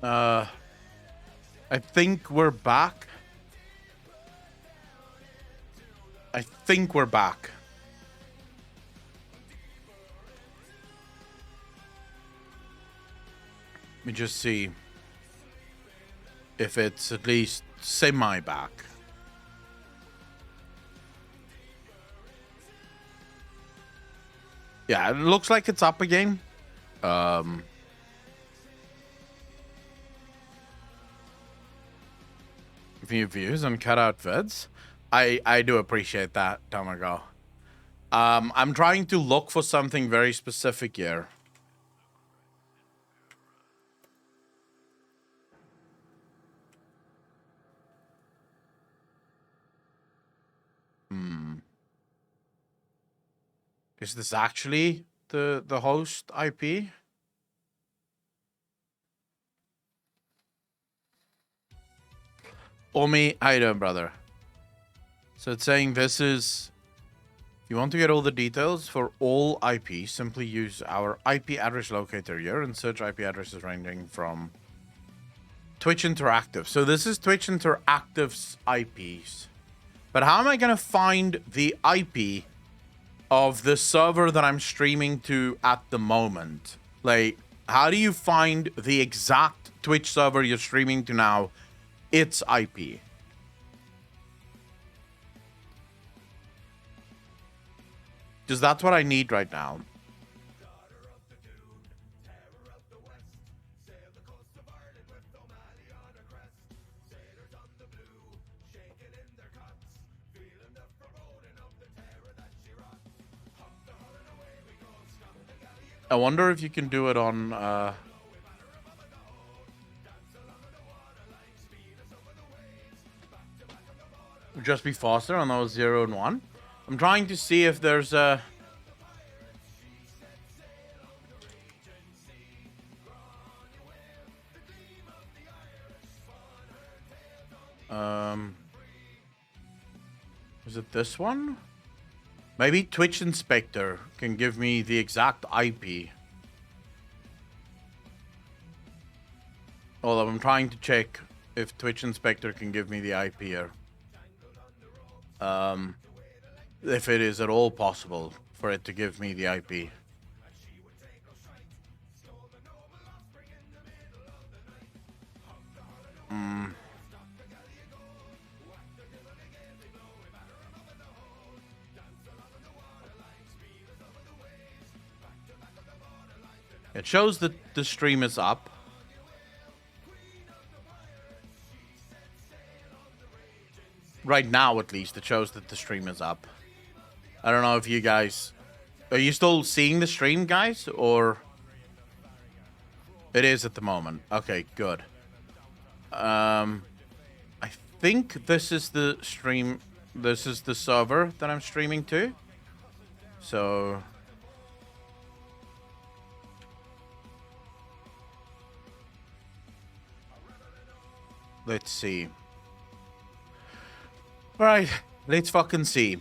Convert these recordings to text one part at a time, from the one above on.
I think we're back. I think we're back. Let me just see if it's at least semi-back. Yeah, it looks like it's up again. Few views and cut out vids. I do appreciate that, Tomago. I'm trying to look for something very specific here. Is this actually the host IP? Omi, how you doing, brother? So it's saying this is... If you want to get all the details for all IP, simply use our IP address locator here and search IP addresses ranging from Twitch Interactive. So this is Twitch Interactive's IPs. But how am I going to find the IP of the server that I'm streaming to at the moment? Like, how do you find the exact Twitch server you're streaming to now, its IP? Because that's what I need right now. I wonder if you can do it on... just be faster on those 0 and 1. I'm trying to see if there's a... Is it this one? Maybe Twitch Inspector can give me the exact IP. Although I'm trying to check if Twitch Inspector can give me the IP here. If it is at all possible for it to give me the IP. It shows that the stream is up. Right now, at least, it shows that the stream is up. I don't know if you guys... Are you still seeing the stream, guys? Or... It is at the moment. Okay, good. I think this is the stream... This is the server that I'm streaming to. So... Let's see. Alright, let's fucking see.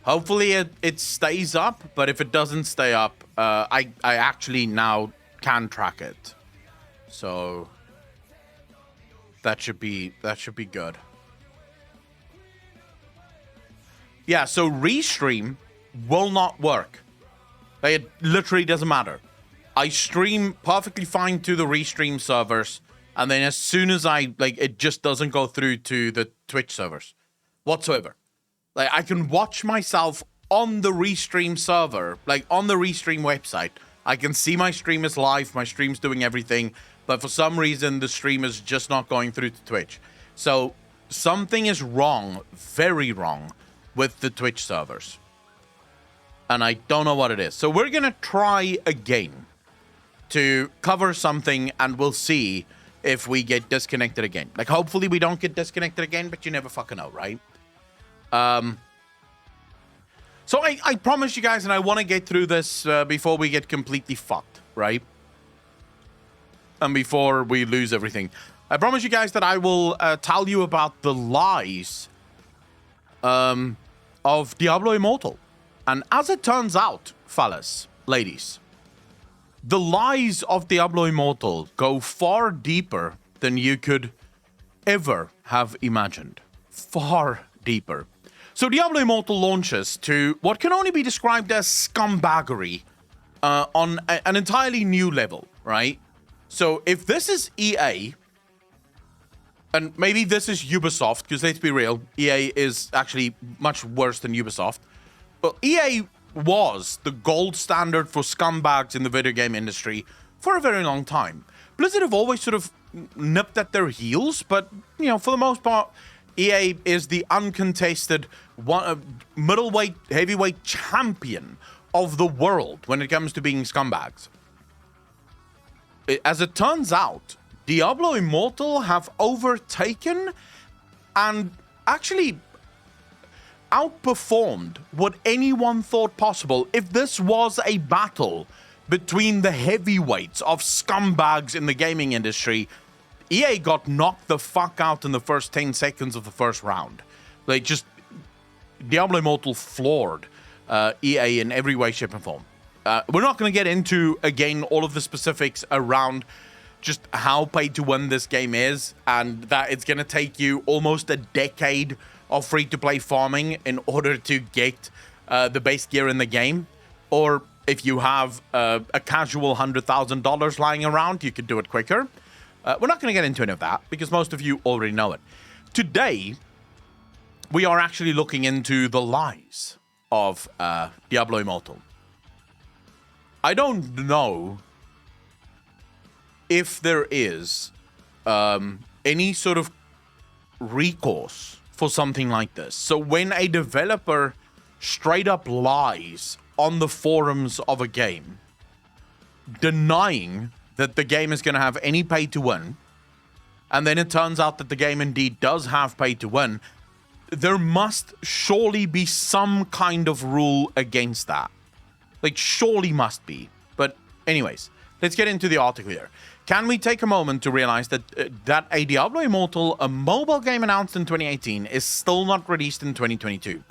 Hopefully it stays up, but if it doesn't stay up, I actually now can track it. So that should be good. Yeah, so restream will not work. Like, it literally doesn't matter. I stream perfectly fine to the restream servers, and then as soon as it just doesn't go through to the Twitch servers whatsoever. Like, I can watch myself on the restream server, like on the restream website. I can see my stream is live, my stream's doing everything, but for some reason the stream is just not going through to Twitch. So something is wrong, very wrong, with the Twitch servers. And I don't know what it is. So we're gonna try again to cover something, and we'll see if we get disconnected again. Like, hopefully we don't get disconnected again, but you never fucking know, right? So I promise you guys, and I want to get through this before we get completely fucked, right? And before we lose everything. I promise you guys that I will tell you about the lies of Diablo Immortal. And as it turns out, fellas, ladies, The lies of Diablo Immortal go far deeper than you could ever have imagined. Far deeper. So Diablo Immortal launches to what can only be described as scumbaggery on an entirely new level, right? So if this is EA, and maybe this is Ubisoft, because let's be real, EA is actually much worse than Ubisoft. But EA was the gold standard for scumbags in the video game industry for a very long time. Blizzard have always sort of nipped at their heels, but, you know, for the most part, EA is the uncontested middleweight, heavyweight champion of the world when it comes to being scumbags. As it turns out, Diablo Immortal have overtaken and actually outperformed what anyone thought possible. If this was a battle between the heavyweights of scumbags in the gaming industry, EA got knocked the fuck out in the first 10 seconds of the first round. Diablo Immortal floored EA in every way, shape, and form. We're not going to get into, again, all of the specifics around just how pay-to-win this game is, and that it's going to take you almost a decade of free-to-play farming in order to get the base gear in the game. Or if you have a casual $100,000 lying around, you could do it quicker. We're not going to get into any of that, because most of you already know it. Today, we are actually looking into the lies of Diablo Immortal. I don't know if there is any sort of recourse for something like this. So when a developer straight up lies on the forums of a game, denying that the game is going to have any pay to win, and then it turns out that the game indeed does have pay to win, there must surely be some kind of rule against that. Like, surely must be. But anyways, let's get into the article here. Can we take a moment to realize that that a Diablo Immortal, a mobile game announced in 2018, is still not released in 2022?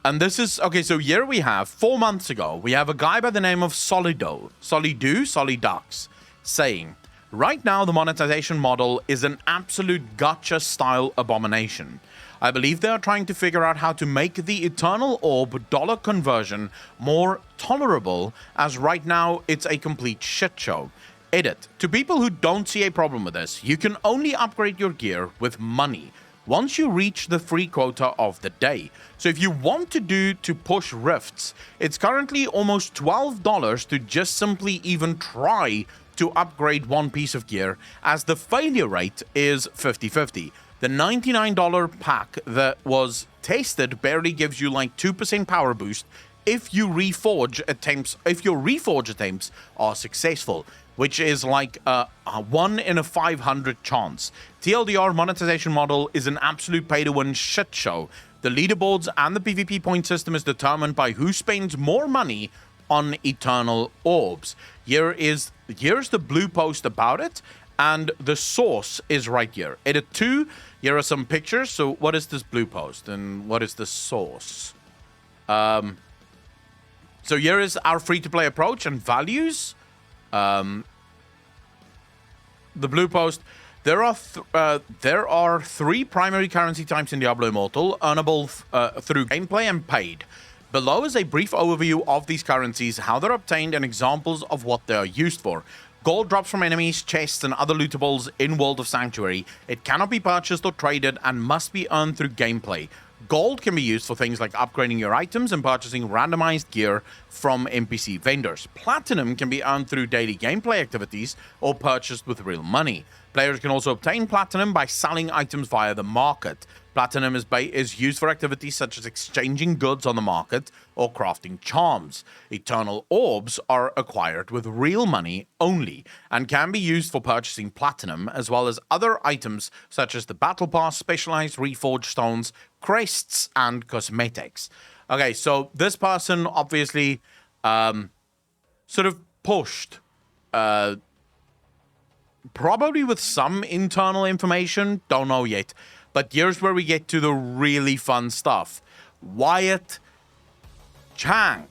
And this is, okay, so here we have, 4 months ago, we have a guy by the name of Solidux, saying, right now the monetization model is an absolute gacha-style abomination. I believe they are trying to figure out how to make the Eternal Orb dollar conversion more tolerable, as right now it's a complete shit show. Edit. To people who don't see a problem with this, you can only upgrade your gear with money once you reach the free quota of the day. So if you want to push rifts, it's currently almost $12 to just simply even try to upgrade one piece of gear, as the failure rate is 50-50. The $99 pack that was tested barely gives you like 2% power boost if your reforge attempts are successful, which is like a 1 in a 500 chance. TLDR monetization model is an absolute pay-to-win shit show. The leaderboards and the PvP point system is determined by who spends more money on Eternal Orbs. Here's the blue post about it, and the source is right here. Edit 2, here are some pictures. So what is this blue post and what is the source? So here is our free-to-play approach and values. The blue post. There are 3 primary currency types in Diablo Immortal, earnable through gameplay and paid. Below is a brief overview of these currencies, how they're obtained, and examples of what they are used for. Gold drops from enemies, chests, and other lootables in World of Sanctuary. It cannot be purchased or traded and must be earned through gameplay. Gold can be used for things like upgrading your items and purchasing randomized gear from NPC vendors. Platinum can be earned through daily gameplay activities or purchased with real money. Players can also obtain platinum by selling items via the market. Platinum is used for activities such as exchanging goods on the market or crafting charms. Eternal Orbs are acquired with real money only and can be used for purchasing platinum, as well as other items such as the Battle Pass, specialized reforged stones, crests, and cosmetics. Okay, so this person obviously sort of pushed, probably with some internal information, don't know yet. But here's where we get to the really fun stuff. Wyatt Chang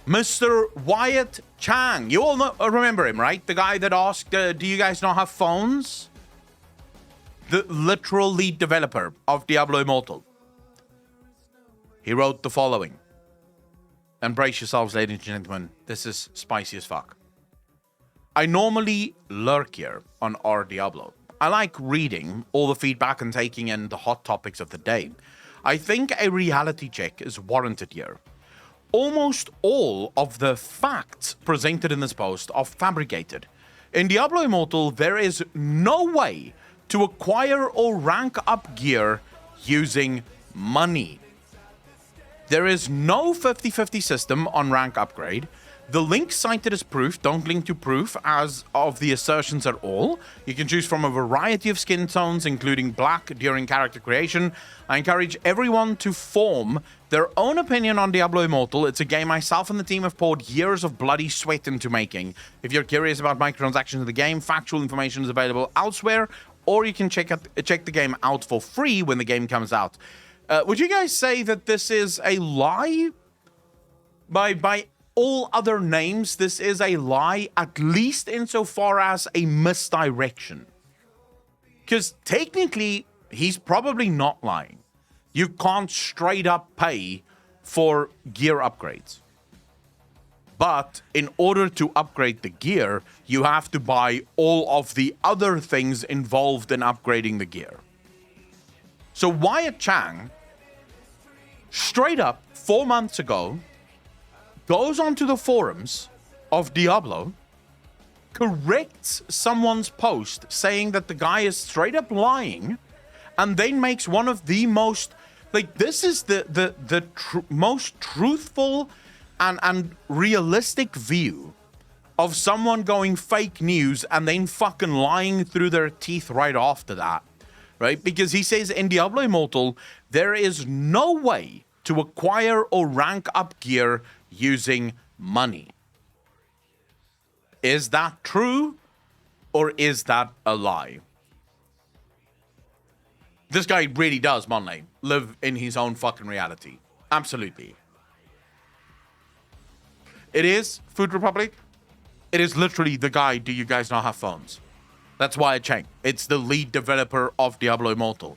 Mr. Wyatt Chang. You all know, remember him, right? The guy that asked, do you guys not have phones? The literal lead developer of Diablo Immortal. He wrote the following. Embrace yourselves, ladies and gentlemen. This is spicy as fuck. I normally lurk here on our Diablo. I like reading all the feedback and taking in the hot topics of the day. I think a reality check is warranted here. Almost all of the facts presented in this post are fabricated. In Diablo Immortal, there is no way to acquire or rank up gear using money. There is no 50-50 system on rank upgrade. The link cited as proof don't link to proof as of the assertions at all. You can choose from a variety of skin tones, including black, during character creation. I encourage everyone to form their own opinion on Diablo Immortal. It's a game myself and the team have poured years of bloody sweat into making. If you're curious about microtransactions in the game, factual information is available elsewhere, or you can check the game out for free when the game comes out. Would you guys say that this is a lie? By all other names, this is a lie, at least insofar as a misdirection. Because technically, he's probably not lying. You can't straight up pay for gear upgrades. But in order to upgrade the gear, you have to buy all of the other things involved in upgrading the gear. So Wyatt Chang, straight up 4 months ago, goes onto the forums of Diablo, corrects someone's post saying that the guy is straight up lying, and then makes one of the most, like, this is the most truthful and realistic view of someone going fake news and then fucking lying through their teeth right after that, right? Because he says in Diablo Immortal, there is no way to acquire or rank up gear using money. Is that true, or is that a lie? This guy really does, Monley, live in his own fucking reality. Absolutely. It is Food Republic. It is literally the guy, do you guys not have phones? That's Wyatt Chang. It's the lead developer of Diablo Immortal,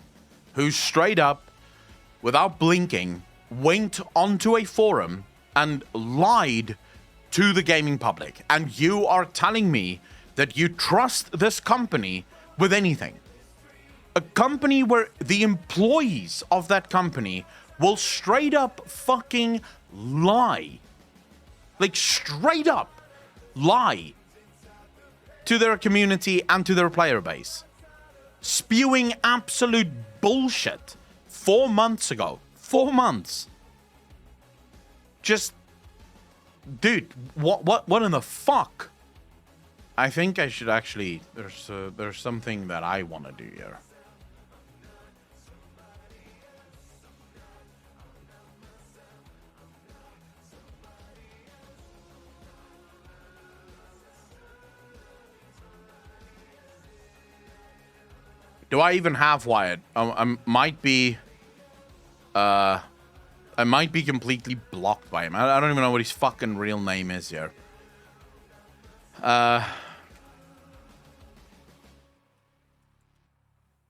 who straight up, without blinking, went onto a forum and lied to the gaming public. And you are telling me that you trust this company with anything. A company where the employees of that company will straight up fucking lie. Like, straight up lie to their community and to their player base. Spewing absolute bullshit 4 months ago. 4 months. Just, dude, what in the fuck? I think I should actually, there's something that I want to do here. Do I even have Wyatt? I might be completely blocked by him. I don't even know what his fucking real name is here.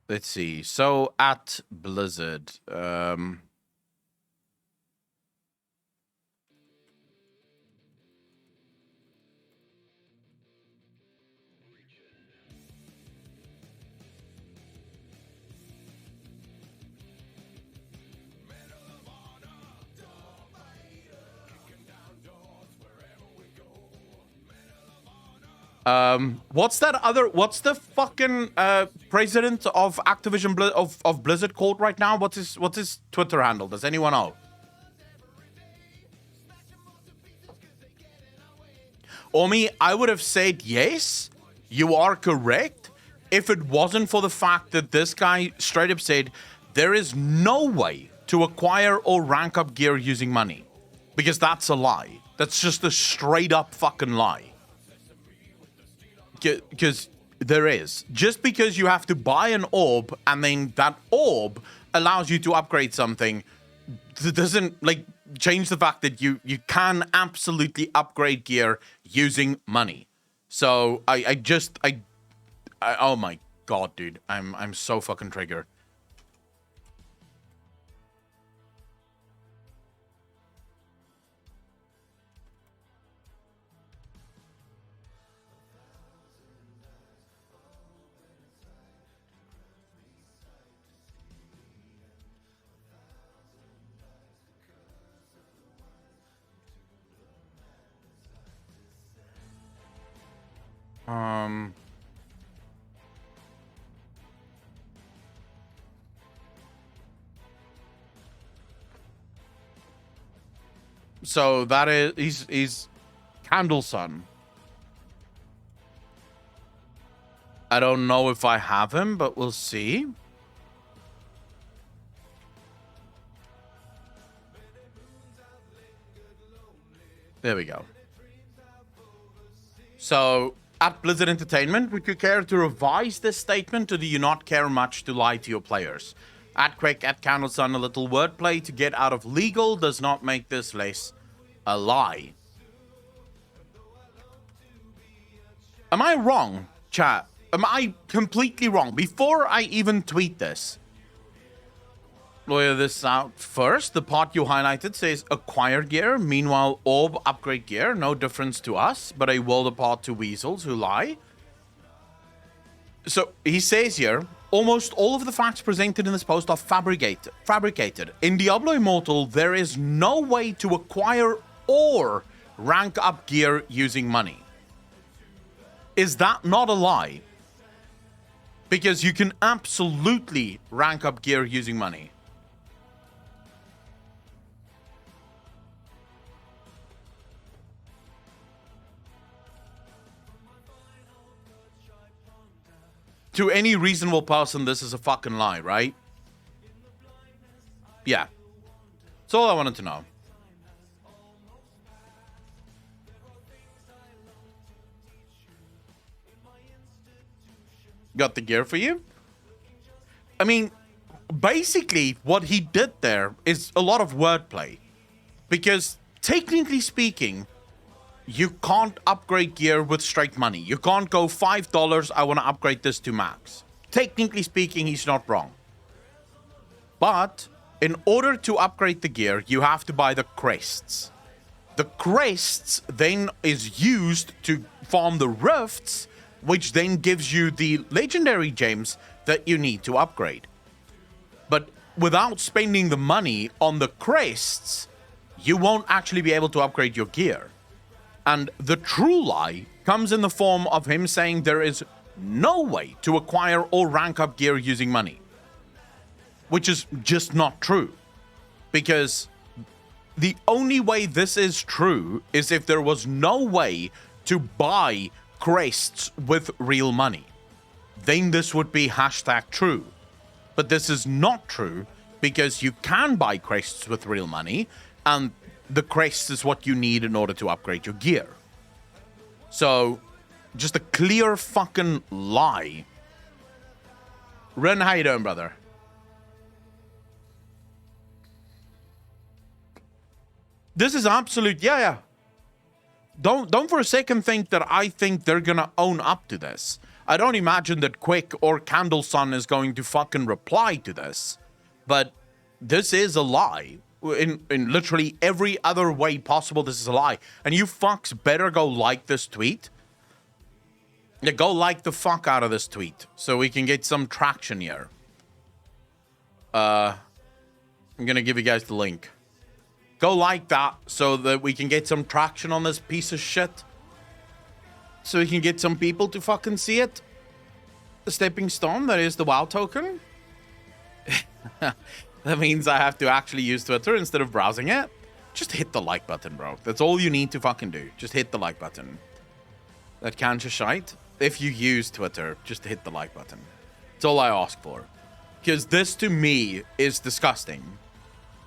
Let's see. So at Blizzard, what's the fucking president of Activision of Blizzard called right now? What's his Twitter handle? Does anyone know? Omi, I would have said yes, you are correct, if it wasn't for the fact that this guy straight up said there is no way to acquire or rank up gear using money. Because that's a lie. That's just a straight up fucking lie. Because there is. Just because you have to buy an orb and then that orb allows you to upgrade something, doesn't, like, change the fact that you can absolutely upgrade gear using money. So I oh my god, dude, I'm so fucking triggered. So that is he's Candle Sun. I don't know if I have him, but we'll see. There we go. So, at Blizzard Entertainment, would you care to revise this statement, or do you not care much to lie to your players? At Quick, at Candlesun, a little wordplay to get out of legal does not make this less a lie. Am I wrong, chat? Am I completely wrong? Before I even tweet this, lawyer this out first. The part you highlighted says acquire gear. Meanwhile, orb upgrade gear. No difference to us, but a world apart to weasels who lie. So he says here, almost all of the facts presented in this post are fabricated. In Diablo Immortal, there is no way to acquire or rank up gear using money. Is that not a lie? Because you can absolutely rank up gear using money. To any reasonable person, this is a fucking lie, right? Yeah. That's all I wanted to know. Got the gear for you? I mean, basically, what he did there is a lot of wordplay. Because, technically speaking, you can't upgrade gear with straight money. You can't go $5, I want to upgrade this to max. Technically speaking, he's not wrong. But, in order to upgrade the gear, you have to buy the crests. The crests then is used to farm the rifts, which then gives you the legendary gems that you need to upgrade. But without spending the money on the crests, you won't actually be able to upgrade your gear. And the true lie comes in the form of him saying there is no way to acquire or rank up gear using money. Which is just not true. Because the only way this is true is if there was no way to buy crests with real money. Then this would be #true. But this is not true because you can buy crests with real money, and the crest is what you need in order to upgrade your gear. So, just a clear fucking lie. Ren, how you doing, brother? This is absolute, yeah. Don't for a second think that I think they're gonna own up to this. I don't imagine that Quick or Candlesun is going to fucking reply to this. But this is a lie. In literally every other way possible, this is a lie. And you fucks better go like this tweet. Yeah, go like the fuck out of this tweet so we can get some traction here. I'm gonna give you guys the link. Go like that so that we can get some traction on this piece of shit. So we can get some people to fucking see it. The stepping stone, that is the WoW token. That means I have to actually use Twitter instead of browsing it. Just hit the like button, bro. That's all you need to fucking do. Just hit the like button. That can't just shite. If you use Twitter, just hit the like button. That's all I ask for. Because this, to me, is disgusting.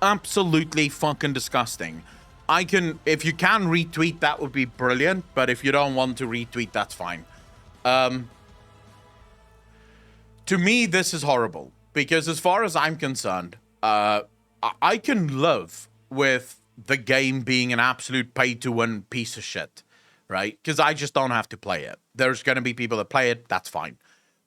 Absolutely fucking disgusting. If you can retweet, that would be brilliant. But if you don't want to retweet, that's fine. To me, this is horrible. Because as far as I'm concerned, I can live with the game being an absolute pay-to-win piece of shit, right? Because I just don't have to play it. There's going to be people that play it. That's fine.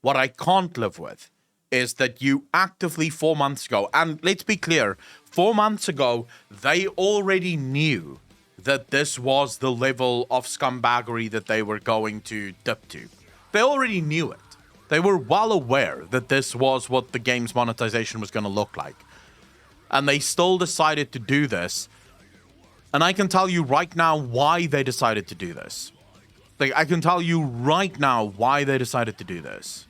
What I can't live with is that you actively 4 months ago, and let's be clear, 4 months ago, they already knew that this was the level of scumbaggery that they were going to dip to. They already knew it. They were well aware that this was what the game's monetization was going to look like. And they still decided to do this. And I can tell you right now why they decided to do this. Like, I can tell you right now why they decided to do this.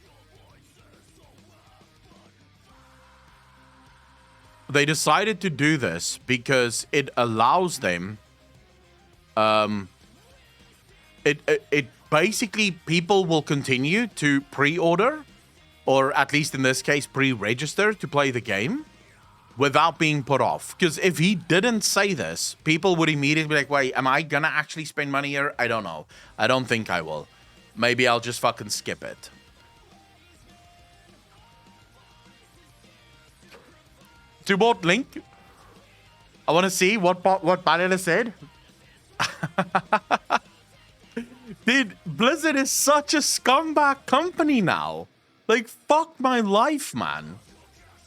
They decided to do this because it allows them... It basically, people will continue to pre-order, or at least in this case, pre-register to play the game without being put off. Because if he didn't say this, people would immediately be like, wait, am I gonna actually spend money here? I don't know. I don't think I will. Maybe I'll just fucking skip it. To bot link. I want to see what Banana said. Dude, Blizzard is such a scumbag company now. Like, fuck my life, man.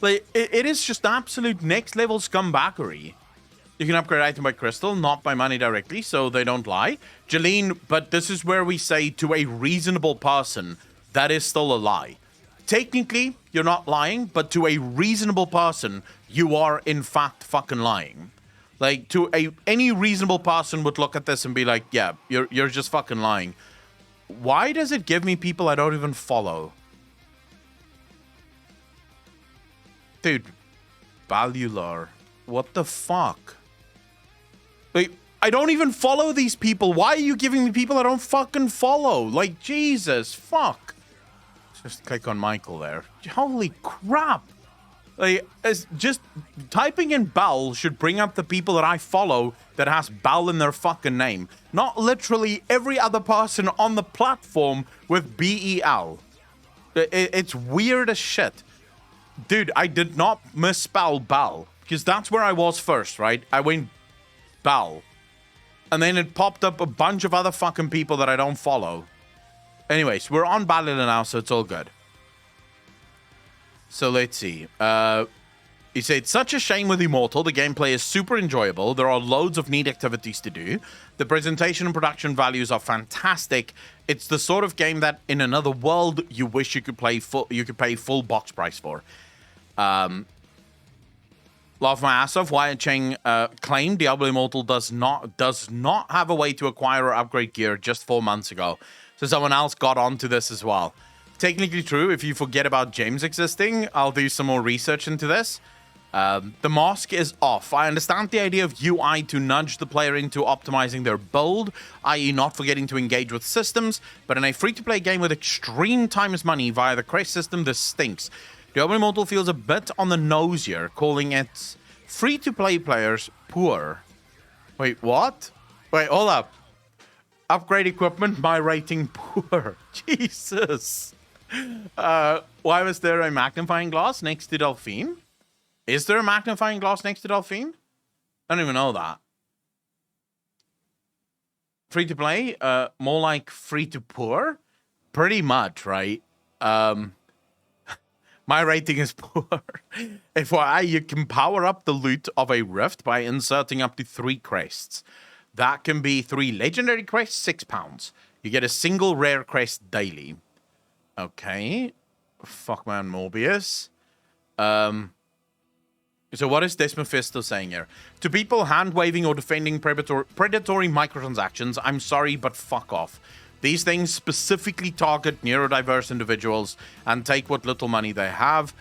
Like, it is just absolute next level scumbaggery. You can upgrade item by crystal, not by money directly, so they don't lie. Jeline, but this is where we say to a reasonable person, that is still a lie. Technically, you're not lying, but to a reasonable person, you are in fact fucking lying. Like, to any reasonable person would look at this and be like, yeah, you're just fucking lying. Why does it give me people I don't even follow? Dude, Valular. What the fuck? Like, I don't even follow these people. Why are you giving me people I don't fucking follow? Like, Jesus, fuck. Just click on Michael there. Holy crap. Like, it's just typing in Bal should bring up the people that I follow that has Bal in their fucking name. Not literally every other person on the platform with BEL. It's weird as shit. Dude, I did not misspell Bal. Because that's where I was first, right? I went Bal. And then it popped up a bunch of other fucking people that I don't follow. Anyways, we're on Balila now, so it's all good. So let's see. He said, such a shame with Immortal. The gameplay is super enjoyable. There are loads of neat activities to do. The presentation and production values are fantastic. It's the sort of game that in another world you wish you could play pay full box price for. Laugh my ass off. Wyatt Cheng claimed Diablo Immortal does not have a way to acquire or upgrade gear just 4 months ago. So someone else got onto this as well. Technically true. If you forget about James existing, I'll do some more research into this. The mask is off. I understand the idea of UI to nudge the player into optimizing their build, i.e. not forgetting to engage with systems, but in a free-to-play game with extreme time is money via the crest system, this stinks. Diablo Immortal feels a bit on the nose here, calling it free-to-play players poor. Wait, what? Wait, hold up. Upgrade equipment, my rating poor. Jesus. Why was there a magnifying glass next to Delphine? Is there a magnifying glass next to Delphine? I don't even know that. Free to play? More like free to poor? Pretty much, right? My rating is poor. FYI, you can power up the loot of a rift by inserting up to 3 crests. That can be 3 legendary crests, £6. You get a single rare crest daily. Okay. Fuck man, Morbius. So what is Desmophisto saying here? To people hand-waving or defending predatory microtransactions, I'm sorry, but fuck off. These things specifically target neurodiverse individuals and take what little money they have.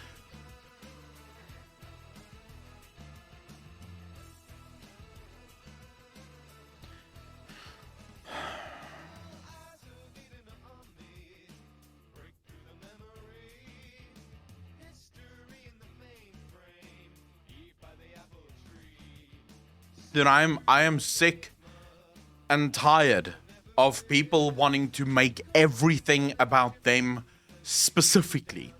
Dude, I am sick and tired of people wanting to make everything about them specifically.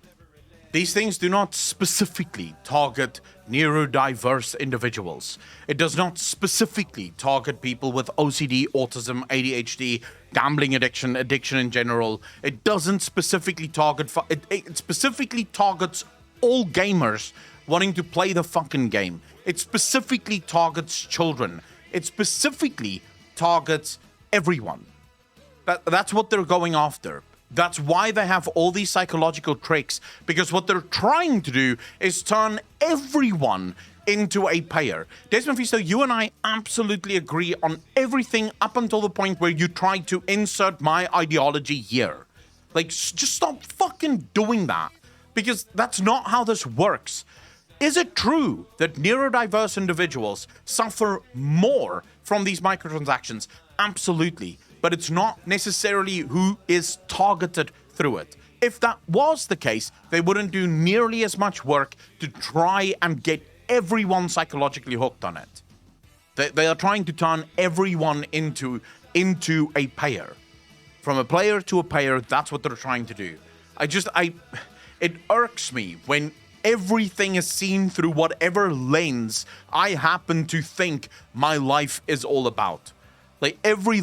These things do not specifically target neurodiverse individuals. It does not specifically target people with OCD, autism, ADHD, gambling addiction, addiction in general. It doesn't specifically target... It specifically targets all gamers wanting to play the fucking game. It specifically targets children. It specifically targets everyone. That's what they're going after. That's why they have all these psychological tricks, because what they're trying to do is turn everyone into a payer. Desmond Fisto, you and I absolutely agree on everything up until the point where you tried to insert my ideology here. Like, just stop fucking doing that, because that's not how this works. Is it true that neurodiverse individuals suffer more from these microtransactions? Absolutely. But it's not necessarily who is targeted through it. If that was the case, they wouldn't do nearly as much work to try and get everyone psychologically hooked on it. They are trying to turn everyone into a payer. From a player to a payer, that's what they're trying to do. It irks me when everything is seen through whatever lens I happen to think my life is all about. Like, every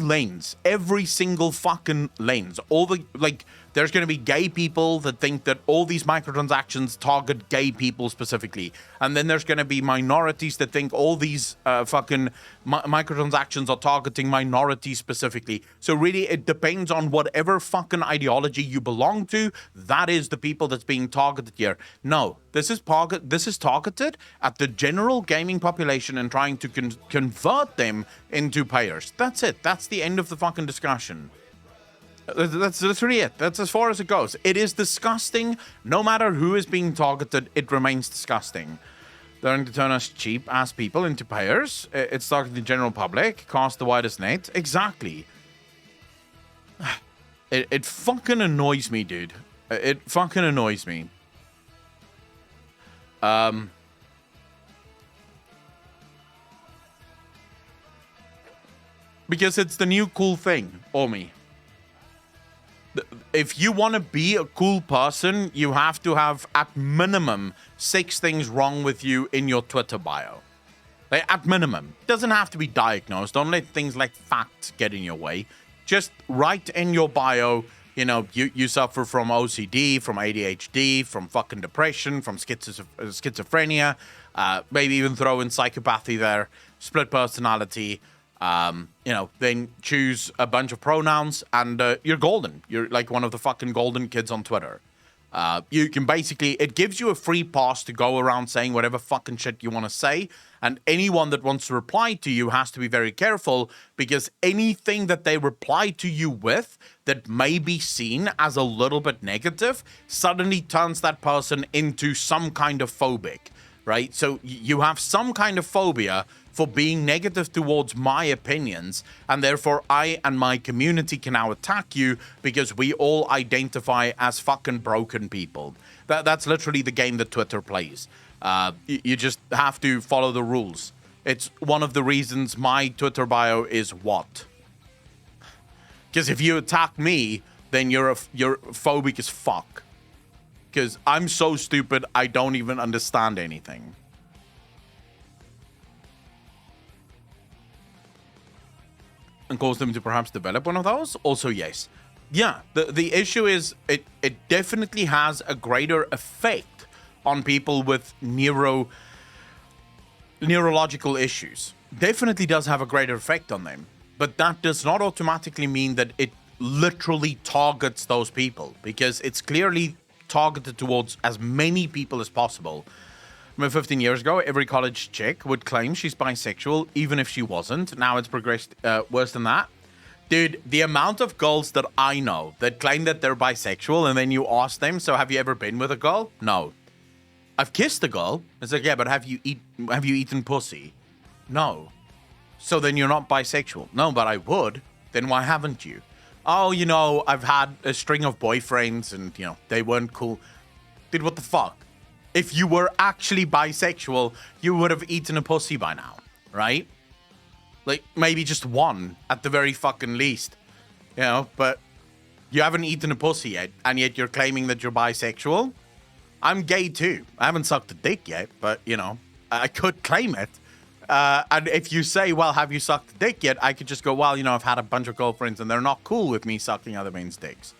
single fucking lens, there's going to be gay people that think that all these microtransactions target gay people specifically. And then there's going to be minorities that think all these microtransactions are targeting minorities specifically. So really, it depends on whatever fucking ideology you belong to. That is the people that's being targeted here. No, this is targeted at the general gaming population and trying to convert them into payers. That's it. That's the end of the fucking discussion. That's really it. That's as far as it goes. It is disgusting. No matter who is being targeted, it remains disgusting. They're going to turn us cheap-ass people into payers. It's targeting the general public. Cast the widest net. Exactly. It fucking annoys me, dude. It fucking annoys me. Because it's the new cool thing, Omi. If you want to be a cool person, you have to have, at minimum, 6 things wrong with you in your Twitter bio. Like, at minimum. Doesn't have to be diagnosed. Don't let things like facts get in your way. Just write in your bio, you suffer from OCD, from ADHD, from fucking depression, from schizophrenia, maybe even throw in psychopathy there, split personality. Then choose a bunch of pronouns and you're golden. You're like one of the fucking golden kids on Twitter. You can basically, it gives you a free pass to go around saying whatever fucking shit you want to say. And anyone that wants to reply to you has to be very careful, because anything that they reply to you with that may be seen as a little bit negative suddenly turns that person into some kind of phobic, right? So you have some kind of phobia for being negative towards my opinions, and therefore I and my community can now attack you because we all identify as fucking broken people. That's literally the game that Twitter plays. You just have to follow the rules. It's one of the reasons my Twitter bio is what? Because if you attack me, then you're phobic as fuck. Because I'm so stupid, I don't even understand anything. And cause them to perhaps develop one of those? Also, yes. Yeah, the issue is it definitely has a greater effect on people with neurological issues. Definitely does have a greater effect on them. But that does not automatically mean that it literally targets those people, because it's clearly targeted towards as many people as possible. I mean, 15 years ago, every college chick would claim she's bisexual, even if she wasn't. Now it's progressed worse than that. Dude, the amount of girls that I know that claim that they're bisexual, and then you ask them, so have you ever been with a girl? No. I've kissed a girl. It's like, yeah, but have you eaten pussy? No. So then you're not bisexual. No, but I would. Then why haven't you? Oh, I've had a string of boyfriends and, they weren't cool. Dude, what the fuck? If you were actually bisexual, you would have eaten a pussy by now, right? Like, maybe just one at the very fucking least, but you haven't eaten a pussy yet, and yet you're claiming that you're bisexual? I'm gay too. I haven't sucked a dick yet, but, you know, I could claim it. And if you say, well, have you sucked a dick yet? I could just go, well, you know, I've had a bunch of girlfriends and they're not cool with me sucking other men's dicks.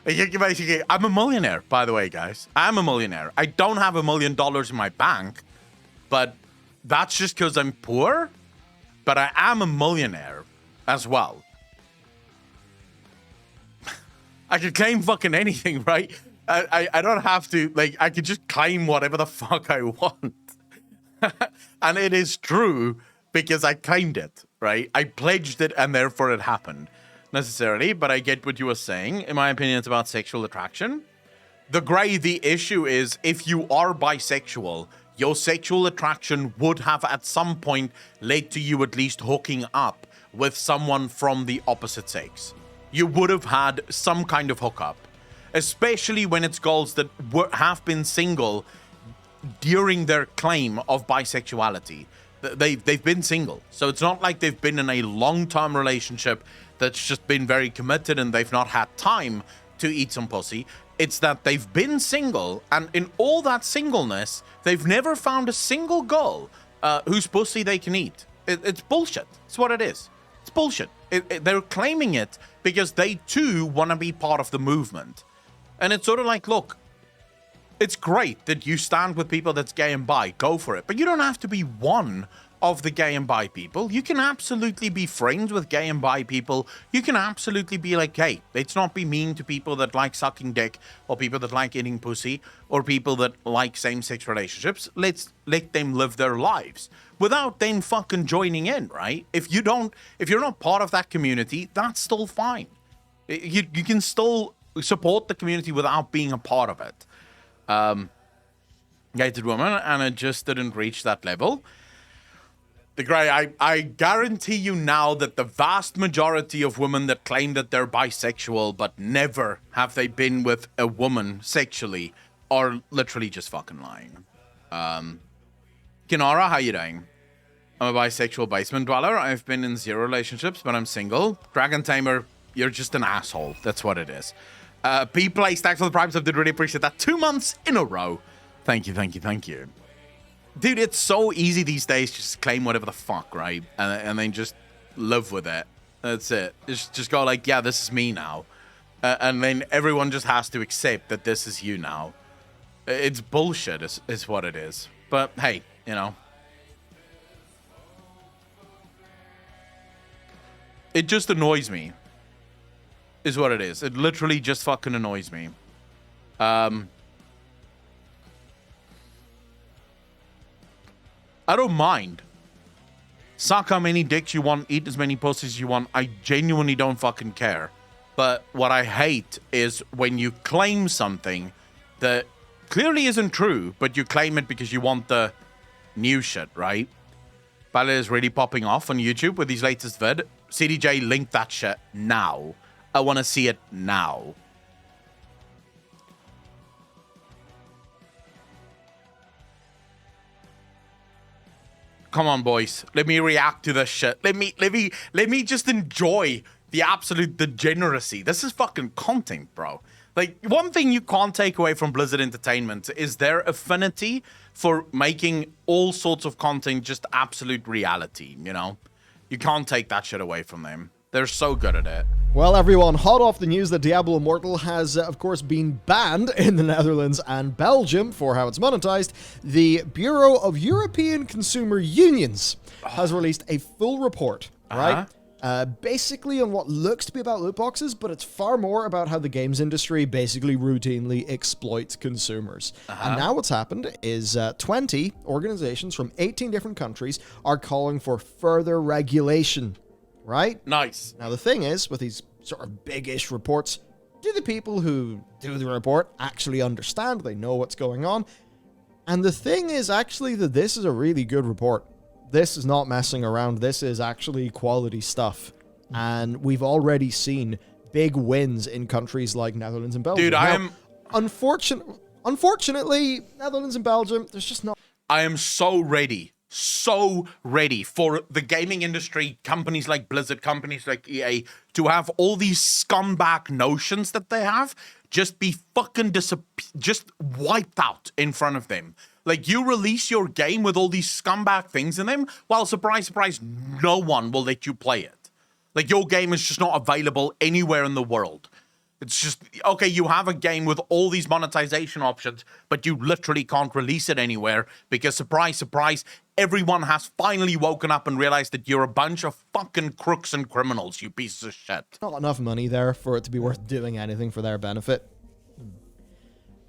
Basically, I'm a millionaire, by the way, guys. I'm a millionaire. I don't have $1 million in my bank, but that's just because I'm poor. But I am a millionaire as well. I could claim fucking anything, right? I don't have to, like, I could just claim whatever the fuck I want. And it is true because I claimed it, right? I pledged it and therefore it happened. Necessarily, but I get what you were saying. In my opinion, it's about sexual attraction. The issue is if you are bisexual, your sexual attraction would have at some point led to you at least hooking up with someone from the opposite sex. You would have had some kind of hookup, especially when it's girls that have been single during their claim of bisexuality. They've been single, so it's not like they've been in a long-term relationship that's just been very committed and they've not had time to eat some pussy. It's that they've been single, and in all that singleness, they've never found a single girl whose pussy they can eat. It's bullshit. It's what it is. It's bullshit. They're claiming it because they too want to be part of the movement. And it's sort of like, look, it's great that you stand with people that's gay and bi. Go for it. But you don't have to be one of the gay and bi people. You can absolutely be friends with gay and bi people. You can absolutely be like, hey, let's not be mean to people that like sucking dick or people that like eating pussy or people that like same-sex relationships. Let's let them live their lives without them fucking joining in, right? If you're not part of that community, that's still fine. You can still support the community without being a part of it. Gated woman, and it just didn't reach that level. The Grey, I guarantee you now that the vast majority of women that claim that they're bisexual but never have they been with a woman sexually are literally just fucking lying. Kinara, how you doing? I'm a bisexual basement dweller. I've been in 0 relationships, but I'm single. Dragon Tamer, you're just an asshole. That's what it is. P-Play, Stacks for the Primes, I did really appreciate that. 2 months in a row. Thank you, thank you, thank you. Dude, it's so easy these days to just claim whatever the fuck, right? And then just live with it. That's it. Just go like, yeah, this is me now. And then everyone just has to accept that this is you now. It's bullshit is what it is. But hey, you know. It just annoys me. Is what it is. It literally just fucking annoys me. I don't mind. Suck how many dicks you want, eat as many pussies you want. I genuinely don't fucking care. But what I hate is when you claim something that clearly isn't true, but you claim it because you want the new shit, right? Bala is really popping off on YouTube with his latest vid. CDJ, link that shit now. I want to see it now. Come on, boys. Let me react to this shit. Let me just enjoy the absolute degeneracy. This is fucking content, bro. Like, one thing you can't take away from Blizzard Entertainment is their affinity for making all sorts of content just absolute reality, you know? You can't take that shit away from them. They're so good at it. Well, everyone, hot off the news that Diablo Immortal has, of course, been banned in the Netherlands and Belgium for how it's monetized, the Bureau of European Consumer Unions has released a full report, right? Basically on what looks to be about loot boxes, but it's far more about how the games industry basically routinely exploits consumers. And now what's happened is 20 organizations from 18 different countries are calling for further regulation. Right? Nice. Now, the thing is, with these sort of big-ish reports, do the people who do the report actually understand? They know what's going on? And the thing is actually that this is a really good report. This is not messing around. This is actually quality stuff. And we've already seen big wins in countries like Netherlands and Belgium. Dude, now, unfortunately, Netherlands and Belgium, there's just not... I am so ready so ready for the gaming industry, companies like Blizzard, companies like EA, to have all these scumbag notions that they have just be fucking just wiped out in front of them. Like, you release your game with all these scumbag things in them, while, surprise, surprise, no one will let you play it. Like, your game is just not available anywhere in the world. It's just, okay, you have a game with all these monetization options, but you literally can't release it anywhere because, surprise, surprise, everyone has finally woken up and realized that you're a bunch of fucking crooks and criminals, you pieces of shit. Not enough money there for it to be worth doing anything for their benefit.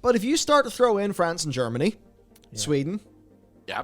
But if you start to throw in France and Germany, Sweden,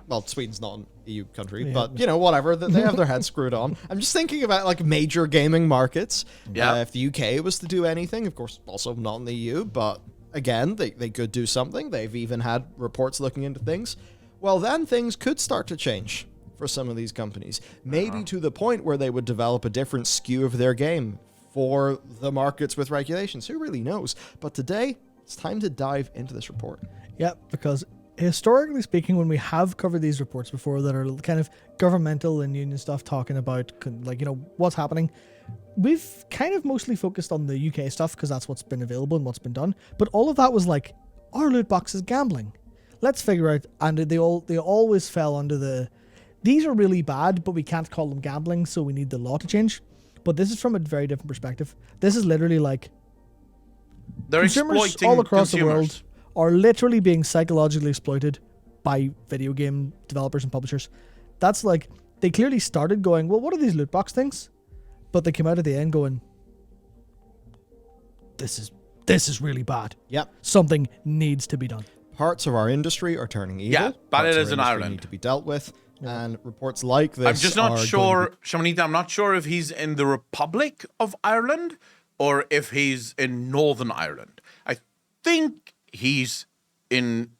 well, Sweden's not an EU country, but, you know, whatever. They have their heads screwed on. I'm just thinking about, like, major gaming markets. If the UK was to do anything, of course, also not in the EU, but, again, they could do something. They've even had reports looking into things. Well, then things could start to change for some of these companies. Maybe to the point where they would develop a different skew of their game for the markets with regulations. Who really knows? But today, it's time to dive into this report. Yeah, because historically speaking, when we have covered these reports before that are kind of governmental and union stuff talking about, like, you know, what's happening, we've kind of mostly focused on the UK stuff because that's what's been available and what's been done. But all of that was like, are loot boxes gambling? Let's figure out, and they always fell under these are really bad, but we can't call them gambling, so we need the law to change. But this is from a very different perspective. This is literally like, they're consumers exploiting all across consumers. the world are literally being psychologically exploited by video game developers and publishers. That's like, they clearly started going, well, what are these loot box things? But they came out at the end going, this is really bad. Yep. Something needs to be done. Parts of our industry are turning evil. Yeah, but Parts it of is our in industry Ireland. need to be dealt with. And reports like this I'm just not are going to sure, Shamanita, I'm not sure if he's in the Republic of Ireland or if he's in Northern Ireland. I think he's in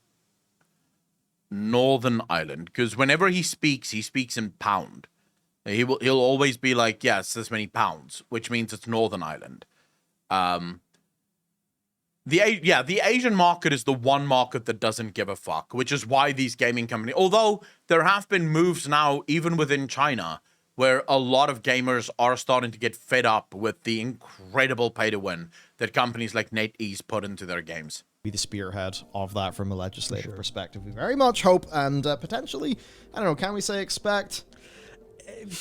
Northern Ireland because whenever he speaks in pound. He'll always be like, yes, this many pounds, which means it's Northern Ireland. The Asian market is the one market that doesn't give a fuck, which is why these gaming companies, although there have been moves now, even within China, where a lot of gamers are starting to get fed up with the incredible pay to win that companies like NetEase put into their games. be the spearhead of that from a legislative perspective. We very much hope and potentially, I don't know, can we say expect?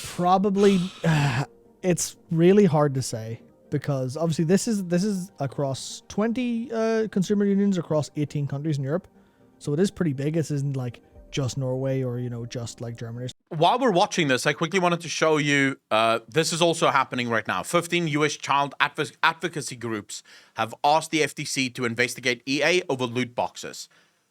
Probably. It's really hard to say because obviously this is across 20 consumer unions across 18 countries in Europe. So it is pretty big. This isn't like just Norway or, you know, just like Germany. While we're watching this, I quickly wanted to show you, this is also happening right now. 15 US child advocacy groups have asked the FTC to investigate EA over loot boxes.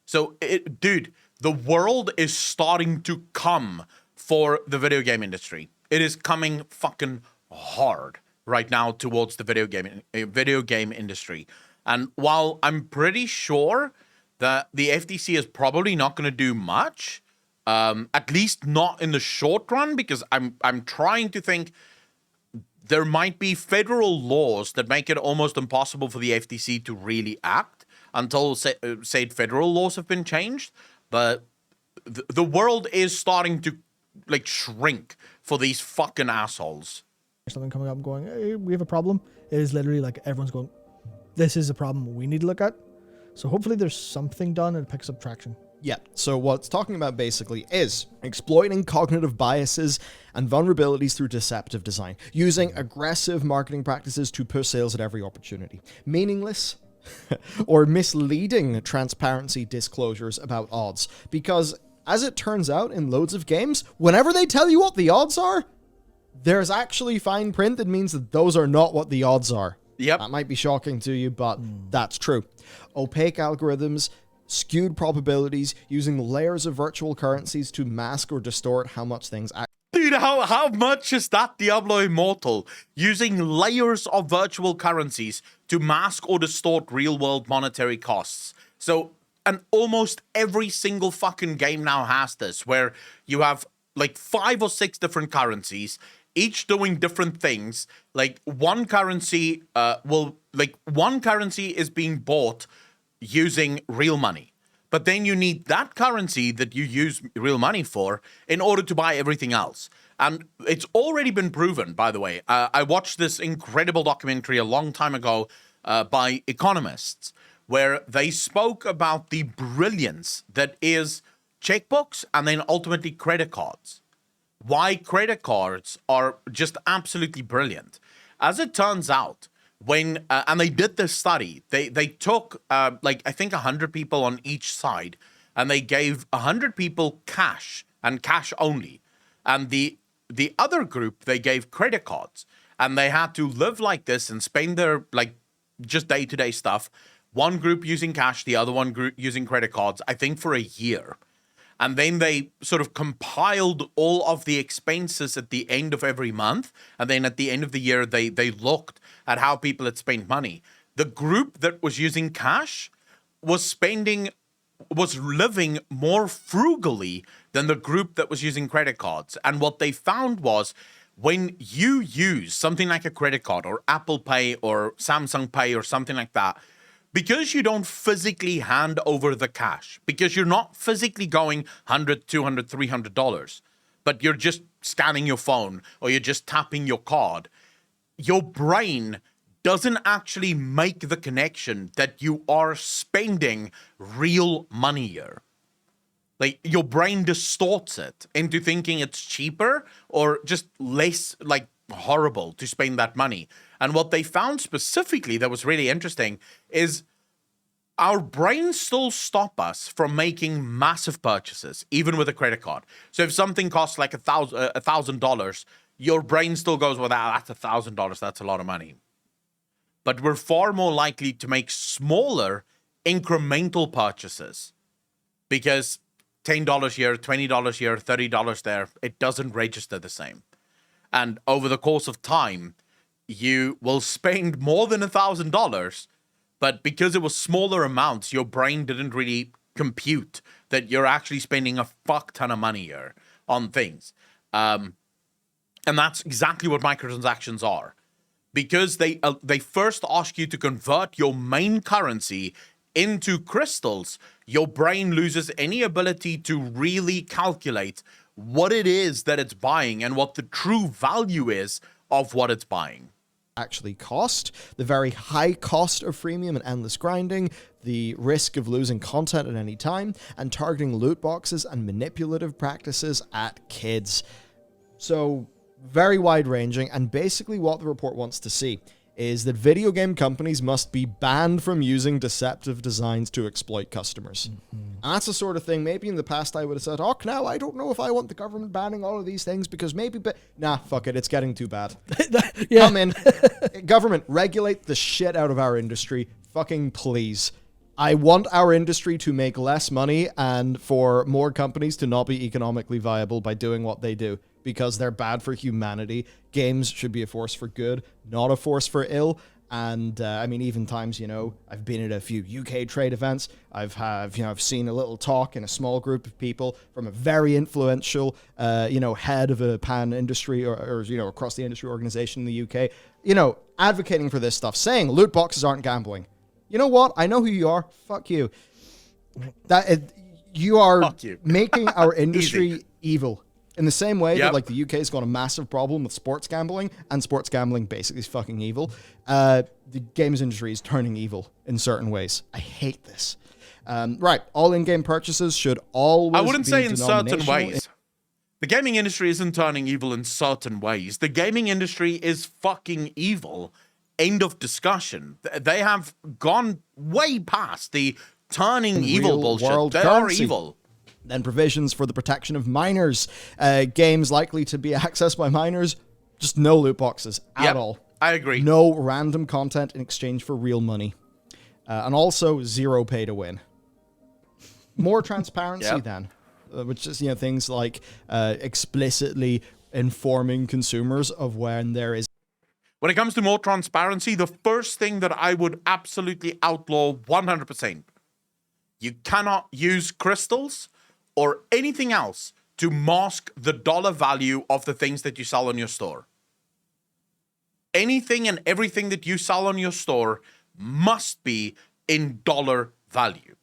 So, dude, the world is starting to come for the video game industry. It is coming fucking hard right now towards the video game industry. And while I'm pretty sure that the FTC is probably not going to do much, at least not in the short run, because I'm trying to think there might be federal laws that make it almost impossible for the FTC to really act until said federal laws have been changed. But the world is starting to like shrink for these fucking assholes. Something coming up and going, hey, we have a problem. It is literally like everyone's going, this is a problem we need to look at. So hopefully there's something done and it picks up traction. Yeah, so what it's talking about basically is exploiting cognitive biases and vulnerabilities through deceptive design, using aggressive marketing practices to push sales at every opportunity. Meaningless or misleading transparency disclosures about odds. Because as it turns out in loads of games, whenever they tell you what the odds are, there's actually fine print that means that those are not what the odds are. Yep. That might be shocking to you, but that's true. Opaque algorithms, skewed probabilities, using layers of virtual currencies to mask or distort how much things actually. Dude, how much is that Diablo Immortal? Using layers of virtual currencies to mask or distort real-world monetary costs. So, and almost every single fucking game now has this, where you have like 5 or 6 different currencies, each doing different things. Like one currency one currency is being bought using real money. But then you need that currency that you use real money for in order to buy everything else. And it's already been proven, by the way. I watched this incredible documentary a long time ago by economists where they spoke about the brilliance that is checkbooks and then ultimately credit cards. Why credit cards are just absolutely brilliant. As it turns out, when and they did this study, they took like I think 100 people on each side, and they gave 100 people cash and cash only, and the other group they gave credit cards, and they had to live like this and spend their like just day-to-day stuff. One group using cash, the other one group using credit cards, I think for a year. And then they sort of compiled all of the expenses at the end of every month. And then at the end of the year, they looked at how people had spent money. The group that was using cash was living more frugally than the group that was using credit cards. And what they found was when you use something like a credit card or Apple Pay or Samsung Pay or something like that, because you don't physically hand over the cash, because you're not physically going $100, $200, $300, but you're just scanning your phone or you're just tapping your card, your brain doesn't actually make the connection that you are spending real money here. Like, your brain distorts it into thinking it's cheaper or just less, like, horrible to spend that money. And what they found specifically that was really interesting is our brains still stop us from making massive purchases, even with a credit card. So if something costs like $1,000, your brain still goes, well, that's $1,000. That's a lot of money. But we're far more likely to make smaller incremental purchases because $10 here, $20 here, $30 there, it doesn't register the same. And over the course of time, you will spend more than $1,000, but because it was smaller amounts, your brain didn't really compute that you're actually spending a fuck ton of money here on things. And that's exactly what microtransactions are. Because they first ask you to convert your main currency into crystals, your brain loses any ability to really calculate what it is that it's buying and what the true value is of what it's buying. Actually cost, the very high cost of freemium and endless grinding, the risk of losing content at any time, and targeting loot boxes and manipulative practices at kids. So, very wide-ranging, and basically what the report wants to see is that video game companies must be banned from using deceptive designs to exploit customers. And that's the sort of thing, maybe in the past I would have said, oh, now I don't know if I want the government banning all of these things because maybe, but nah, fuck it, it's getting too bad. Yeah. Come in, government, regulate the shit out of our industry, fucking please. I want our industry to make less money and for more companies to not be economically viable by doing what they do because they're bad for humanity. Games should be a force for good, not a force for ill. And I mean, even times, I've been at a few UK trade events. I've seen a little talk in a small group of people from a very influential, head of a pan industry or across the industry organization in the UK, advocating for this stuff, saying loot boxes aren't gambling. You know what? I know who you are. Fuck you. You are making our industry evil. In the same way that, like, the UK's got a massive problem with sports gambling, and sports gambling basically is fucking evil, the games industry is turning evil in certain ways. I hate this. Right, all in-game purchases should always be I wouldn't say in certain denominational. ways. The gaming industry isn't turning evil in certain ways. The gaming industry is fucking evil. End of discussion. They have gone way past the turning evil bullshit. They are evil. Then provisions for the protection of minors. Games likely to be accessed by minors. Just no loot boxes at all. I agree. No random content in exchange for real money. And also zero pay to win. More transparency then. Which is, things like explicitly informing consumers of when there is. When it comes to more transparency, the first thing that I would absolutely outlaw 100%. You cannot use crystals or anything else to mask the dollar value of the things that you sell on your store. Anything and everything that you sell on your store must be in dollar value.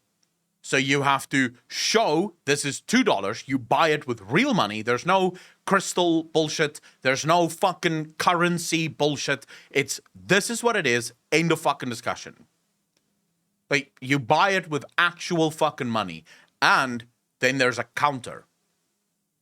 So you have to show this is $2. You buy it with real money. There's no crystal bullshit. There's no fucking currency bullshit. It's this is what it is. End of fucking discussion. Like, you buy it with actual fucking money. And then there's a counter.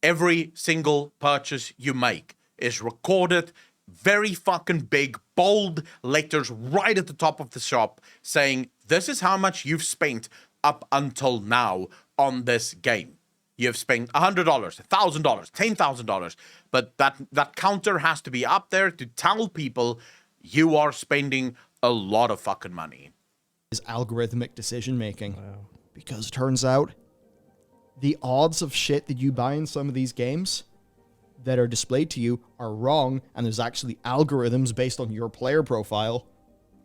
Every single purchase you make is recorded, very fucking big, bold letters right at the top of the shop saying, this is how much you've spent up until now on this game. You've spent $100, $1,000, $10,000. But that counter has to be up there to tell people you are spending a lot of fucking money. Is algorithmic decision making. Wow. Because turns out the odds of shit that you buy in some of these games that are displayed to you are wrong, and there's actually algorithms based on your player profile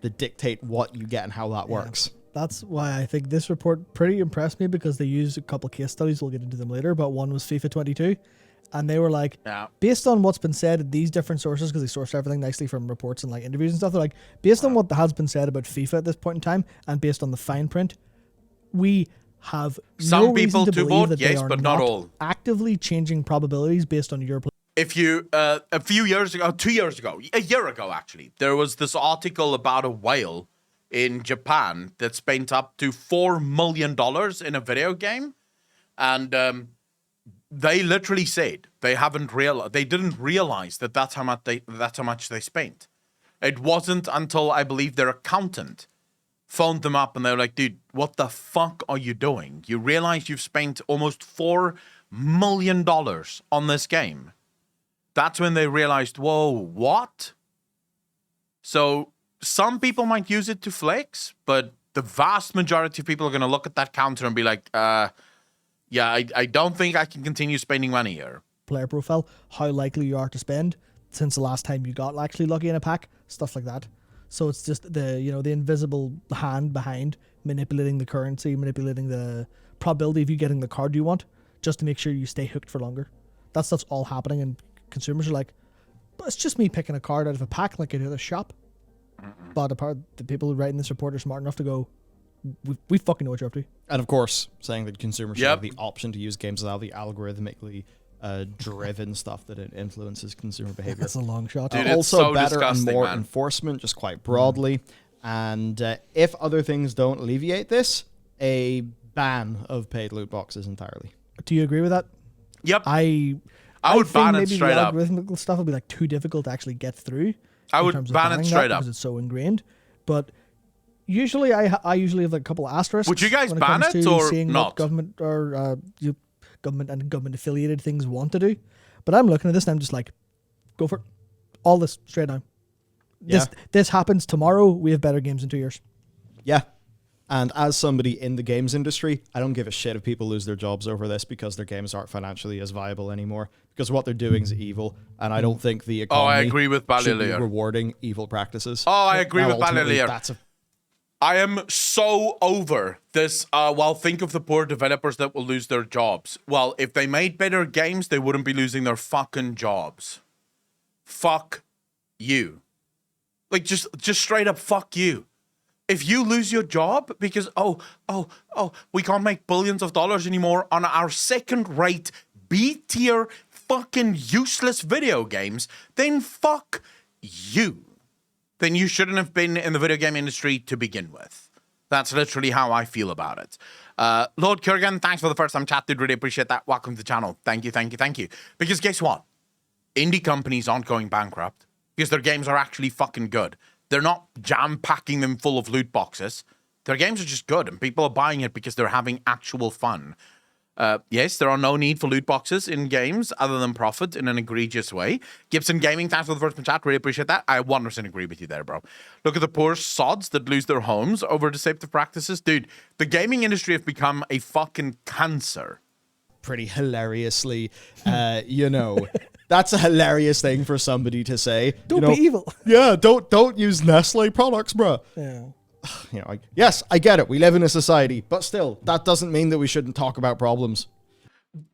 that dictate what you get and how that works. That's why I think this report pretty impressed me, because they used a couple case studies, we'll get into them later, but one was FIFA 22, and they were like, based on what's been said at these different sources, because they sourced everything nicely from reports and like interviews and stuff, they're like, based on what has been said about FIFA at this point in time, and based on the fine print, we have some no people reason to believe that yes, they are but not all. Actively changing probabilities based on your play. If you, a few years ago, 2 years ago, a year ago actually, there was this article about a whale in Japan that spent up to $4 million in a video game. And they literally said they didn't realize that that's how much they spent. It wasn't until I believe their accountant phoned them up and they were like, dude, what the fuck are you doing? You realize you've spent almost $4 million on this game. That's when they realized, whoa, what? So some people might use it to flex, but the vast majority of people are going to look at that counter and be like, yeah, I don't think I can continue spending money here. Player profile, how likely you are to spend since the last time you got actually lucky in a pack, stuff like that. So it's just the invisible hand behind manipulating the currency, manipulating the probability of you getting the card you want, just to make sure you stay hooked for longer. That stuff's all happening, and consumers are like, but it's just me picking a card out of a pack like I do at a shop. But the people who write in this report are smart enough to go, we fucking know what you're up to. And of course, saying that consumers should have the option to use games without the algorithmically driven stuff that it influences consumer behavior. That's a long shot. Dude, also so better and more man. enforcement, just quite broadly. And if other things don't alleviate this, a ban of paid loot boxes entirely. Do you agree with that? Yep. I would think ban it maybe straight the up. algorithmical stuff would be like too difficult to actually get through. I would terms of ban it banning that straight up. because it's so ingrained. But usually, I usually have like a couple of asterisks. Would you guys when ban comes it to or seeing not? What government or government and government affiliated things want to do. But I'm looking at this and I'm just like, go for it. All this straight down. Yeah. This happens tomorrow. We have better games in 2 years. Yeah. And as somebody in the games industry, I don't give a shit if people lose their jobs over this because their games aren't financially as viable anymore. Because what they're doing is evil, and I don't think the economy I agree with should be Balilier. rewarding evil practices. I agree Now, with ultimately, Balilier. that's I am so over this. Well, think of the poor developers that will lose their jobs. Well, if they made better games, they wouldn't be losing their fucking jobs. Fuck you. Like, just straight up fuck you. If you lose your job because, we can't make billions of dollars anymore on our second-rate B-tier fucking useless video games, then fuck you. Then you shouldn't have been in the video game industry to begin with. That's literally how I feel about it. Lord Kurgan, thanks for the first time chat, dude. Really appreciate that. Welcome to the channel. Thank you. Because guess what? Indie companies aren't going bankrupt because their games are actually fucking good. They're not jam-packing them full of loot boxes. Their games are just good, and people are buying it because they're having actual fun. Yes, there are no need for loot boxes in games other than profit in an egregious way. Gibson Gaming, thanks for the first chat. Really appreciate that. I 100% agree with you there, bro. Look at the poor sods that lose their homes over deceptive practices. Dude, the gaming industry has become a fucking cancer. pretty hilariously, that's a hilarious thing for somebody to say. Don't be evil. Yeah, don't use Nestle products, bruh. Yeah. Yes, I get it. We live in a society, but still, that doesn't mean that we shouldn't talk about problems.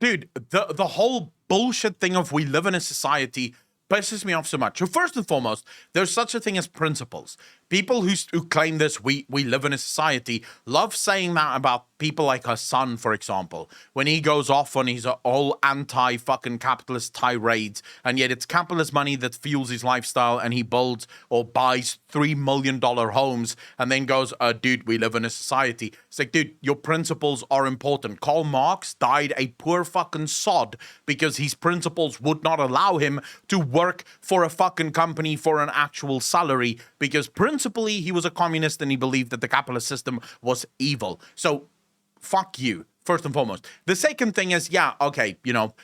Dude, the whole bullshit thing of we live in a society pisses me off so much. So first and foremost, there's such a thing as principles. People who claim this, we live in a society, love saying that about people like her son, for example, when he goes off on his all anti-fucking capitalist tirades, and yet it's capitalist money that fuels his lifestyle, and he builds or buys $3 million homes, and then goes, dude, we live in a society. It's like, dude, your principles are important. Karl Marx died a poor fucking sod because his principles would not allow him to work for a fucking company for an actual salary, because principally he was a communist and he believed that the capitalist system was evil. So fuck you, first and foremost. The second thing is, yeah, okay,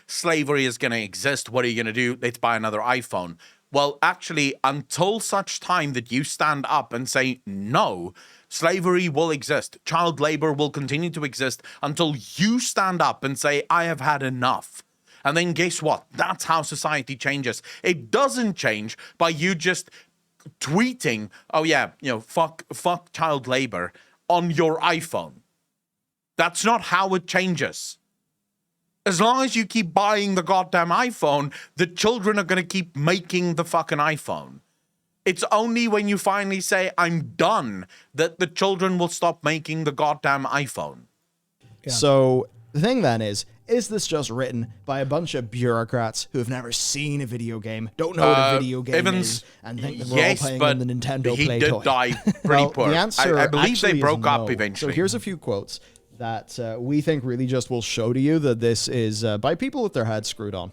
slavery is going to exist. What are you going to do? Let's buy another iPhone. Well, actually, until such time that you stand up and say, no, slavery will exist. Child labor will continue to exist until you stand up and say, I have had enough. And then guess what? That's how society changes. It doesn't change by you just tweeting, oh yeah, fuck child labor on your iPhone. That's not how it changes. As long as you keep buying the goddamn iPhone, the children are going to keep making the fucking iPhone. It's only when you finally say, I'm done, that the children will stop making the goddamn iPhone. Yeah. So the thing then is this just written by a bunch of bureaucrats who have never seen a video game, don't know what a video game is, and think that we're all playing on the Nintendo Play Toy? He did die pretty well, poor. The answer I believe they broke up no. eventually. So here's a few quotes that we think really just will show to you that this is by people with their heads screwed on.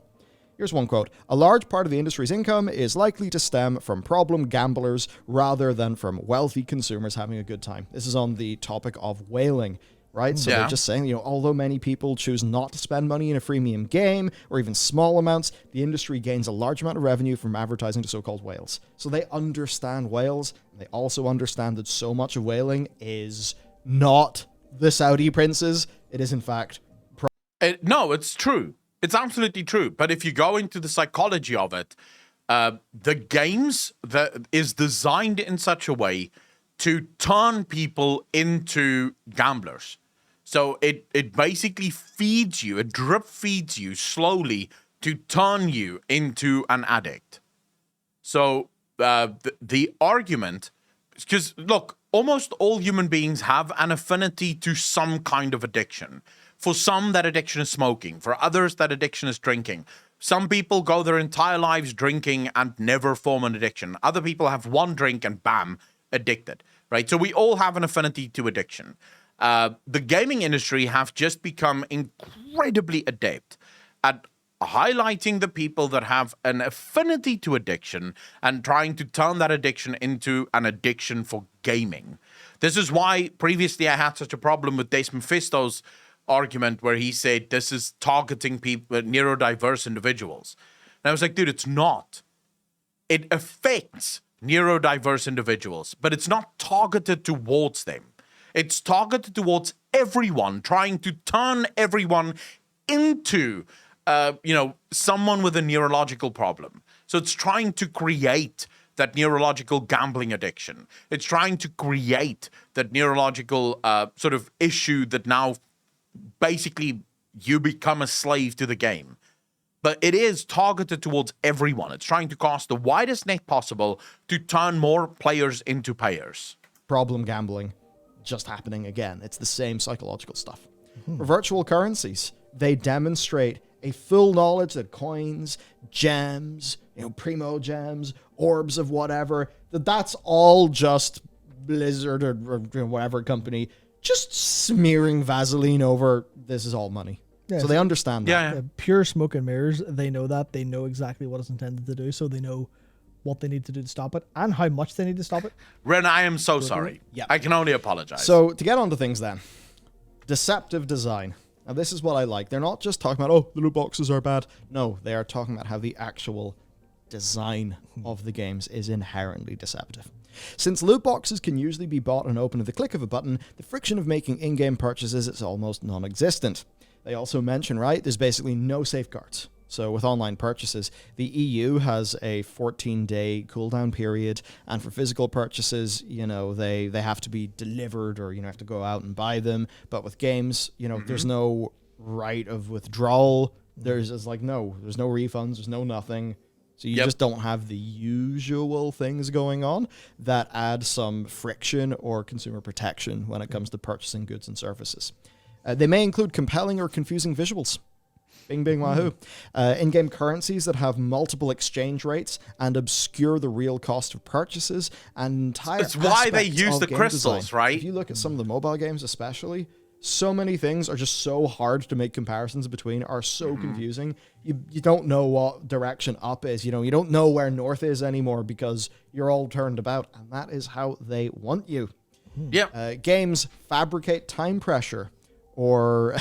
Here's one quote. A large part of the industry's income is likely to stem from problem gamblers rather than from wealthy consumers having a good time. This is on the topic of whaling, right? So they're just saying, although many people choose not to spend money in a freemium game or even small amounts, the industry gains a large amount of revenue from advertising to so-called whales. So they understand whales. And they also understand that so much of whaling is not the Saudi princes. It is, in fact, no, it's true. It's absolutely true. But if you go into the psychology of it, the games that is designed in such a way to turn people into gamblers. So it basically feeds you, it drip feeds you slowly to turn you into an addict. So the argument, because look, almost all human beings have an affinity to some kind of addiction. For some, that addiction is smoking. For others, that addiction is drinking. Some people go their entire lives drinking and never form an addiction. Other people have one drink and bam, addicted, right? So we all have an affinity to addiction. The gaming industry have just become incredibly adept at highlighting the people that have an affinity to addiction and trying to turn that addiction into an addiction for gaming. This is why previously I had such a problem with Desmond Fisto's argument where he said this is targeting people, neurodiverse individuals. And I was like, dude, it's not. It affects neurodiverse individuals, but it's not targeted towards them. It's targeted towards everyone, trying to turn everyone into someone with a neurological problem. So it's trying to create that neurological gambling addiction. It's trying to create that neurological sort of issue that now basically you become a slave to the game. But it is targeted towards everyone. It's trying to cast the widest net possible to turn more players into payers. Problem gambling just happening again. It's the same psychological stuff. For virtual currencies, they demonstrate a full knowledge that coins, gems, primo gems, orbs of whatever, that's all just Blizzard or whatever company just smearing Vaseline over. This is all money. Yeah, so they understand that. Yeah. Pure smoke and mirrors. They know that. They know exactly what it's intended to do, so they know what they need to do to stop it and how much they need to stop it. Ren, I am so sorry. Yeah. I can only apologize. So to get on to things then, deceptive design. Now this is what I like. They're not just talking about, oh, the loot boxes are bad. No, they are talking about how the actual design of the games is inherently deceptive. Since loot boxes can usually be bought and opened at the click of a button, the friction of making in-game purchases is almost non-existent. They also mention, right, there's basically no safeguards. So with online purchases, the EU has a 14-day cooldown period, and for physical purchases, they have to be delivered or, have to go out and buy them. But with games, there's no right of withdrawal. There's no refunds, there's no nothing. So you Yep. just don't have the usual things going on that add some friction or consumer protection when it comes to purchasing goods and services. They may include compelling or confusing visuals. Bing, bing, wahoo. In-game currencies that have multiple exchange rates and obscure the real cost of purchases and entire It's why they aspects use of the game crystals, design. right? If you look at some of the mobile games especially, so many things are just so hard to make comparisons between, are so confusing. You don't know what direction up is. You don't know where north is anymore because you're all turned about, and that is how they want you. Yep. Games fabricate time pressure or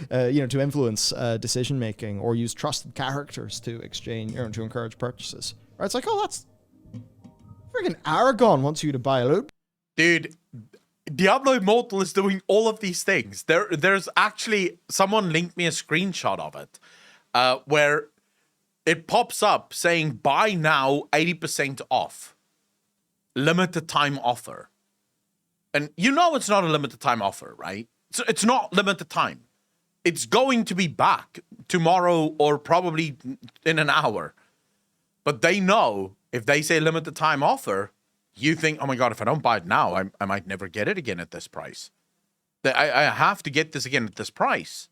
to influence decision making, or use trusted characters to exchange or to encourage purchases. Right? It's like, oh, that's freaking Aragon wants you to buy a loot. Dude, Diablo Immortal is doing all of these things. There's actually someone linked me a screenshot of it, where it pops up saying buy now 80% off. Limited time offer. And it's not a limited time offer, right? So it's not limited time. It's going to be back tomorrow or probably in an hour. But they know if they say limited time offer, you think, oh my God, if I don't buy it now, I might never get it again at this price. I have to get this again at this price.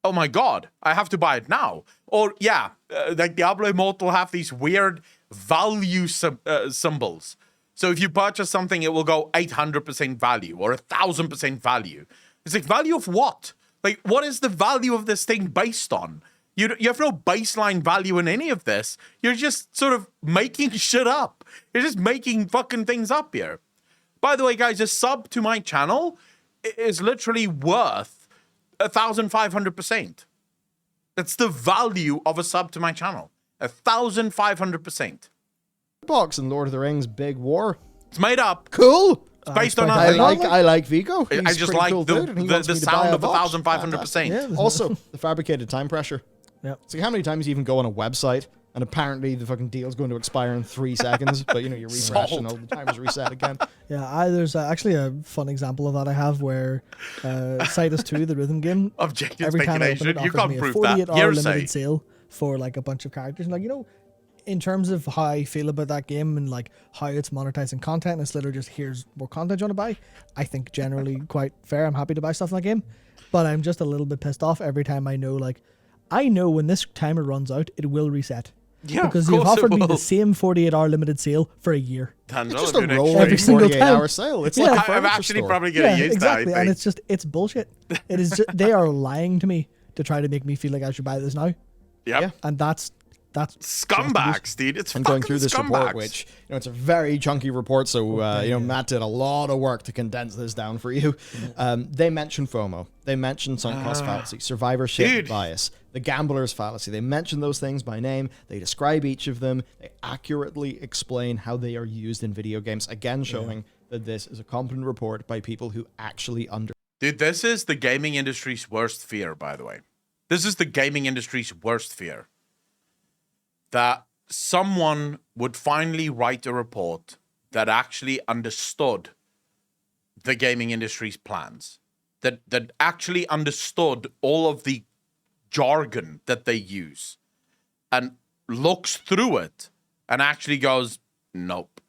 Oh my God, I have to buy it now. Or like Diablo Immortal have these weird value symbols. So if you purchase something, it will go 800% value or 1,000% value. It's like, value of what? Like, what is the value of this thing based on? You have no baseline value in any of this. You're just sort of making shit up. You're just making fucking things up here. By the way, guys, a sub to my channel is literally worth 1,500%. That's the value of a sub to my channel. 1,500%. Box and Lord of the Rings Big War. It's made up. Cool. It's based on I nothing. like Vigo. I He's just pretty like cool dude, and he the wants me to buy sound a of box. 1,500%. Yeah. Also, the fabricated time pressure. Yep. It's like how many times you even go on a website and apparently the fucking deal's going to expire in 3 seconds, but you refresh and all the time is reset again. Yeah, there's actually a fun example of that I have where Citus 2, the rhythm game, Objective every time I open speculation. it, You offers can't me a prove that. 48-hour Hearsay. limited sale for like a bunch of characters. And like, in terms of how I feel about that game and like how it's monetizing content, and it's literally just here's more content you want to buy, I think generally quite fair. I'm happy to buy stuff in that game, but I'm just a little bit pissed off every time I know when this timer runs out, it will reset. Yeah, because of you've course it offered me will. the same 48-hour limited sale for a year. Tons It's just of a it, rolling Every single 48-hour time. sale. It's Yeah. like a I'm furniture actually store. probably getting Yeah, used exactly, to it. I and think. it's bullshit. It is. They are lying to me to try to make me feel like I should buy this now, Yep. and that's Scumbags, dude. It's I'm fucking going through this scumbags. report, which it's a very chunky report. So Matt did a lot of work to condense this down for you. They mention FOMO, they mention sunk cost fallacy, survivorship Dude. bias, the gambler's fallacy. They mention those things by name. They describe each of them. They accurately explain how they are used in video games. Again, showing that this is a competent report by people who actually understand. Dude, this is the gaming industry's worst fear, by the way. This is the gaming industry's worst fear. That someone would finally write a report that actually understood the gaming industry's plans. That actually understood all of the jargon that they use. And looks through it and actually goes, nope.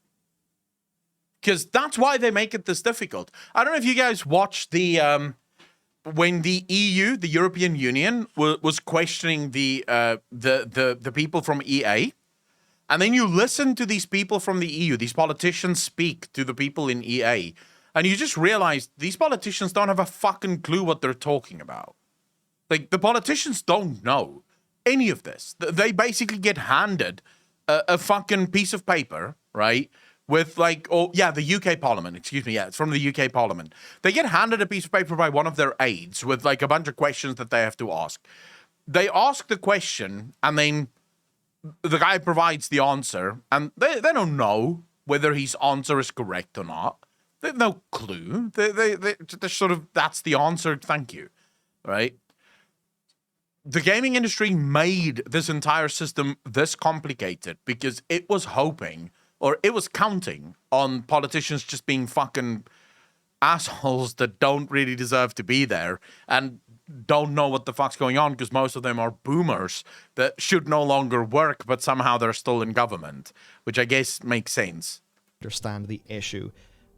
Because that's why they make it this difficult. I don't know if you guys watched the when the EU, the European Union, was questioning the people from EA, and then you listen to these people from the EU, these politicians speak to the people in EA, and you just realize these politicians don't have a fucking clue what they're talking about. Like, the politicians don't know any of this. They basically get handed a fucking piece of paper, right? With the UK Parliament, excuse me, it's from the UK Parliament. They get handed a piece of paper by one of their aides with like a bunch of questions that they have to ask. They ask the question and then the guy provides the answer and they don't know whether his answer is correct or not. They have no clue. They're sort of, that's the answer, thank you, right? The gaming industry made this entire system this complicated because it was hoping, or it was counting on politicians just being fucking assholes that don't really deserve to be there and don't know what the fuck's going on because most of them are boomers that should no longer work, but somehow they're still in government, which I guess makes sense. Understand the issue.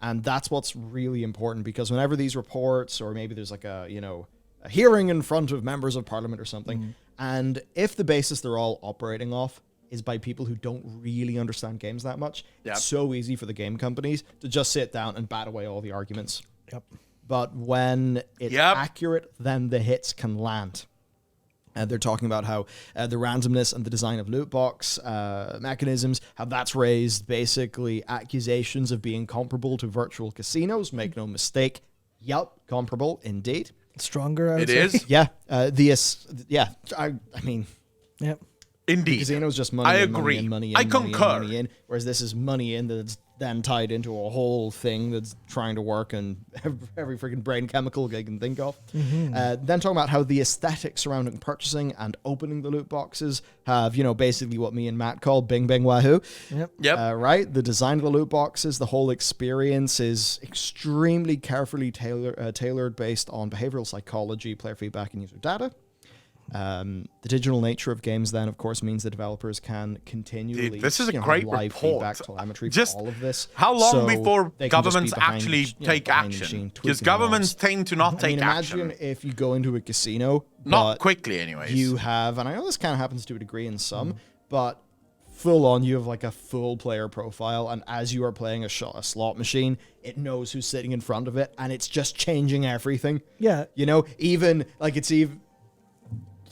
And that's what's really important, because whenever these reports, or maybe there's like a hearing in front of members of parliament or something, and if the basis they're all operating off is by people who don't really understand games that much, Yep. it's so easy for the game companies to just sit down and bat away all the arguments. Yep. But when it's Yep. accurate, then the hits can land. And they're talking about how the randomness and the design of loot box mechanisms, how that's raised basically accusations of being comparable to virtual casinos. Make no mistake. Yup, comparable indeed. Stronger, I would It say. is Yeah, I mean, Yep. indeed. casino's just money I in, money agree. in, money in, I money in, concur. money in, whereas this is money in that's then tied into a whole thing that's trying to work, and every freaking brain chemical I can think of. Then talking about how the aesthetics surrounding purchasing and opening the loot boxes have, basically what me and Matt call bing bing wahoo. Yep. Yep. Right? The design of the loot boxes, the whole experience is extremely carefully tailored based on behavioral psychology, player feedback, and user data. The digital nature of games then, of course, means the developers can continually Dude, this is a have great live report. feedback telemetry Just for all of this. How long So before they can just be governments behind, actually take behind the action? machine, Because tweaking governments knobs. tend to not I take mean, imagine action. if you go into a casino, Not but quickly, anyways. you have, and I know this kind of happens to a degree in some, but full on, you have like a full player profile, and as you are playing a slot machine, it knows who's sitting in front of it, and it's just changing everything. Yeah. Even like it's even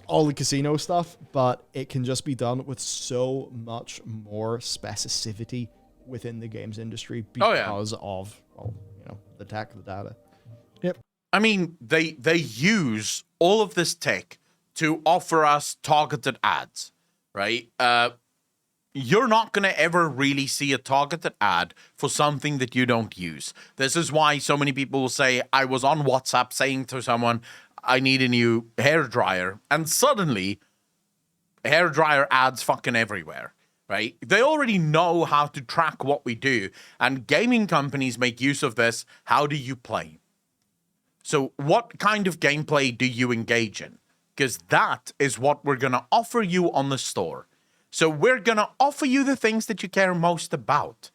all the casino stuff, but it can just be done with so much more specificity within the games industry Oh, yeah. because of the tech, the data. Yep. I mean, they use all of this tech to offer us targeted ads, right? You're not going to ever really see a targeted ad for something that you don't use. This is why so many people will say, I was on WhatsApp saying to someone, I need a new hairdryer. And suddenly, hairdryer ads fucking everywhere, right? They already know how to track what we do. And gaming companies make use of this. How do you play? So what kind of gameplay do you engage in? Because that is what we're going to offer you on the store. So we're going to offer you the things that you care most about.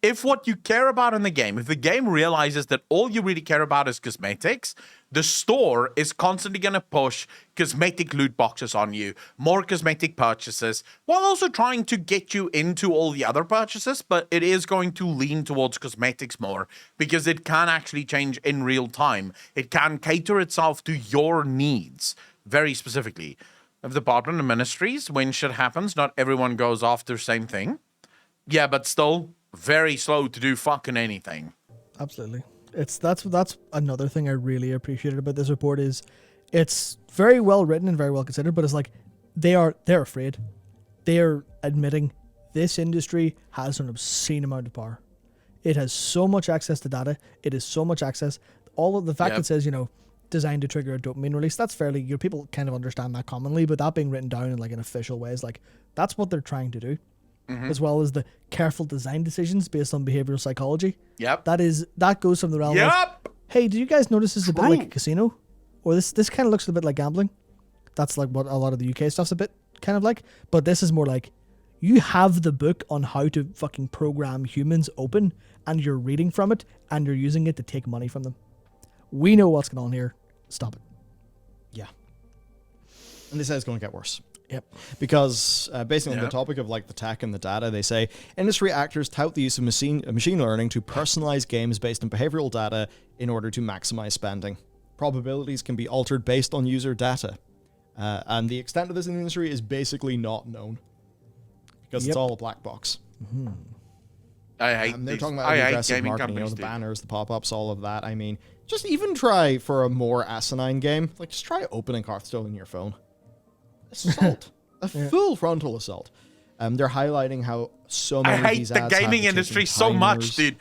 If what you care about in the game, if the game realizes that all you really care about is cosmetics, the store is constantly going to push cosmetic loot boxes on you, more cosmetic purchases, while also trying to get you into all the other purchases, but it is going to lean towards cosmetics more because it can actually change in real time. It can cater itself to your needs very specifically. Of the Department of Ministries, when shit happens, not everyone goes after the same thing. Yeah, but still very slow to do fucking anything. Absolutely. That's another thing I really appreciated about this report is it's very well written and very well considered, but it's like they're afraid. They're admitting this industry has an obscene amount of power. It has so much access to data. It is so much access. All of the fact that says, designed to trigger a dopamine release, that's fairly, people kind of understand that commonly, but that being written down in like an official way is like, that's what they're trying to do. As well as the careful design decisions based on behavioral psychology. Yep. That goes from the realm of, hey, do you guys notice this is a bit like a casino? Or this kind of looks a bit like gambling. That's like what a lot of the UK stuff's a bit kind of like. But this is more like, you have the book on how to fucking program humans open, and you're reading from it, and you're using it to take money from them. We know what's going on here. Stop it. Yeah. And they say it's going to get worse. Yep. Because basically on the topic of like the tech and the data, they say industry actors tout the use of machine learning to personalize games based on behavioral data in order to maximize spending. Probabilities can be altered based on user data. And the extent of this in the industry is basically not known. Because it's all a black box. I hate They're these. talking about I hate aggressive gaming marketing, companies. the Dude. banners, the pop-ups, all of that. I mean, just even try for a more asinine game. Like, just try opening Hearthstone in your phone. Assault. A full frontal assault. They're highlighting how so many I of hate these the ads have gaming to industry take in so much, timers.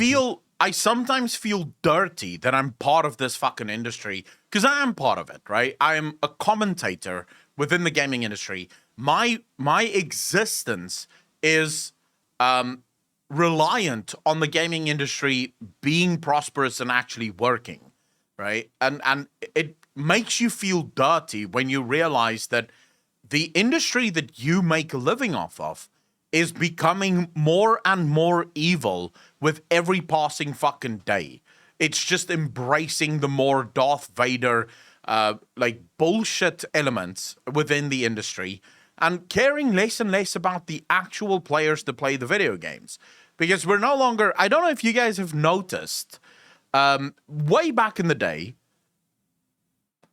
dude. I sometimes feel dirty that I'm part of this fucking industry because I am part of it, right? I am a commentator within the gaming industry. My existence is reliant on the gaming industry being prosperous and actually working. right? And it makes you feel dirty when you realize that the industry that you make a living off of is becoming more and more evil with every passing fucking day. It's just embracing the more Darth Vader, like bullshit elements within the industry and caring less and less about the actual players that play the video games. Because we're no longer, I don't know if you guys have noticed, way back in the day,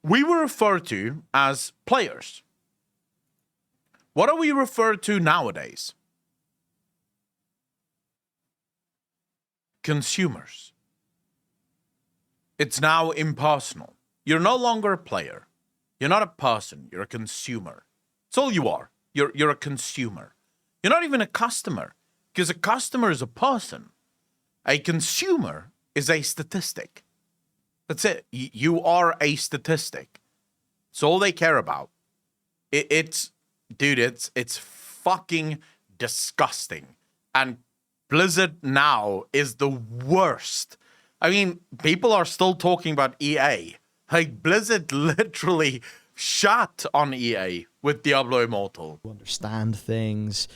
we were referred to as players. What are we referred to nowadays? Consumers. It's now impersonal. You're no longer a player. You're not a person. You're a consumer. That's all you are. You're a consumer. You're not even a customer, because a customer is a person. A consumer is a statistic. That's it. You are a statistic. It's all they care about. It's fucking disgusting. And Blizzard now is the worst. I mean, people are still talking about EA. Like, Blizzard literally shot on EA with Diablo Immortal. Understand things,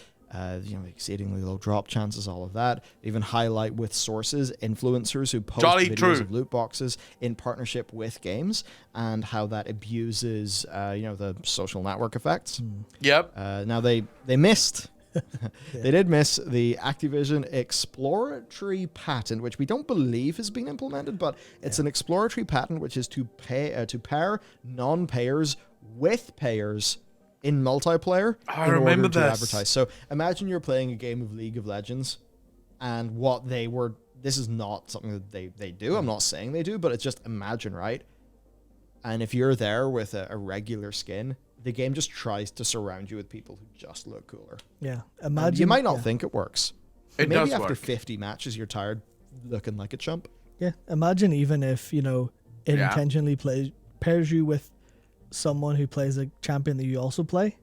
exceedingly low drop chances, all of that. Even highlight with sources, influencers who post videos of loot boxes in partnership with games, and how that abuses, the social network effects. Yep. Now they missed. They did miss the Activision exploratory patent, which we don't believe has been implemented, but it's an exploratory patent which is to pair non-payers with payers in multiplayer in order to advertise. So imagine you're playing a game of League of Legends, and this is not something that they do. I'm not saying they do, but it's just imagine, right? And if you're there with a regular skin, the game just tries to surround you with people who just look cooler. Yeah. Imagine you might not think it works. It Maybe does after work. 50 matches, you're tired looking like a chump. Yeah. Imagine even if, it intentionally pairs you with someone who plays a champion that you also play,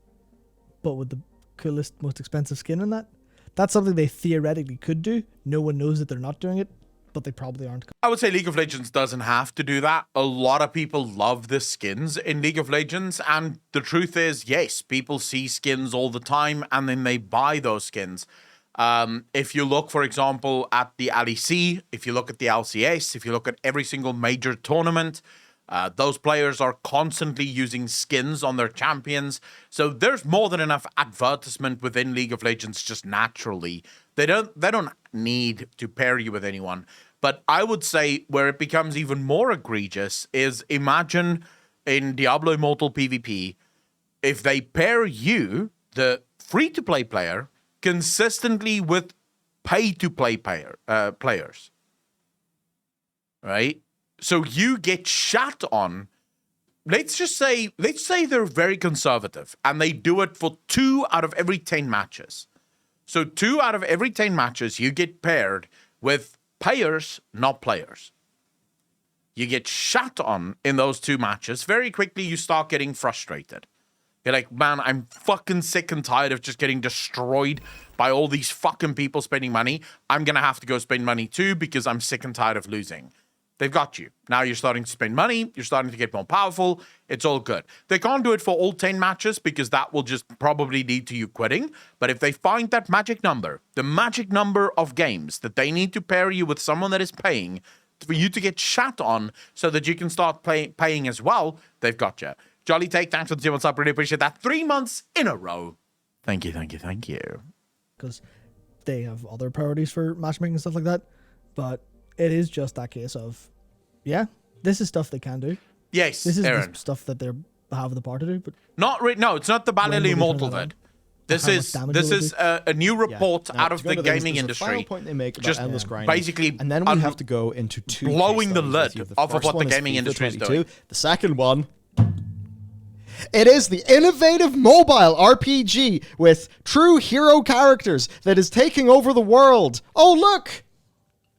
but with the coolest, most expensive skin in that. That's something they theoretically could do. No one knows that they're not doing it, but they probably aren't. I would say League of Legends doesn't have to do that. A lot of people love the skins in League of Legends, and the truth is, yes, people see skins all the time, and then they buy those skins. If you look, for example, at the LEC, if you look at the LCS, if you look at every single major tournament, those players are constantly using skins on their champions. So there's more than enough advertisement within League of Legends just naturally. They don't need to pair you with anyone. But I would say where it becomes even more egregious is, imagine in Diablo Immortal PvP, if they pair you, the free-to-play player, consistently with pay-to-play players. Right? So you get shat on. Let's say they're very conservative and they do it for 2 out of every 10 matches. So 2 out of every 10 matches, you get paired with payers, not players. You get shat on in those 2 matches. Very quickly, you start getting frustrated. You're like, man, I'm fucking sick and tired of just getting destroyed by all these fucking people spending money. I'm going to have to go spend money too because I'm sick and tired of losing. They've got you. Now you're starting to spend money. You're starting to get more powerful. It's all good. They can't do it for all 10 matches because that will just probably lead to you quitting. But if they find that magic number, the magic number of games that they need to pair you with someone that is paying for you to get shat on so that you can start paying as well, they've got you. Jolly Take, thanks for the 2 months up. Really appreciate that. 3 months in a row. Thank you. Because they have other priorities for matchmaking and stuff like that. But it is just that case of, this is stuff they can do. Yes, this is Aaron. the stuff that they have the power to do. But no, it's not the Battle Immortal vid. This is a new report out of the gaming industry. Final point they make about just endless grinding, basically, and then we have to go into 2 blowing the case lid studies off of first what one the is gaming FIFA industry is 22. doing. The second one, it is the innovative mobile RPG with true hero characters that is taking over the world. Oh, look!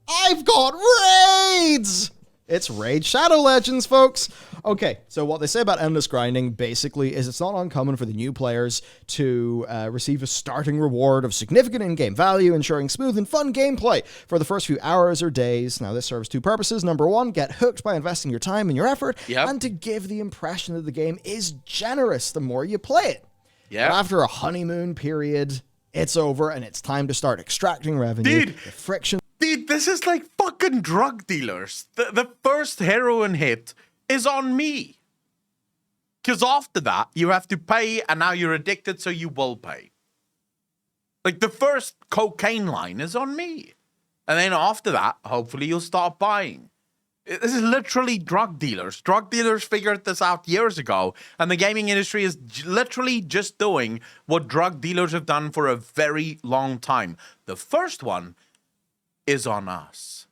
I've got raids! It's Raid Shadow Legends, folks. Okay, so what they say about endless grinding basically is it's not uncommon for the new players to receive a starting reward of significant in-game value, ensuring smooth and fun gameplay for the first few hours or days. Now, this serves two purposes. Number one, get hooked by investing your time and your effort, Yep. and to give the impression that the game is generous the more you play it. Yeah. But after a honeymoon period, it's over and it's time to start extracting revenue. Dude. The friction Dude, this is like fucking drug dealers. The first heroin hit is on me. Because after that, you have to pay, and now you're addicted, so you will pay. Like, the first cocaine line is on me. And then after that, hopefully you'll start buying. This is literally drug dealers. Drug dealers figured this out years ago, and the gaming industry is literally just doing what drug dealers have done for a very long time. The first one is on us.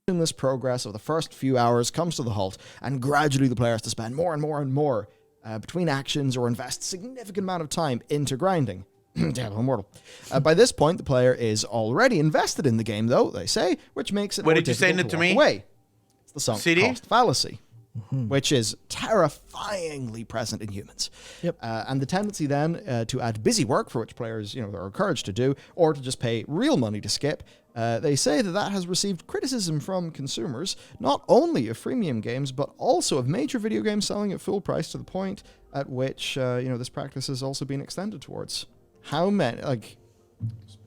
in this progress of the first few hours comes to the halt, and gradually the player has to spend more and more and more between actions or invest significant amount of time into grinding. Diablo Immortal. By this point, the player is already invested in the game, though, they say, which makes it Where more did you difficult send it to walk me? away. It's the sunk CD? cost fallacy, which is terrifyingly present in humans. Yep. And the tendency then to add busy work, for which players are encouraged to do, or to just pay real money to skip. They say that has received criticism from consumers, not only of freemium games, but also of major video games selling at full price, to the point at which this practice has also been extended towards. How many,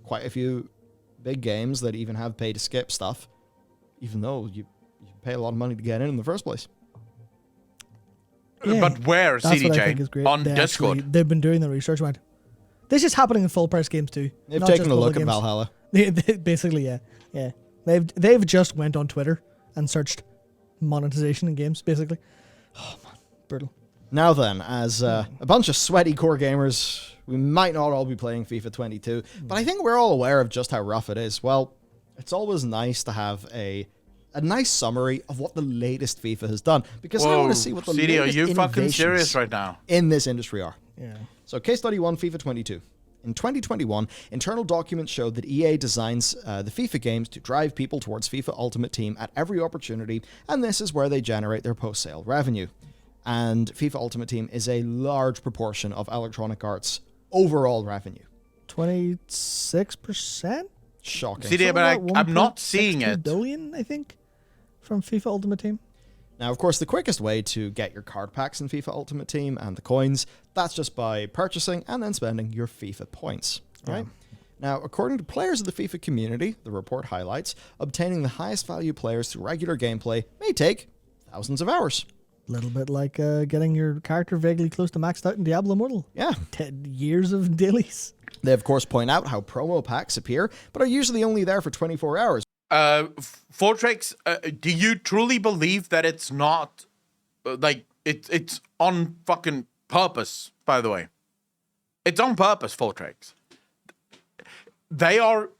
quite a few big games that even have pay to skip stuff, even though you pay a lot of money to get in the first place. Yeah, But where, that's what I CDJ? think is great. On They Discord. actually- they've been doing the research. Went, this is happening in full price games too. They've not taken just a mobile look at games. Valhalla. Basically, yeah. They've just went on Twitter and searched monetization in games. Basically, oh man, brutal. Now then, as a bunch of sweaty core gamers, we might not all be playing FIFA 22, but I think we're all aware of just how rough it is. Well, it's always nice to have a nice summary of what the latest FIFA has done, because I want to see what the CD, are latest you fucking innovations serious right now? in this industry are. Yeah. So, case study 1, FIFA 22. In 2021, internal documents showed that EA designs the FIFA games to drive people towards FIFA Ultimate Team at every opportunity, and this is where they generate their post-sale revenue. And FIFA Ultimate Team is a large proportion of Electronic Arts' overall revenue. 26%. Shocking. CD, but I'm not seeing 1.62 it. billion, I think, from FIFA Ultimate Team. Now, of course, the quickest way to get your card packs in FIFA Ultimate Team and the coins, that's just by purchasing and then spending your FIFA points, right? Now, according to players of the FIFA community, the report highlights, obtaining the highest value players through regular gameplay may take thousands of hours. A little bit like getting your character vaguely close to maxed out in Diablo Immortal. Yeah. 10 years of dailies. They, of course, point out how promo packs appear, but are usually only there for 24 hours. Fortrex, do you truly believe that it's not it's on fucking purpose? By the way, it's on purpose, Fortrex. They are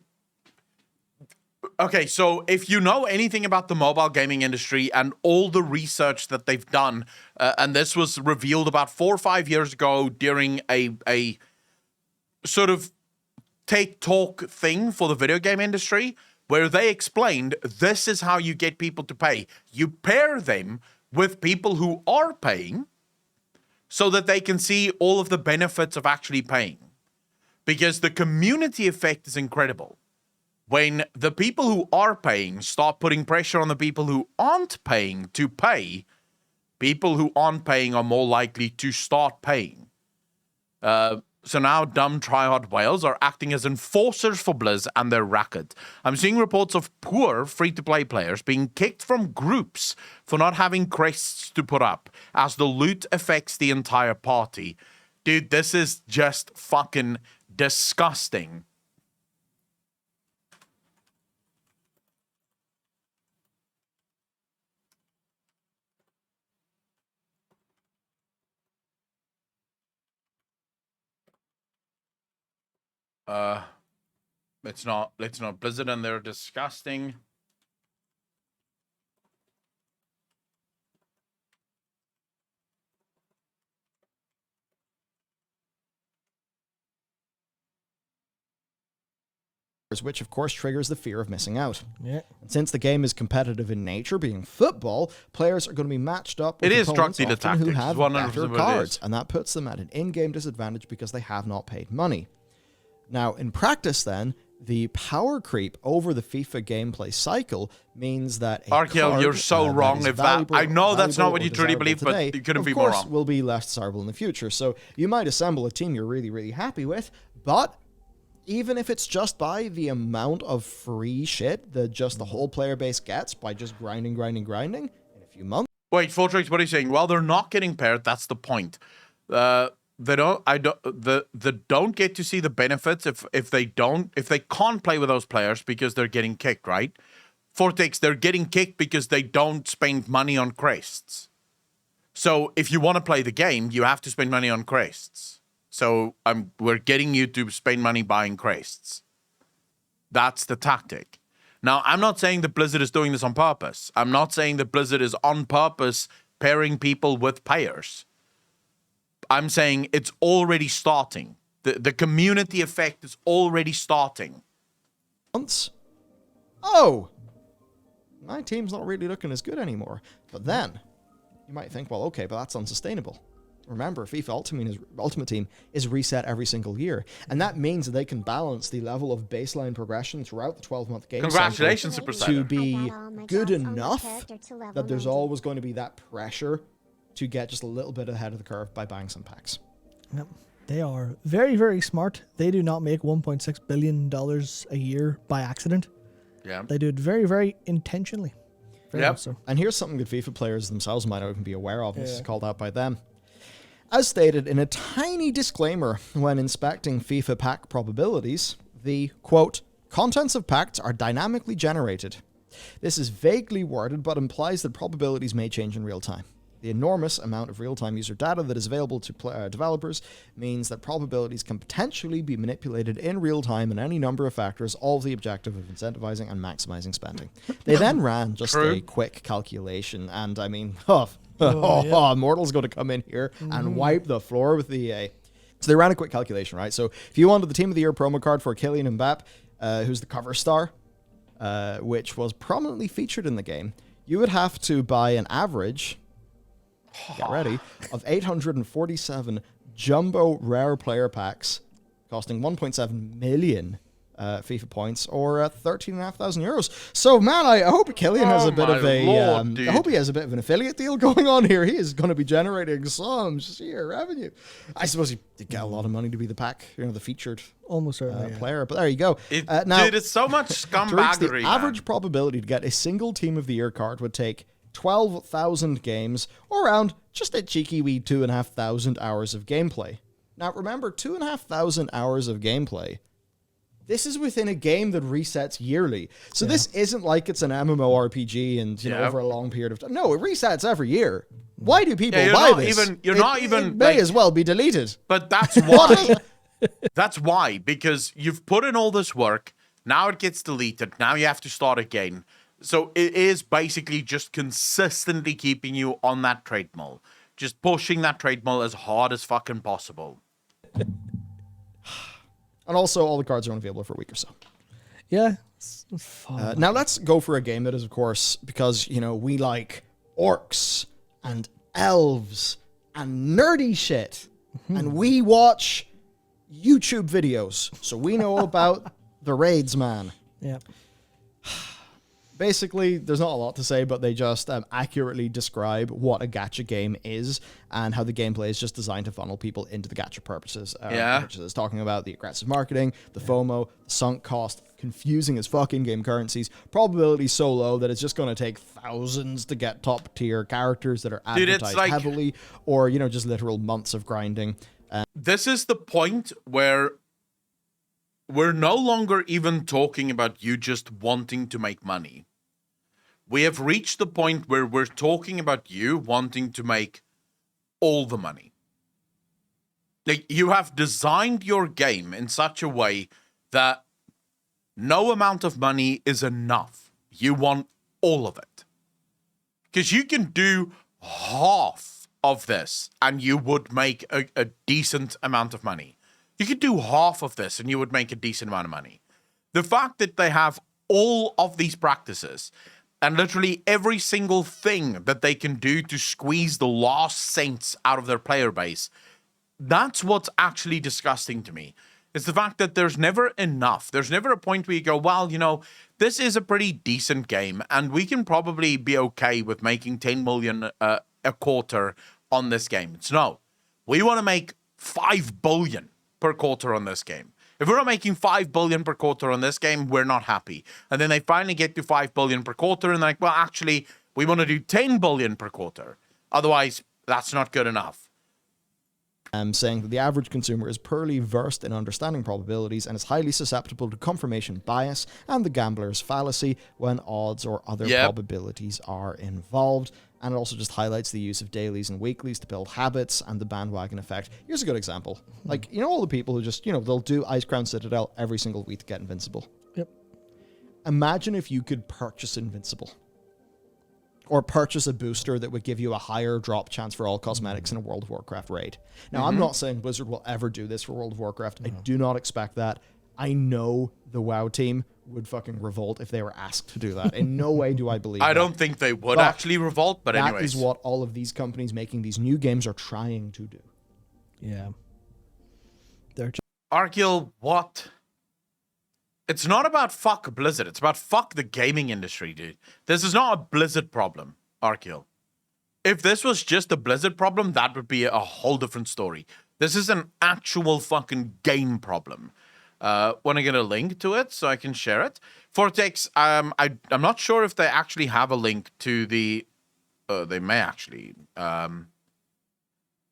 okay. So if you know anything about the mobile gaming industry and all the research that they've done, and this was revealed about 4 or 5 years ago during a sort of talk thing for the video game industry, where they explained this is how you get people to pay. You pair them with people who are paying so that they can see all of the benefits of actually paying. Because the community effect is incredible. When the people who are paying start putting pressure on the people who aren't paying to pay, people who aren't paying are more likely to start paying. So now dumb tryhard whales are acting as enforcers for Blizz and their racket. I'm seeing reports of poor free-to-play players being kicked from groups for not having crests to put up, as the loot affects the entire party. Dude, this is just fucking disgusting. It's not Blizzard, and they're disgusting. which of course triggers the fear of missing out. Yeah. And since the game is competitive in nature, being football, players are going to be matched up with It is opponents drug dealer often who tactics, have 100% better what it cards, is. and that puts them at an in-game disadvantage because they have not paid money. Now, in practice then, the power creep over the FIFA gameplay cycle means that a Arkel, card, you're so that wrong is if that- valuable- I know that's not valuable what or you truly desirable believe, but today, you couldn't of be more course, wrong. will be less desirable in the future. So you might assemble a team you're really, really happy with, but even if it's just by the amount of free shit that just the whole player base gets by just grinding in a few months. Wait, Fortrix, what are you saying? Well, they're not getting paired. That's the point. They don't get to see the benefits if they can't play with those players because they're getting kicked, right? Fortrix, they're getting kicked because they don't spend money on crests. So if you want to play the game, you have to spend money on crests. So we're getting you to spend money buying crests. That's the tactic. Now, I'm not saying that Blizzard is doing this on purpose. I'm not saying that Blizzard is on purpose pairing people with payers. I'm saying it's already starting. The community effect is already starting. Oh, my team's not really looking as good anymore. But then you might think, well, okay, but that's unsustainable. Remember, FIFA Ultimate Team is reset every single year, and that means that they can balance the level of baseline progression throughout the 12-month game Congratulations, cycle Super to Saiyan. be good enough that there's always going to be that pressure to get just a little bit ahead of the curve by buying some packs. Yep. They are very, very smart. They do not make $1.6 billion a year by accident. Yeah. They do it very, very intentionally. Very Yep. much so. And here's something that FIFA players themselves might not even be aware of. This is called out by them. As stated in a tiny disclaimer when inspecting FIFA pack probabilities, the, quote, contents of packs are dynamically generated. This is vaguely worded but implies that probabilities may change in real time. The enormous amount of real-time user data that is available to developers means that probabilities can potentially be manipulated in real time in any number of factors, all with the objective of incentivizing and maximizing spending. They then ran just True. a quick calculation, and I mean, yeah. Mortal's going to come in here and wipe the floor with the EA. So they ran a quick calculation, right? So if you wanted the Team of the Year promo card for Kylian Mbappe, who's the cover star, which was prominently featured in the game, you would have to buy an average, get ready, of 847 jumbo rare player packs costing 1.7 million FIFA points, or 13,500 euros. So, man, I hope Kylian has a bit my of a. Lord, dude. I hope he has a bit of an affiliate deal going on here. He is going to be generating some sheer revenue. I suppose he did get a lot of money to be the pack, the featured Almost certainly. player. But there you go. Now, dude, it's so much to reach scumbaggery. the man. average probability to get a single Team of the Year card would take 12,000 games, or around just a cheeky wee 2,500 hours of gameplay. Now, remember, 2,500 hours of gameplay. This is within a game that resets yearly. So this isn't like it's an MMORPG and Yeah. over a long period of time. No, it resets every year. Why do people you're buy not this? even- you're It- not even, It may like- as well be deleted. But that's why. That's why, because you've put in all this work. Now it gets deleted. Now you have to start again. So it is basically just consistently keeping you on that treadmill. Just pushing that treadmill as hard as fucking possible. And also, all the cards are only available for a week or so. Yeah. It's fun. Now let's go for a game that is, of course, because, we like orcs and elves and nerdy shit. And we watch YouTube videos. So we know about the raids, man. Yeah. Basically, there's not a lot to say, but they just accurately describe what a gacha game is and how the gameplay is just designed to funnel people into the gacha purposes. Purchases, talking about the aggressive marketing, the FOMO, the sunk cost, confusing as fuck in-game currencies, probability so low that it's just going to take thousands to get top-tier characters that are Dude, it's advertised like- heavily, or, just literal months of grinding. This is the point where we're no longer even talking about you just wanting to make money. We have reached the point where we're talking about you wanting to make all the money. Like, you have designed your game in such a way that no amount of money is enough. You want all of it. Because you can do half of this and you would make a decent amount of money. You could do half of this and you would make a decent amount of money. The fact that they have all of these practices and literally every single thing that they can do to squeeze the last cents out of their player base, that's what's actually disgusting to me. It's the fact that there's never enough. There's never a point where you go, well, this is a pretty decent game, and we can probably be okay with making 10 million a quarter on this game. It's no. We want to make 5 billion per quarter on this game. If we're not making 5 billion per quarter on this game, we're not happy. And then they finally get to 5 billion per quarter, and they're like, well, actually, we want to do 10 billion per quarter. Otherwise, that's not good enough. Saying that the average consumer is poorly versed in understanding probabilities and is highly susceptible to confirmation bias and the gambler's fallacy when odds or other probabilities are involved. And it also just highlights the use of dailies and weeklies to build habits and the bandwagon effect. Here's a good example. Like, all the people who just, they'll do Ice Crown Citadel every single week to get Invincible. Yep. Imagine if you could purchase Invincible. Or purchase a booster that would give you a higher drop chance for all cosmetics in a World of Warcraft raid. Now, I'm not saying Blizzard will ever do this for World of Warcraft. I do not expect that. I know the WoW team would fucking revolt if they were asked to do that. In no way do I believe I don't think they would actually revolt, but anyways. That is what all of these companies making these new games are trying to do. Yeah. They're just... Arkiel, what? It's not about fuck Blizzard. It's about fuck the gaming industry, dude. This is not a Blizzard problem, Arkiel. If this was just a Blizzard problem, that would be a whole different story. This is an actual fucking game problem. Want to get a link to it so I can share it? Vortex, I'm not sure if they actually have a link to the... they may actually.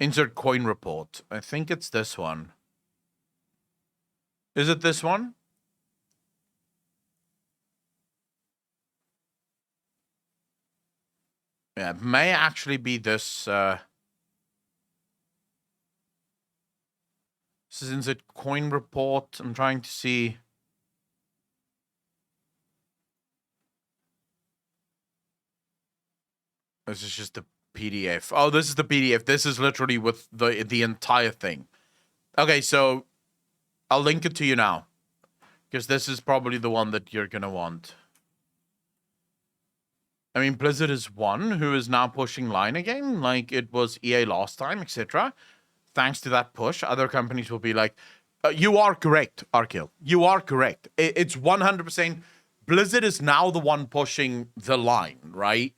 Insert coin report. I think it's this one. Is it this one? Yeah, it may actually be this. This is insert coin report. I'm trying to see. This is just the PDF. Oh, this is the PDF. This is literally with the entire thing. Okay, so I'll link it to you now, because this is probably the one that you're gonna want. I mean, Blizzard is one who is now pushing line again, like it was EA last time, etc. Thanks to that push, other companies will be like, you are correct, Arkiel. You are correct. It's 100%. Blizzard is now the one pushing the line, right?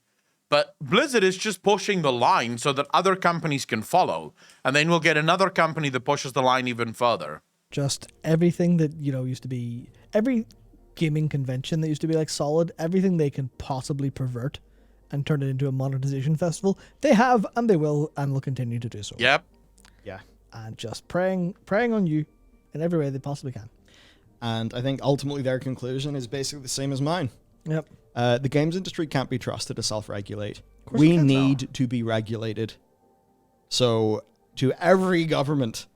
But Blizzard is just pushing the line so that other companies can follow. And then we'll get another company that pushes the line even further. Just everything that, used to be... Every gaming convention that used to be like solid, everything they can possibly pervert and turn it into a monetization festival, they have, and they will, and will continue to do so. Yep. Yeah. And just preying on you in every way they possibly can. And I think ultimately their conclusion is basically the same as mine. Yep. The games industry can't be trusted to self-regulate. We need to be regulated. So to every government,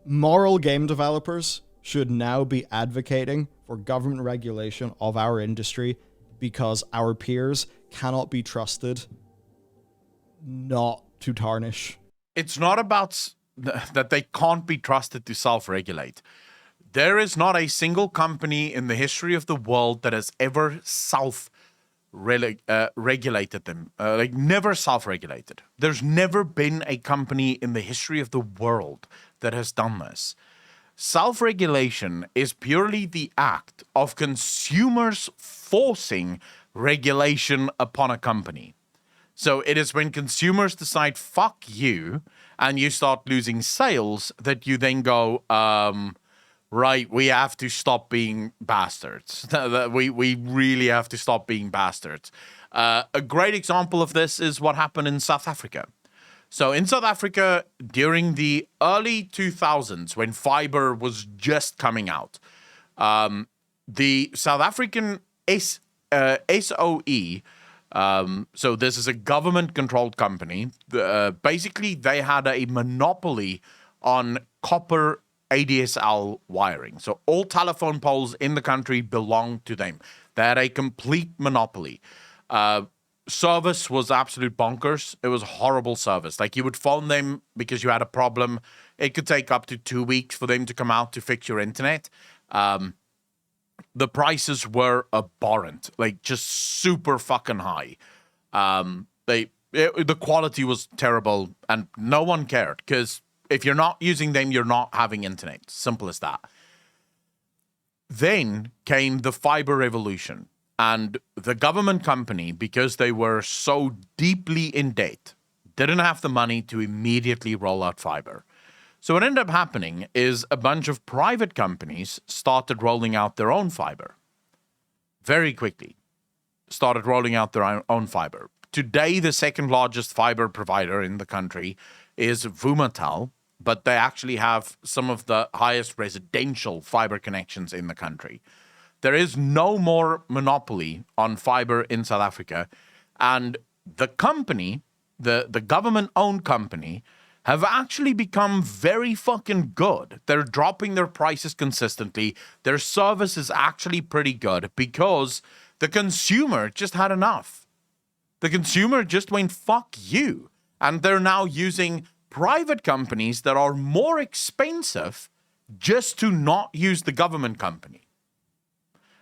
moral game developers should now be advocating for government regulation of our industry because our peers cannot be trusted not to tarnish. It's not about that they can't be trusted to self-regulate. There is not a single company in the history of the world that has ever regulated them. Never self-regulated. There's never been a company in the history of the world that has done this. Self-regulation is purely the act of consumers forcing regulation upon a company. So it is when consumers decide, fuck you, and you start losing sales, that you then go, right, we have to stop being bastards. We really have to stop being bastards. A great example of this is what happened in South Africa. So in South Africa, during the early 2000s, when fiber was just coming out, the South African SOE, so this is a government-controlled company, basically they had a monopoly on copper ADSL wiring. So all telephone poles in the country belonged to them. They had a complete monopoly. service was absolute bonkers. It was horrible service. Like, you would phone them because you had a problem. It could take up to 2 weeks for them to come out to fix your internet. The prices were abhorrent, like just super fucking high. The quality was terrible, and no one cared because if you're not using them, you're not having internet. Simple as that. Then came the fiber revolution, and the government company, because they were so deeply in debt, didn't have the money to immediately roll out fiber. So what ended up happening is a bunch of private companies started rolling out their own fiber. Very quickly, started rolling out their own fiber. Today, the second largest fiber provider in the country is Vumatel, but they actually have some of the highest residential fiber connections in the country. There is no more monopoly on fiber in South Africa, and the company, the government-owned company, have actually become very fucking good. They're dropping their prices consistently. Their service is actually pretty good because the consumer just had enough. The consumer just went, fuck you. And they're now using private companies that are more expensive just to not use the government company.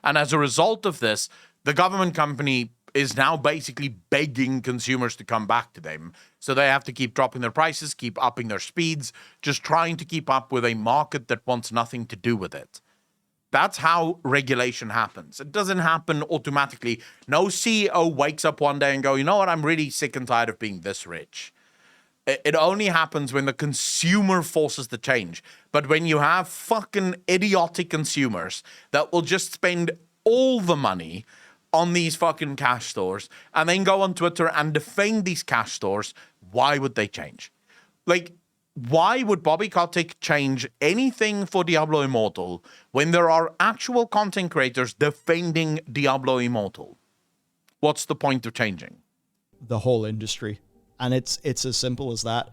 And as a result of this, the government company is now basically begging consumers to come back to them. So they have to keep dropping their prices, keep upping their speeds, just trying to keep up with a market that wants nothing to do with it. That's how regulation happens. It doesn't happen automatically. No CEO wakes up one day and go, you know what, I'm really sick and tired of being this rich. It only happens when the consumer forces the change. But when you have fucking idiotic consumers that will just spend all the money on these fucking cash stores and then go on Twitter and defend these cash stores, why would they change? Like, why would Bobby Kotick change anything for Diablo Immortal when there are actual content creators defending Diablo Immortal? What's the point of changing? The whole industry. And it's as simple as that.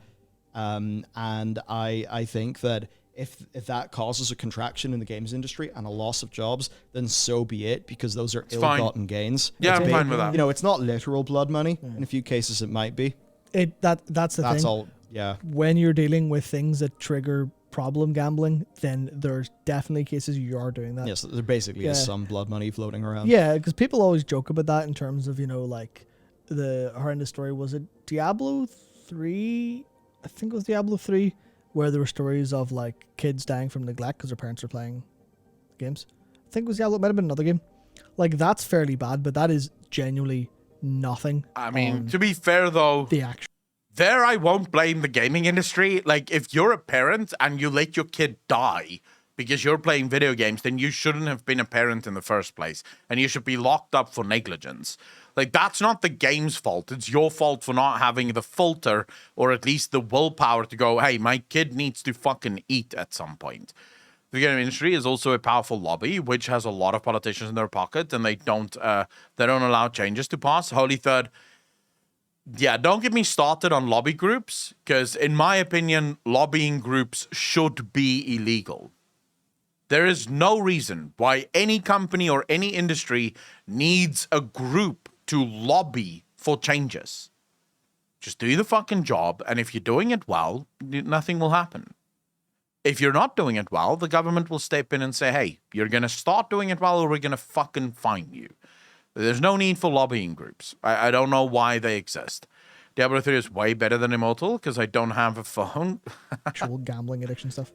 And I think that if that causes a contraction in the games industry and a loss of jobs, then so be it, because those are ill-gotten gains. Yeah, I'm fine with that. You know, it's not literal blood money. In a few cases, it might be. That's the thing. That's all. Yeah. When you're dealing with things that trigger problem gambling, then there's definitely cases you are doing that. Yes, there basically is some blood money floating around. Yeah, because people always joke about that in terms of, you know, like the horrendous story. Was it Diablo 3? I think it was Diablo 3, where there were stories of like kids dying from neglect because their parents are playing games. I think it was Diablo. It might have been another game. Like, that's fairly bad, but that is genuinely nothing. I mean, to be fair though, the actual. There, I won't blame the gaming industry. Like, if you're a parent and you let your kid die because you're playing video games, then you shouldn't have been a parent in the first place. And you should be locked up for negligence. Like, that's not the game's fault. It's your fault for not having the filter or at least the willpower to go, hey, my kid needs to fucking eat at some point. The gaming industry is also a powerful lobby, which has a lot of politicians in their pocket, and they don't allow changes to pass. Holy Third. Yeah, don't get me started on lobby groups, because in my opinion, lobbying groups should be illegal. There is no reason why any company or any industry needs a group to lobby for changes. Just do the fucking job, and if you're doing it well, nothing will happen. If you're not doing it well, the government will step in and say, hey, you're going to start doing it well or we're going to fucking fine you. There's no need for lobbying groups. I don't know why they exist. Diablo 3 is way better than Immortal because I don't have a phone. Actual gambling addiction stuff.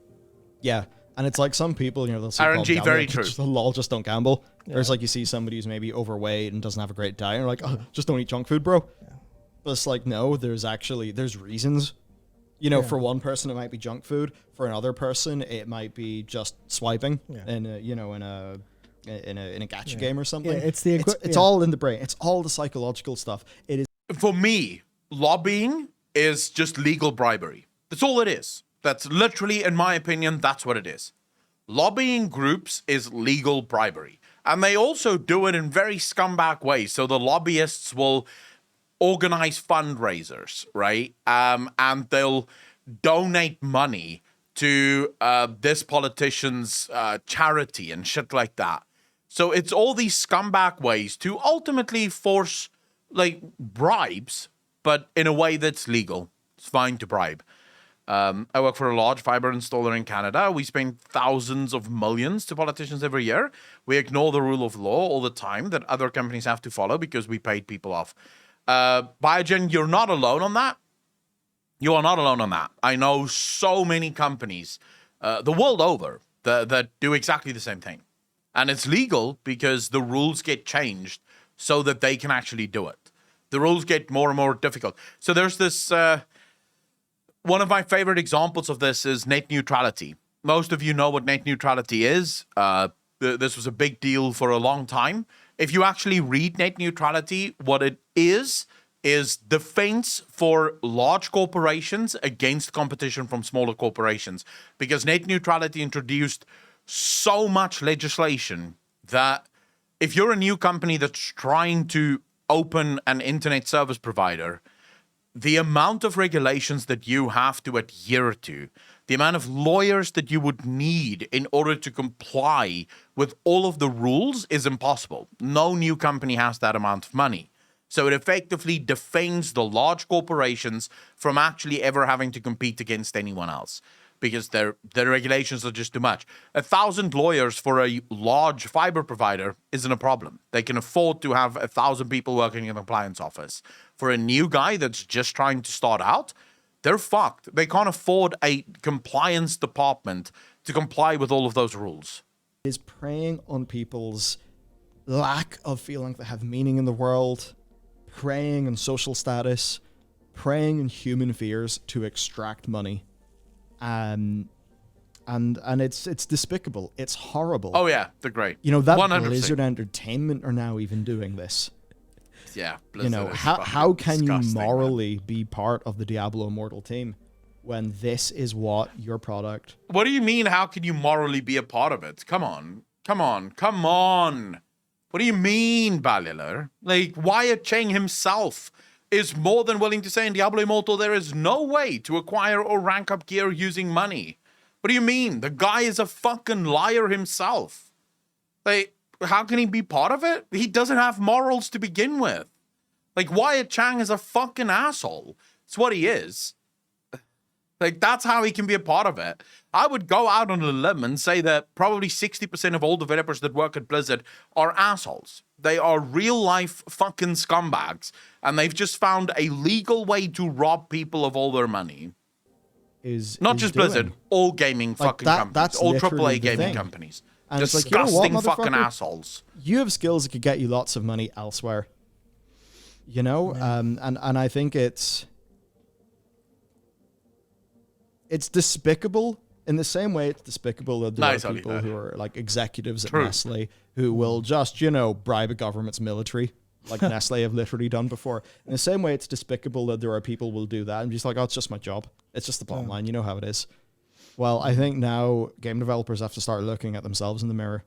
Yeah. And it's like some people, you know, they'll see RNG, very true. Lol, just don't gamble. Yeah. There's like you see somebody who's maybe overweight and doesn't have a great diet, and you're like, oh, just don't eat junk food, bro. Yeah. But it's like, no, there's reasons. You know, for one person it might be junk food. For another person it might be just swiping in a gacha game or something. Yeah, it's all in the brain. It's all the psychological stuff. It is. For me, lobbying is just legal bribery. That's all it is. That's literally, in my opinion, that's what it is. Lobbying groups is legal bribery. And they also do it in very scumbag ways. So the lobbyists will organize fundraisers, right? And they'll donate money to this politician's charity and shit like that. So it's all these scumbag ways to ultimately force like bribes, but in a way that's legal. It's fine to bribe. I work for a large fiber installer in Canada. We spend thousands of millions to politicians every year. We ignore the rule of law all the time that other companies have to follow because we paid people off. Biogen, you're not alone on that. You are not alone on that. I know so many companies the world over that do exactly the same thing. And it's legal because the rules get changed so that they can actually do it. The rules get more and more difficult. So there's this... one of my favorite examples of this is net neutrality. Most of you know what net neutrality is. This was a big deal for a long time. If you actually read net neutrality, what it is defense for large corporations against competition from smaller corporations. Because net neutrality introduced so much legislation that if you're a new company that's trying to open an internet service provider, the amount of regulations that you have to adhere to, the amount of lawyers that you would need in order to comply with all of the rules is impossible. No new company has that amount of money. So it effectively defends the large corporations from actually ever having to compete against anyone else because their regulations are just too much. 1,000 lawyers for a large fiber provider isn't a problem. They can afford to have 1,000 people working in the compliance office. For a new guy that's just trying to start out, they're fucked. They can't afford a compliance department to comply with all of those rules. Is preying on people's lack of feeling they have meaning in the world, preying on social status, preying on human fears to extract money. And it's despicable. It's horrible. Oh yeah, they're great. You know, that 100%. Blizzard Entertainment are now even doing this. Yeah, Blizzard, you know, how can you morally be part of the Diablo Immortal team when this is what your product... What do you mean, how can you morally be a part of it? Come on. What do you mean, Ballilar? Like, Wyatt Cheng himself is more than willing to say in Diablo Immortal there is no way to acquire or rank up gear using money. What do you mean? The guy is a fucking liar himself. Like, how can he be part of it? He doesn't have morals to begin with. Like, Wyatt Chang is a fucking asshole. It's what he is. Like, that's how he can be a part of it. I would go out on a limb and say that probably 60% of all developers that work at Blizzard are assholes. They are real-life fucking scumbags, and they've just found a legal way to rob people of all their money. Not just Blizzard, all gaming fucking companies, all AAA gaming companies. And disgusting it's like, you know what, fucking assholes. You have skills that could get you lots of money elsewhere. You know, and I think it's despicable in the same way it's despicable that there are people who are like executives at Nestle who will just, you know, bribe a government's military, like Nestle have literally done before. In the same way it's despicable that there are people who will do that and just like, oh, it's just my job. It's just the bottom line. You know how it is. Well, I think now game developers have to start looking at themselves in the mirror.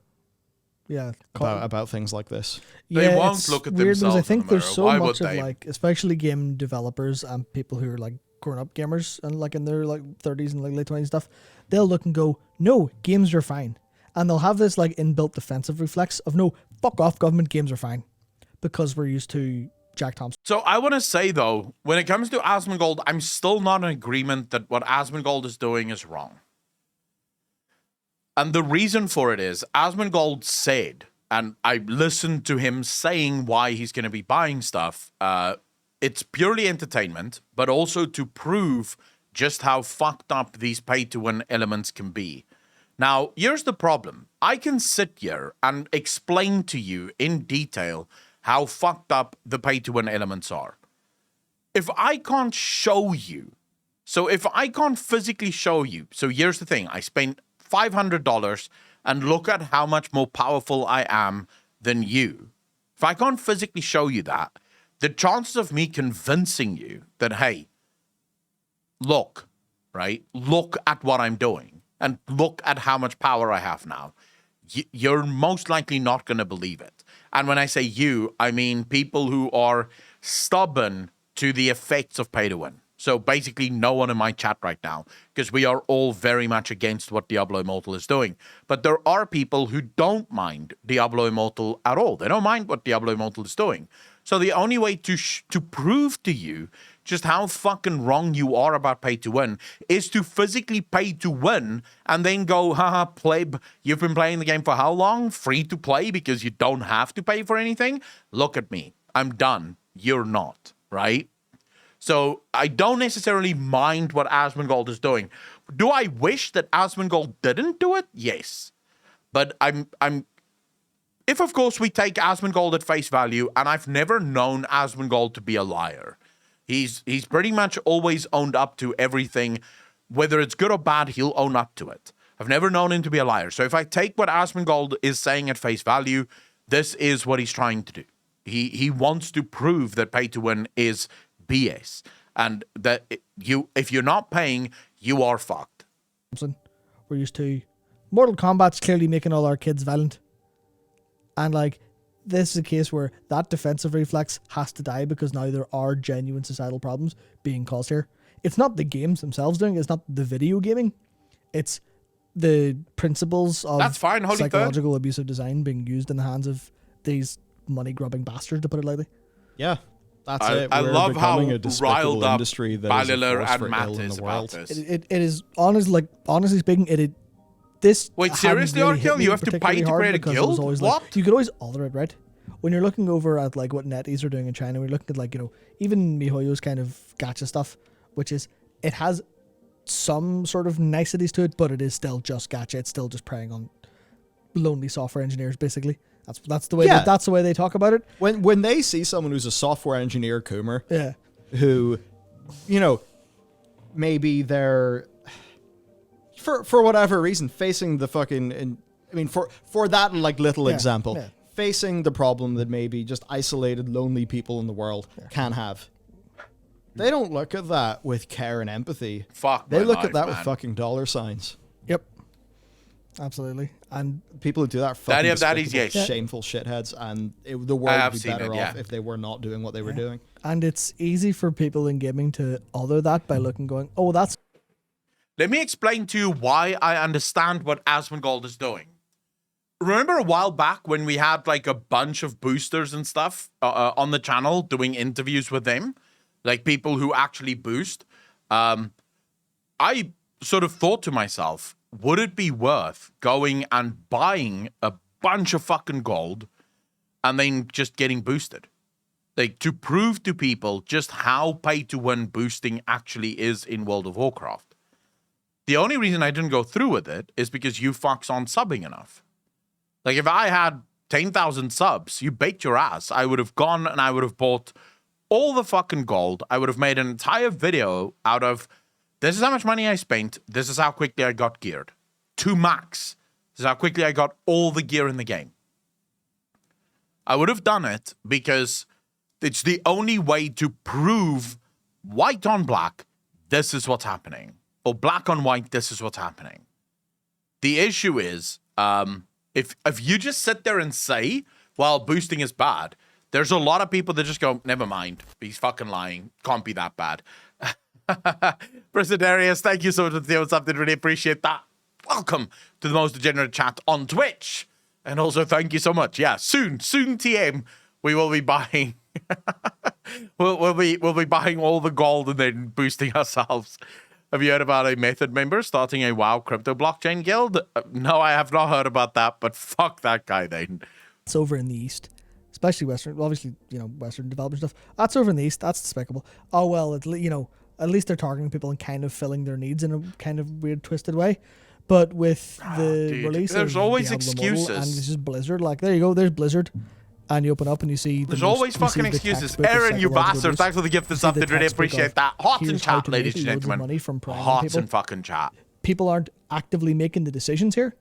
Yeah, about things like this. They won't look at themselves. I think in the there's mirror. so Why much would of they? like, especially game developers and people who are like grown-up gamers and like in their like 30s and like late 20s stuff. They'll look and go, no, games are fine, and they'll have this like inbuilt defensive reflex of no, fuck off, government, games are fine, because we're used to Jack Thompson. So I want to say though, when it comes to Asmongold, I'm still not in agreement that what Asmongold is doing is wrong. And the reason for it is Asmongold said, and I listened to him saying why he's going to be buying stuff. It's purely entertainment, but also to prove just how fucked up these pay-to-win elements can be. Now, here's the problem. I can sit here and explain to you in detail how fucked up the pay-to-win elements are. If I can't show you, so if I can't physically show you, so here's the thing. I spent $500 and look at how much more powerful I am than you. If I can't physically show you that, the chances of me convincing you that, hey, look, right? Look at what I'm doing and look at how much power I have now. You're most likely not going to believe it. And when I say you, I mean people who are stubborn to the effects of pay to win. So basically no one in my chat right now, because we are all very much against what Diablo Immortal is doing. But there are people who don't mind Diablo Immortal at all. They don't mind what Diablo Immortal is doing. So the only way to prove to you just how fucking wrong you are about pay to win is to physically pay to win and then go, haha, pleb, you've been playing the game for how long? Free to play because you don't have to pay for anything? Look at me. I'm done. You're not, right? So I don't necessarily mind what Asmongold is doing. Do I wish that Asmongold didn't do it? Yes. But if of course we take Asmongold at face value, and I've never known Asmongold to be a liar. He's pretty much always owned up to everything. Whether it's good or bad, he'll own up to it. I've never known him to be a liar. So if I take what Asmongold is saying at face value, this is what he's trying to do. He wants to prove that pay to win is BS, and that if you're not paying, you are fucked. We're used to Mortal Kombat's clearly making all our kids violent, and like this is a case where that defensive reflex has to die because now there are genuine societal problems being caused here. It's not the games themselves doing it, it's not the video gaming, it's the principles of That's fine, Holy psychological abusive design being used in the hands of these money grubbing bastards, to put it lightly. Yeah. That's it. I We're love how becoming a despicable riled up industry that is a Balliler force and for Matt ill in is the about world. this. It is honestly speaking, this. Wait, hadn't seriously, really hit Arkell? me You have to pay particularly to hard create a because it was guild? always What? Like, you could always alter it, right? When you're looking over at like what NetEase are doing in China, we're looking at like, you know, even MiHoYo's kind of gacha stuff, which is it has some sort of niceties to it, but it is still just gacha. It's still just preying on lonely software engineers, basically. That's the way that's the way they talk about it. When they see someone who's a software engineer, Coomer, Yeah. who, you know, maybe they're for whatever reason facing the fucking, I mean, for that like little example, facing the problem that maybe just isolated, lonely people in the world can have. They don't look at that with care and empathy. Fuck They my look life, at that man. with fucking dollar signs. Yep. Absolutely. And People who do that are fucking That is despicable, yes. shameful shitheads, and the world have would be seen better it, off yeah. if they were not doing what they were doing. And it's easy for people in gaming to other that by looking, going, oh, that's Let me explain to you why I understand what Asmongold is doing. Remember a while back when we had like a bunch of boosters and stuff on the channel doing interviews with them? Like people who actually boost? I sort of thought to myself, would it be worth going and buying a bunch of fucking gold and then just getting boosted? Like to prove to people just how pay to win boosting actually is in World of Warcraft. The only reason I didn't go through with it is because you fucks aren't subbing enough. Like if I had 10,000 subs, you baked your ass. I would have gone and I would have bought all the fucking gold. I would have made an entire video out of this is how much money I spent. This is how quickly I got geared. To max. This is how quickly I got all the gear in the game. I would have done it because it's the only way to prove white on black, this is what's happening. Or black on white, this is what's happening. The issue is, if you just sit there and say, well, boosting is bad, there's a lot of people that just go, never mind, he's fucking lying, can't be that bad. Presidarius, thank you so much for the something, really appreciate that. Welcome to the most degenerate chat on Twitch. And also thank you so much. Yeah, soon TM, we will be buying we'll be buying all the gold and then boosting ourselves. Have you heard about a Method member starting a WoW crypto blockchain guild? No, I have not heard about that, but fuck that guy then. it's over in the East, especially Western, obviously, you know, Western development stuff. That's over in the East. That's despicable. Oh, well, at least they're targeting people and kind of filling their needs in a kind of weird, twisted way. But with the dude, release there's of always Diablo Immortal excuses. and this is Blizzard, like, there you go, there's Blizzard. And you open up and you see There's always fucking excuses. Aaron, you bastard. Thanks for the gift and something. Really appreciate that. Hearts in chat, ladies and gentlemen. Money from Hearts in fucking chat. People aren't actively making the decisions here.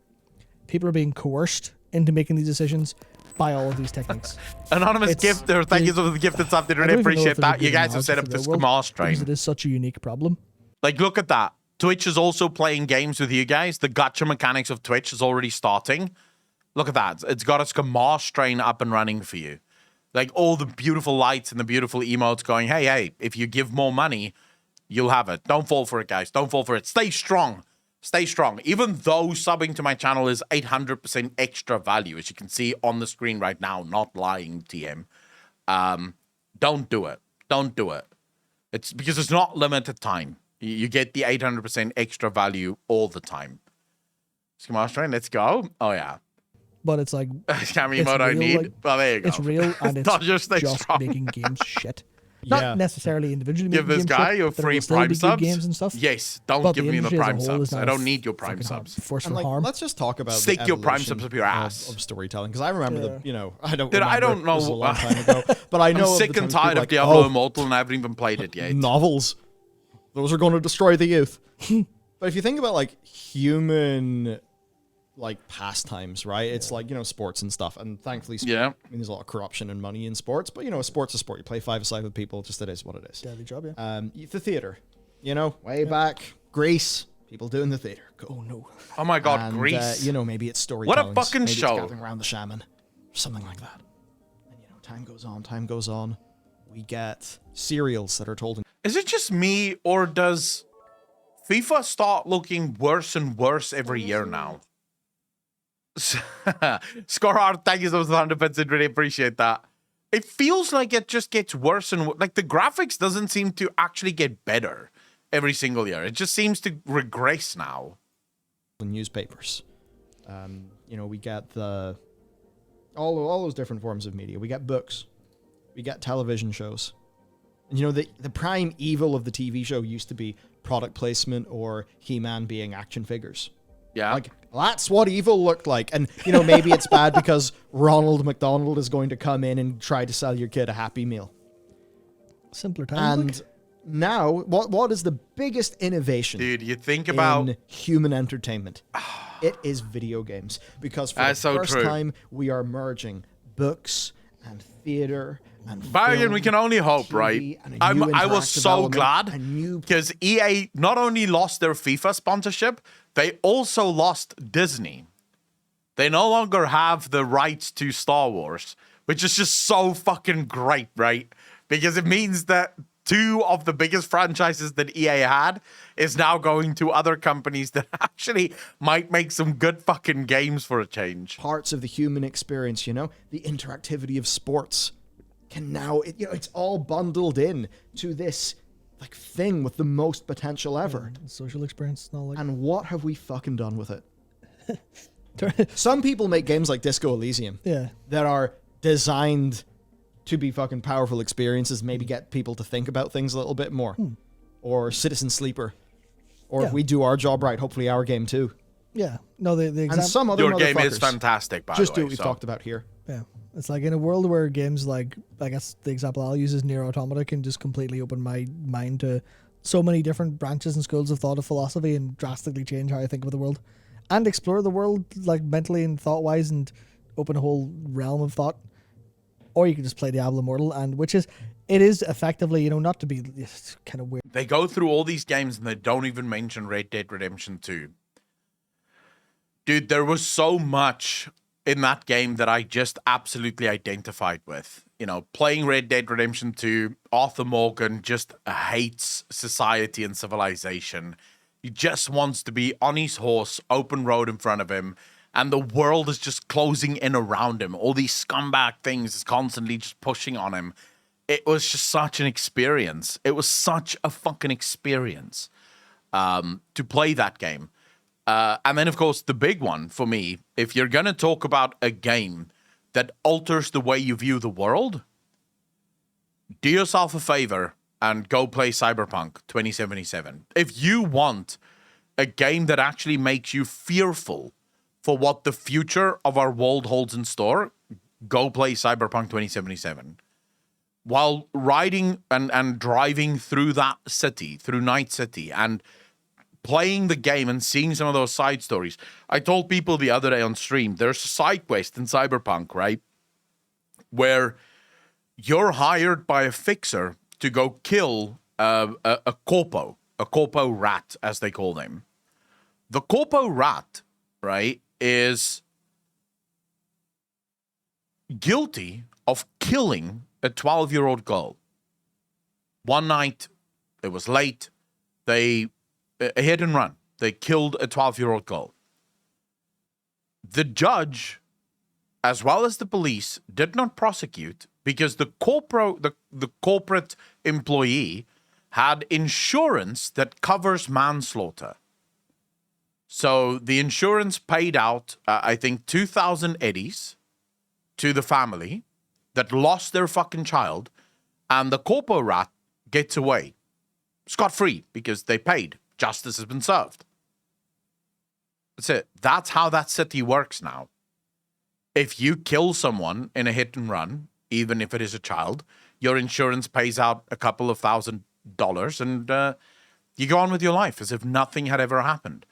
People are being coerced into making these decisions by all of these techniques. Anonymous gifter, thank you for the gift and something. Really appreciate that. You guys have set up this Kamar because it stream. is such a unique problem. Like, look at that. Twitch is also playing games with you guys. The gacha mechanics of Twitch is already starting. Look at that. It's got its Kamar strain up and running for you. Like all the beautiful lights and the beautiful emotes going, hey, if you give more money, you'll have it. Don't fall for it, guys. Don't fall for it. Stay strong. Stay strong. Even though subbing to my channel is 800% extra value, as you can see on the screen right now, not lying, TM. Don't do it. Don't do it. It's because it's not limited time. You get the 800% extra value all the time. Smash Train, let's go. Oh, yeah. But it's like Cammy it's mode I real, need. like, Well, there you go. it's real and it's Dodger, stay just strong. making games shit. Yeah. Not necessarily individually Give making this games guy shit, your but it free will still Prime be good subs. games and stuff. Yes, don't But give me the industry as a Prime whole is subs. now I don't need your Prime fucking subs. Force for And like, harm. let's just talk about Stick the your Prime evolution subs up your ass. of storytelling, because I remember Yeah. I don't. Dude, I remember, don't know. it was a long time ago, but I know I'm of sick the and times tired people of like, Diablo Immortal, and I haven't even played it yet. novels. Those are going to destroy the youth. But if you think about like human like pastimes, right? It's like, sports and stuff. And thankfully, Yeah. I mean, there's a lot of corruption and money in sports, but sports is sport. You play 5-a-side with people, just it is what it is. Daily job, yeah. The theater, way back, Greece, people doing the theater. Cool. Oh no. Oh my god, And, Greece. maybe it's storytelling. fucking maybe show. It's gathering around the shaman, or something like that. And time goes on. We get serials that are told in Is it just me, or does FIFA start looking worse and worse every year now? Scorehard, thank you so much for the 100 bits. I really appreciate that. It feels like it just gets worse and like the graphics doesn't seem to actually get better every single year. It just seems to regress now. newspapers. We get all those different forms of media. We get books. We get television shows. And the prime evil of the TV show used to be product placement or He-Man being action figures. Yeah. Like, that's what evil looked like. And, maybe it's bad because Ronald McDonald is going to come in and try to sell your kid a Happy Meal. Simpler times. And now, what is the biggest innovation Dude, you think about in human entertainment? It is video games. Because for That's the so first true. time, we are merging books and theater and Bargain, film, we can only hope, TV, right? and a new I was interactive so element, glad a new because EA not only lost their FIFA sponsorship, they also lost Disney. They no longer have the rights to Star Wars, which is just so fucking great, right? Because it means that two of the biggest franchises that EA had is now going to other companies that actually might make some good fucking games for a change. parts of the human experience, the interactivity of sports can now, it's all bundled in to this like thing with the most potential ever. Social experience and all like And what have we fucking done with it? Some people make games like Disco Elysium yeah. that are designed to be fucking powerful experiences, maybe get people to think about things a little bit more. Or Citizen Sleeper. Or Yeah. if we do our job right, hopefully our game too. Yeah. No, the And example. some other Your game is motherfuckers fantastic, by just the do way. what we've so- talked about here. Yeah. It's like in a world where games like, I guess the example I'll use is Nier Automata can just completely open my mind to so many different branches and schools of thought of philosophy and drastically change how I think of the world and explore the world like mentally and thought wise and open a whole realm of thought. Or you can just play Diablo Immortal, and it is effectively, not to be it's kind of weird. They go through all these games and they don't even mention Red Dead Redemption 2. Dude, there was so much in that game that I just absolutely identified with. Playing Red Dead Redemption 2, Arthur Morgan just hates society and civilization. He just wants to be on his horse, open road in front of him, and the world is just closing in around him. All these scumbag things is constantly just pushing on him. It was just such an experience. It was such a fucking experience to play that game. And then, of course, the big one for me, if you're going to talk about a game that alters the way you view the world, do yourself a favor and go play Cyberpunk 2077. If you want a game that actually makes you fearful for what the future of our world holds in store, go play Cyberpunk 2077. While riding and driving through that city, through Night City, and playing the game and seeing some of those side stories. I told people the other day on stream, there's a side quest in Cyberpunk, right? Where you're hired by a fixer to go kill a corpo rat, as they call them. The corpo rat, right, is guilty of killing a 12-year-old girl. One night, it was late, a hit and run. They killed a 12-year-old girl. The judge as well as the police, did not prosecute because the corporate employee had insurance that covers manslaughter. So the insurance paid out, I think, 2,000 eddies to the family that lost their fucking child, and the corpo rat gets away scot-free because they paid. Justice has been served. That's it. That's how that city works now. If you kill someone in a hit and run, even if it is a child, your insurance pays out a couple of $1,000 and you go on with your life as if nothing had ever happened.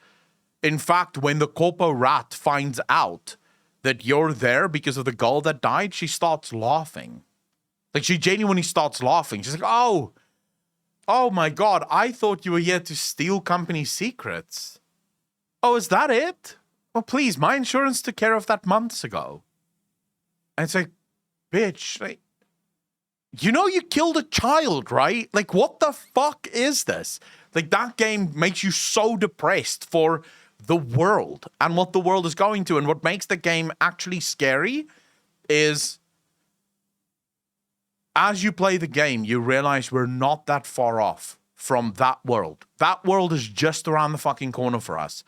In fact, when the corpo rat finds out that you're there because of the girl that died, she starts laughing. Like, she genuinely starts laughing. She's like, oh my God, I thought you were here to steal company secrets. Oh, is that it? Well, please, my insurance took care of that months ago. And it's like, bitch, like, you know you killed a child, right? Like, what the fuck is this? Like, that game makes you so depressed for the world and what the world is going to. And what makes the game actually scary is, as you play the game, you realize we're not that far off from that world. That world is just around the fucking corner for us.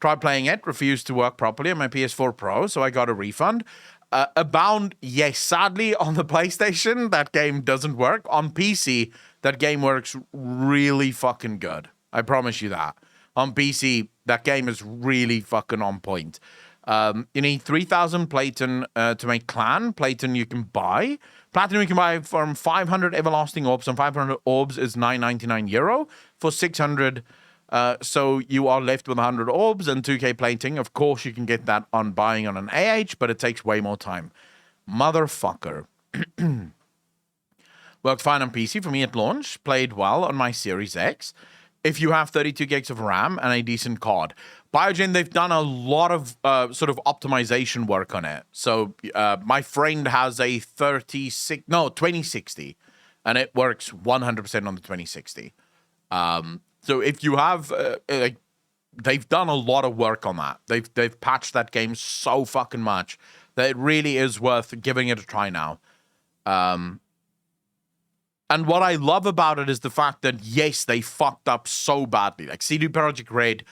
Tried playing it, refused to work properly on my PS4 Pro, so I got a refund. Abound, yes, sadly, on the PlayStation, that game doesn't work. On PC, that game works really fucking good. I promise you that. On PC, that game is really fucking on point. You need 3,000 Platin to make Clan. Platin you can buy. Platinum you can buy from 500 Everlasting Orbs, and 500 Orbs is €9.99 for 600. So you are left with 100 Orbs and 2K Plating. Of course, you can get that on buying on an AH, but it takes way more time. Motherfucker. Worked fine on PC for me at launch. Played well on my Series X. If you have 32 gigs of RAM and a decent card. Biogen, they've done a lot of sort of optimization work on it. So my friend has a 2060, and it works 100% on the 2060. So if you have, they've done a lot of work on that. They've patched that game so fucking much that it really is worth giving it a try now. And what I love about it is the fact that, yes, they fucked up so badly. Like, CD Projekt Red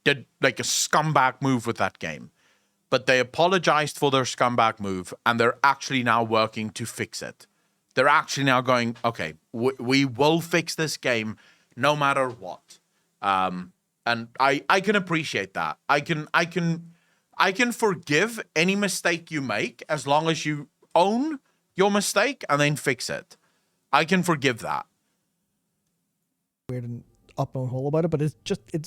did, like, a scumbag move with that game. But they apologized for their scumbag move, and they're actually now working to fix it. They're actually now going, okay, we will fix this game no matter what. And I can appreciate that. I can forgive any mistake you make as long as you own your mistake and then fix it. I can forgive that. Weird and up on hole about it, but it's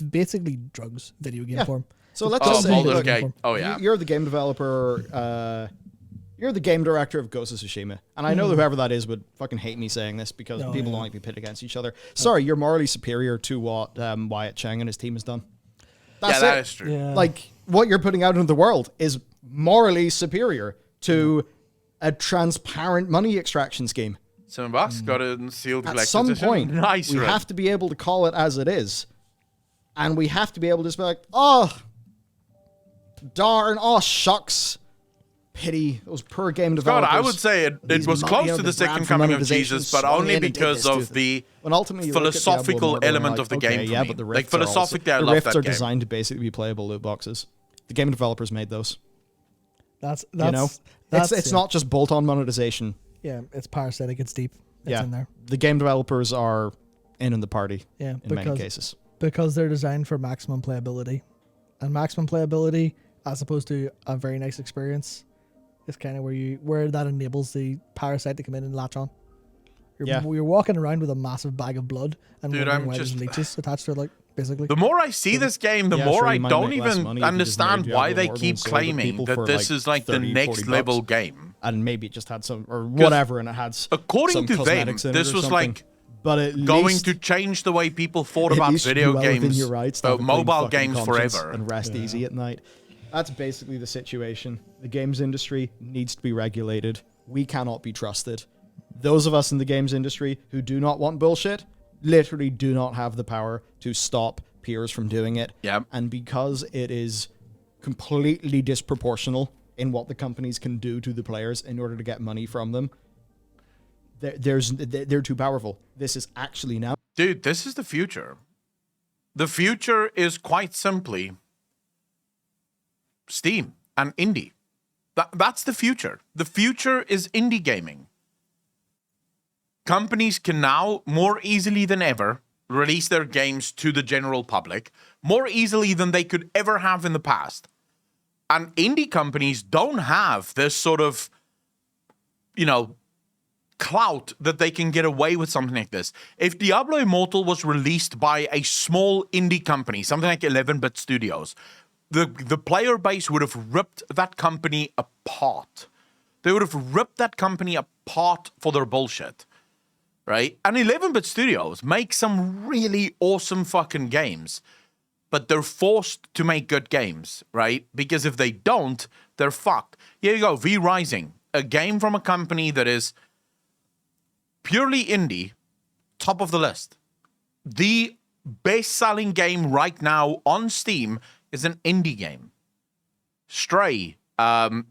basically drugs video game form. So let's just say, look, yeah, you're the game developer. You're the game director of Ghost of Tsushima, and I know whoever that is would fucking hate me saying this because people don't like to be pitted against each other. Sorry, you're morally superior to what Wyatt Cheng and his team has done. That's that it. is true. Yeah. Like, what you're putting out into the world is morally superior to a transparent money extraction scheme. $7 got a sealed collector's At some edition. point, Nice, we Red. have to be able to call it as it is. And we have to be able to just be like, oh, darn, oh, shucks. Pity those poor game developers. God, I would say it was close to the second coming of Jesus, but only because of the philosophical element of the game for me. But the Like, Rifts philosophically, I the love Rifts that are game. designed to basically be playable loot boxes. The game developers made those. That's It's not just bolt-on monetization. Yeah, it's parasitic. It's deep. It's in there. The game developers are in the party. Yeah, in many cases. Because they're designed for maximum playability, and maximum playability, as opposed to a very nice experience, is kind of where that enables the parasite to come in and latch on. You're walking around with a massive bag of blood and wondering why there's leeches attached to it, like, basically. The more I see this game, the more I don't even understand why they Diablo keep Immortal and sold it to claiming people that for, this is like the 30, next 40 level bucks. game. And maybe it just had some, or whatever, and it had According some to them, cosmetics in it this or was something. like But at going least, to change the way people thought at about least video you well within games, your rights to have a clean mobile fucking games conscience forever. and rest easy at night. That's basically the situation. The games industry needs to be regulated. We cannot be trusted. Those of us in the games industry who do not want bullshit literally do not have the power to stop peers from doing it. Yep. And because it is completely disproportional in what the companies can do to the players in order to get money from them. They're too powerful. This is actually now. Dude, this is the future. The future is quite simply Steam and indie. That's the future. The future is indie gaming. Companies can now, more easily than ever, release their games to the general public, more easily than they could ever have in the past. And indie companies don't have this sort of, clout that they can get away with something like this. If Diablo Immortal was released by a small indie company, something like 11-bit Studios, the player base would have ripped that company apart. They would have ripped that company apart for their bullshit, right? And 11-bit Studios make some really awesome fucking games, but they're forced to make good games, right? Because if they don't, they're fucked. Here you go, V Rising, a game from a company that is purely indie, top of the list. The best-selling game right now on Steam is an indie game. Stray, No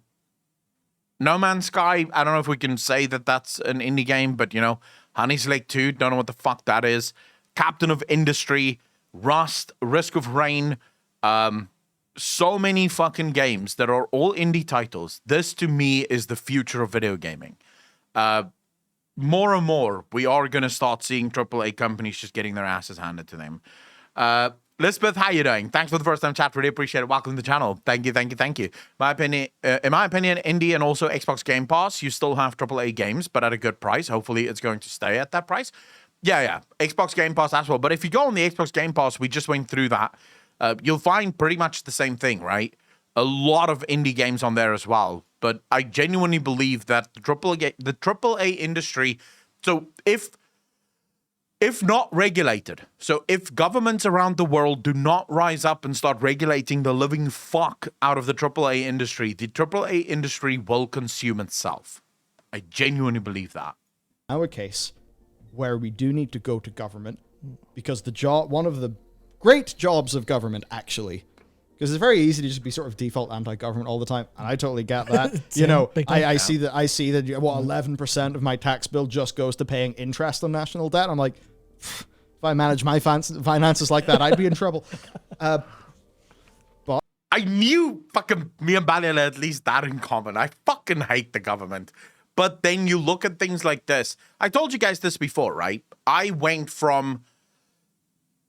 Man's Sky, I don't know if we can say that that's an indie game, but, Honey's Lake 2, don't know what the fuck that is. Captain of Industry, Rust, Risk of Rain, so many fucking games that are all indie titles. This, to me, is the future of video gaming. More and more, we are going to start seeing AAA companies just getting their asses handed to them. Lisbeth, how you doing? Thanks for the first time chat. Really appreciate it. Welcome to the channel. Thank you. In my opinion, indie and also Xbox Game Pass, you still have AAA games, but at a good price. Hopefully, it's going to stay at that price. Yeah. Xbox Game Pass as well. But if you go on the Xbox Game Pass, we just went through that. You'll find pretty much the same thing, right? A lot of indie games on there as well. But I genuinely believe that the AAA industry, so if not regulated, so if governments around the world do not rise up and start regulating the living fuck out of the AAA industry, the AAA industry will consume itself. I genuinely believe that. Now a case where we do need to go to government, because one of the great jobs of government, actually, because it's very easy to just be sort of default anti-government all the time, and I totally get that. I see that 11% of my tax bill just goes to paying interest on national debt. I'm like, if I manage my finances like that, I'd be in trouble. But I knew fucking me and Balliol had at least that in common. I fucking hate the government. But then you look at things like this. I told you guys this before, right? I went from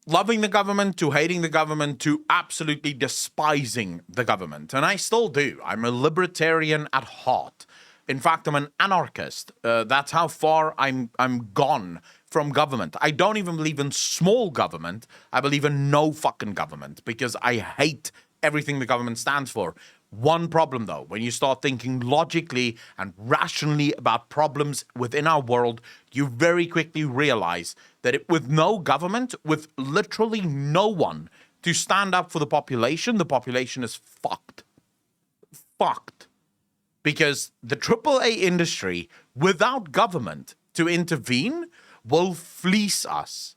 loving the government to hating the government to absolutely despising the government. And I still do. I'm a libertarian at heart. In fact, I'm an anarchist. That's how far I'm gone from government. I don't even believe in small government. I believe in no fucking government because I hate everything the government stands for. One problem, though, when you start thinking logically and rationally about problems within our world, you very quickly realize that with no government, with literally no one to stand up for the population is fucked. Fucked. Because the AAA industry, without government to intervene, will fleece us.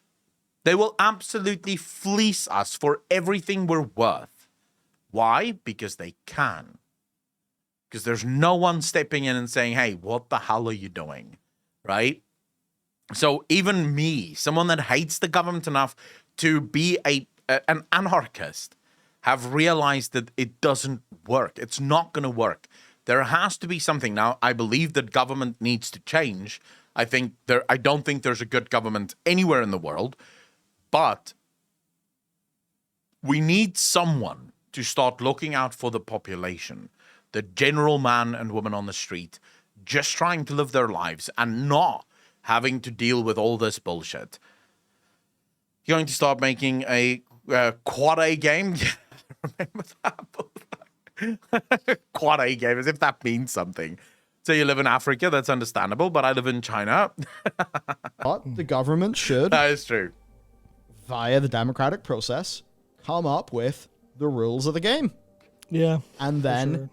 They will absolutely fleece us for everything we're worth. Why? Because they can. Because there's no one stepping in and saying, hey, what the hell are you doing? Right? So even me, someone that hates the government enough to be an anarchist, have realized that it doesn't work. It's not going to work. There has to be something. Now, I believe that government needs to change. I don't think there's a good government anywhere in the world, but we need someone to start looking out for the population, the general man and woman on the street, just trying to live their lives and not having to deal with all this bullshit. You're going to start making a quad A game? Remember that? Quad A game, as if that means something. So you live in Africa, that's understandable, but I live in China. But the government should, That is true. via the democratic process, come up with the rules of the game. Yeah. And then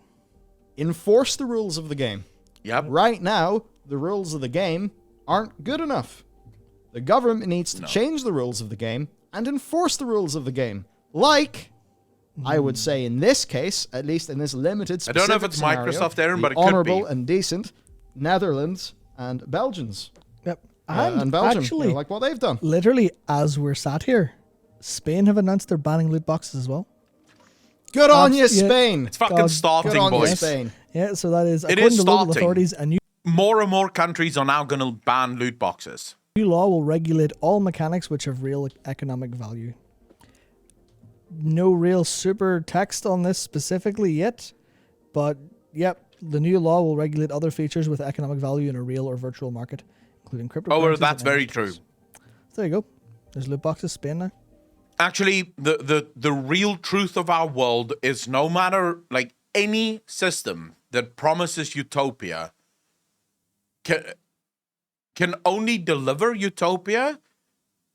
enforce the rules of the game. Yep. Right now, the rules of the game aren't good enough. The government needs to change the rules of the game and enforce the rules of the game. Like I would say in this case, at least in this limited I don't know if specific it's scenario, Microsoft, Aaron, the but it could honourable be. and decent Netherlands and Belgians. Yep. And Belgium, actually, like what they've done. literally, as we're sat here, Spain have announced they're banning loot boxes as well. Good on you, yeah. Spain. It's fucking God, starting, Good on you, boys. Spain. Yeah, so that is It according is to local starting. authorities, a More and more countries are now going to ban loot boxes. new law will regulate all mechanics which have real economic value. No real super text on this specifically yet, but yep, the new law will regulate other features with economic value in a real or virtual market, including cryptocurrencies. Oh, well, and that's very NFTs. true. So there you go. There's loot boxes, Spain now. Actually, the real truth of our world is no matter, like, any system that promises utopia can only deliver utopia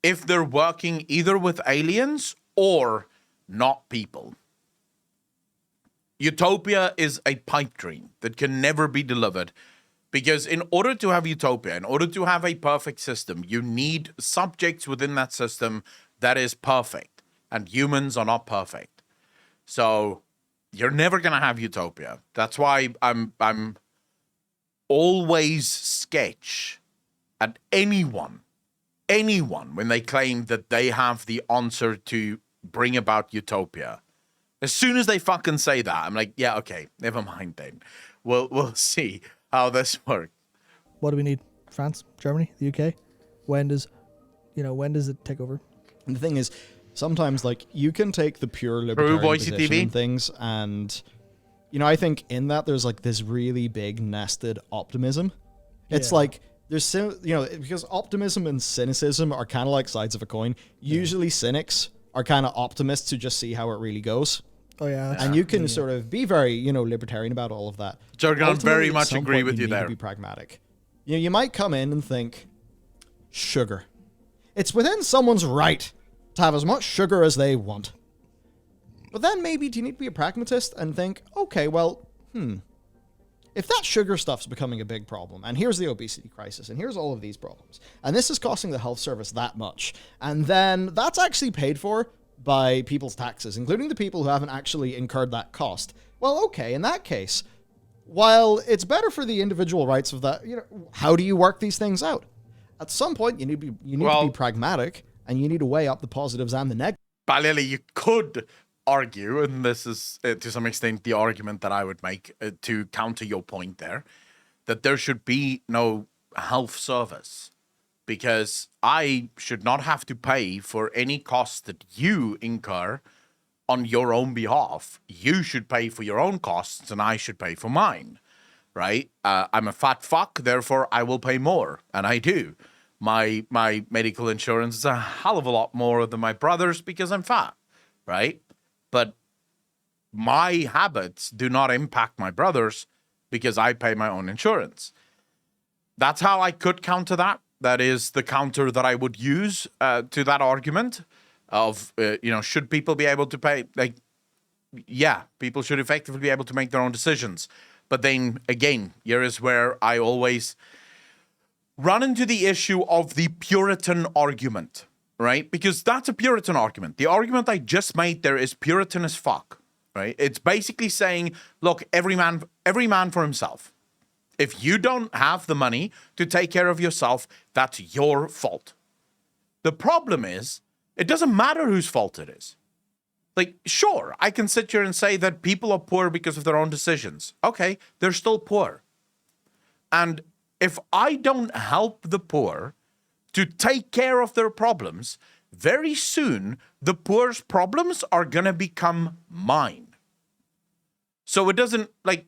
if they're working either with aliens or not people. Utopia is a pipe dream that can never be delivered, because in order to have utopia, in order to have a perfect system, you need subjects within that system that is perfect, and humans are not perfect. So you're never going to have utopia. That's why I'm always sketch at anyone when they claim that they have the answer to bring about utopia. As soon as they fucking say that, I'm like, yeah, okay, never mind then. We'll see how this works. What do we need? France, Germany, the UK? When does it take over? And the thing is, sometimes, like, you can take the pure libertarian Boise position TV. and things, and, you know, I think in that there's, like, this really big nested optimism. It's Yeah. like, there's, because optimism and cynicism are kind of like sides of a coin. Usually cynics are kind of optimists who just see how it really goes. Oh yeah, And you can sort of be very, libertarian about all of that. Jorgen, I Ultimately, very at much some agree point, with you need there. To be pragmatic. You might come in and think, sugar. It's within someone's right to have as much sugar as they want. But then maybe do you need to be a pragmatist and think, okay, well, if that sugar stuff's becoming a big problem, and here's the obesity crisis, and here's all of these problems, and this is costing the health service that much, and then that's actually paid for by people's taxes, including the people who haven't actually incurred that cost. Well, okay, in that case, while it's better for the individual rights of that, how do you work these things out? At some point, you need to be pragmatic, and you need to weigh up the positives and the negatives. Balili, you could argue, and this is to some extent the argument that I would make to counter your point there, that there should be no health service, because I should not have to pay for any costs that you incur on your own behalf. You should pay for your own costs, and I should pay for mine, right? I'm a fat fuck, therefore I will pay more, and I do. My medical insurance is a hell of a lot more than my brother's because I'm fat, right? But my habits do not impact my brother's because I pay my own insurance. That's how I could counter that. That is the counter that I would use to that argument of, should people be able to pay? Like, yeah, people should effectively be able to make their own decisions. But then, again, here is where I always run into the issue of the Puritan argument, right? Because that's a Puritan argument. The argument I just made there is Puritan as fuck, right? It's basically saying, look, every man for himself. If you don't have the money to take care of yourself, that's your fault. The problem is, it doesn't matter whose fault it is. Like, sure, I can sit here and say that people are poor because of their own decisions. Okay, they're still poor. And if I don't help the poor to take care of their problems, very soon the poor's problems are going to become mine. So it doesn't, like,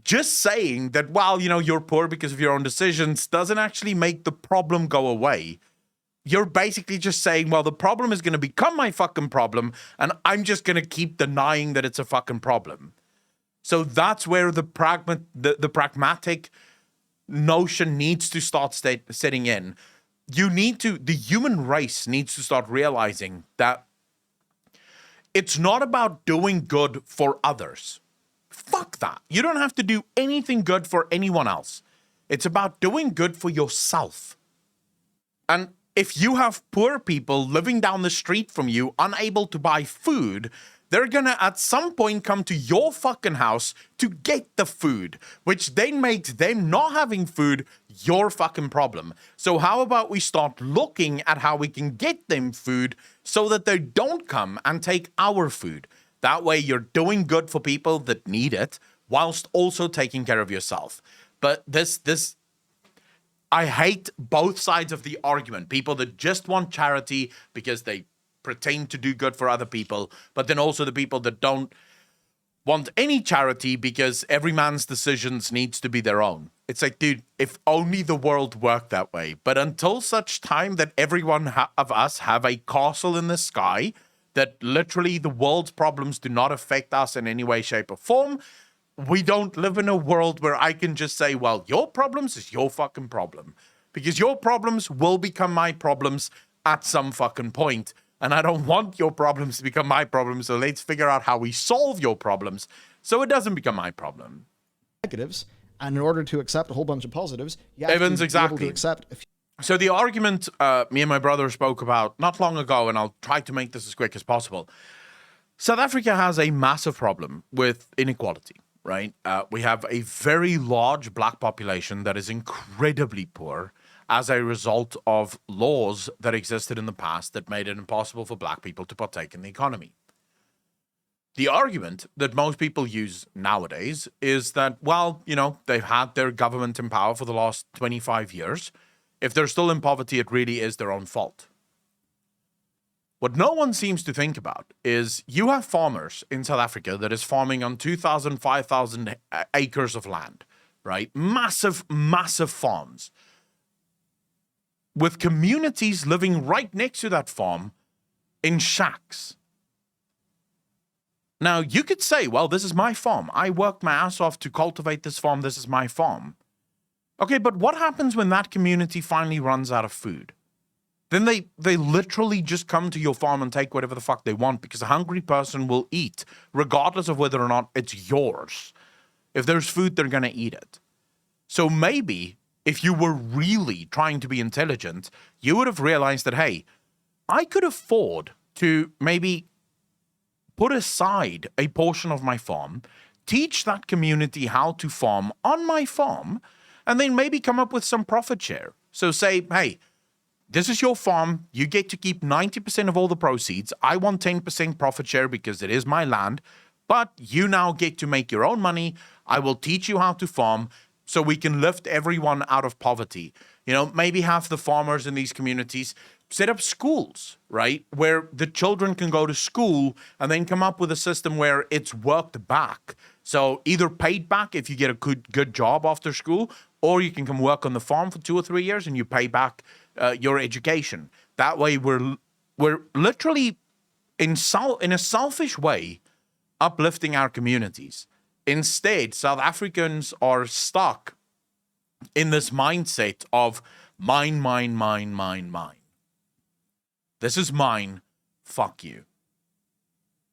just saying that, well, you're poor because of your own decisions doesn't actually make the problem go away. You're basically just saying, well, the problem is going to become my fucking problem, and I'm just going to keep denying that it's a fucking problem. So that's where the pragmatic notion needs to start setting in. The human race needs to start realizing that it's not about doing good for others. Fuck that. You don't have to do anything good for anyone else. It's about doing good for yourself. And if you have poor people living down the street from you, unable to buy food, they're gonna at some point come to your fucking house to get the food, which then makes them not having food your fucking problem. So how about we start looking at how we can get them food so that they don't come and take our food? That way you're doing good for people that need it whilst also taking care of yourself. But this I hate both sides of the argument. People that just want charity because they pretend to do good for other people, but then also the people that don't want any charity because every man's decisions needs to be their own. It's like, dude, if only the world worked that way. But until such time that everyone of us have a castle in the sky, that literally the world's problems do not affect us in any way, shape, or form, we don't live in a world where I can just say, well, your problems is your fucking problem. Because your problems will become my problems at some fucking point. And I don't want your problems to become my problems. So let's figure out how we solve your problems so it doesn't become my problem. Negatives, and in order to accept a whole bunch of positives, you have Evans, to be exactly. able to accept a few. So the argument me and my brother spoke about not long ago, and I'll try to make this as quick as possible. South Africa has a massive problem with inequality, right? We have a very large black population that is incredibly poor as a result of laws that existed in the past that made it impossible for black people to partake in the economy. The argument that most people use nowadays is that, well, you know, they've had their government in power for the last 25 years. If they're still in poverty, it really is their own fault. What no one seems to think about is you have farmers in South Africa that is farming on 2,000, 5,000 acres of land, right? Massive, massive farms, with communities living right next to that farm in shacks. Now, you could say, well, this is my farm. I worked my ass off to cultivate this farm. This is my farm. Okay, but what happens when that community finally runs out of food? Then they literally just come to your farm and take whatever the fuck they want, because a hungry person will eat, regardless of whether or not it's yours. If there's food, they're going to eat it. So maybe if you were really trying to be intelligent, you would have realized that, hey, I could afford to maybe put aside a portion of my farm, teach that community how to farm on my farm, and then maybe come up with some profit share. So say, hey, this is your farm. You get to keep 90% of all the proceeds. I want 10% profit share because it is my land, but you now get to make your own money. I will teach you how to farm so we can lift everyone out of poverty. You know, maybe have the farmers in these communities set up schools, right? Where the children can go to school and then come up with a system where it's worked back. So either paid back if you get a good job after school, or you can come work on the farm for 2 or 3 years and you pay back your education. That way we're literally in a selfish way uplifting our communities. Instead, South Africans are stuck in this mindset of mine, mine, mine, mine, mine. This is mine, fuck you.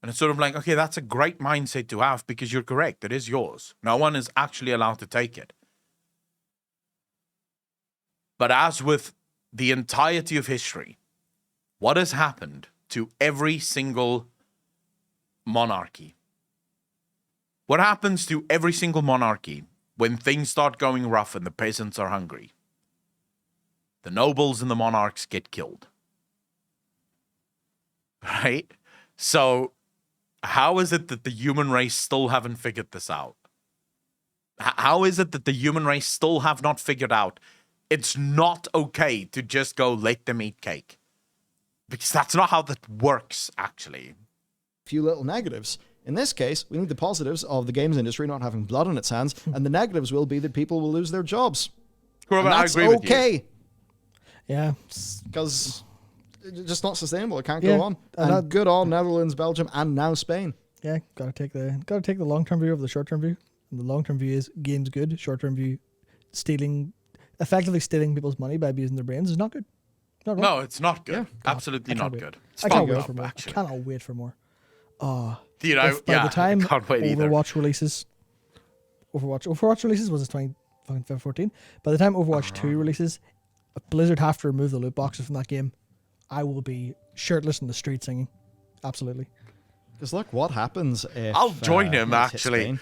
And it's sort of like, okay, that's a great mindset to have because you're correct. It is yours. No one is actually allowed to take it. But as with the entirety of history, what has happened to every single monarchy? What happens to every single monarchy when things start going rough and the peasants are hungry? The nobles and the monarchs get killed. Right? So how is it that the human race still haven't figured this out? How is it that the human race still have not figured out it's not okay to just go let them eat cake? Because that's not how that works, actually. Few little negatives. In this case, we need the positives of the games industry not having blood on its hands, and the negatives will be that people will lose their jobs. And that's okay. Yeah. Because it's just not sustainable. It can't Yeah, go on. and And good on Netherlands, Belgium, and now Spain. Yeah, gotta take the long term view over the short term view. And the long term view is game's good. Short term view, effectively stealing people's money by abusing their brains is not good. Not No, it's not good. Yeah. Absolutely not wait. good. It's I can't fucked wait up, for more. actually. I cannot wait for more. Dude, By the time I can't wait either. Overwatch releases, Overwatch releases was it 2014? By the time Overwatch 2 releases, if Blizzard have to remove the loot boxes from that game, I will be shirtless in the street singing. Absolutely. Because look, what happens if I'll join him, it hits actually. Spain?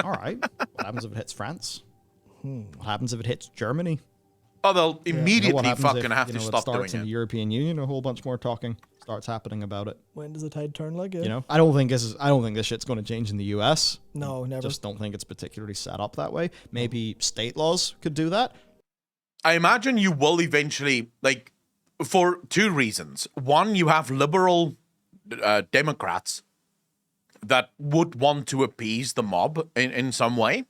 All right. What happens if it hits France? What happens if it hits Germany? Oh, they'll You know, what immediately happens fucking if, have you to know, stop it starts doing in the it. European Union? A whole bunch more talking starts happening about it. When does the tide turn? Like, yeah. You know, I don't think this shit's going to change in the US. No, never. Just don't think it's particularly set up that way. Maybe state laws could do that. I imagine you will eventually, like, for two reasons. One, you have liberal Democrats that would want to appease the mob in some way.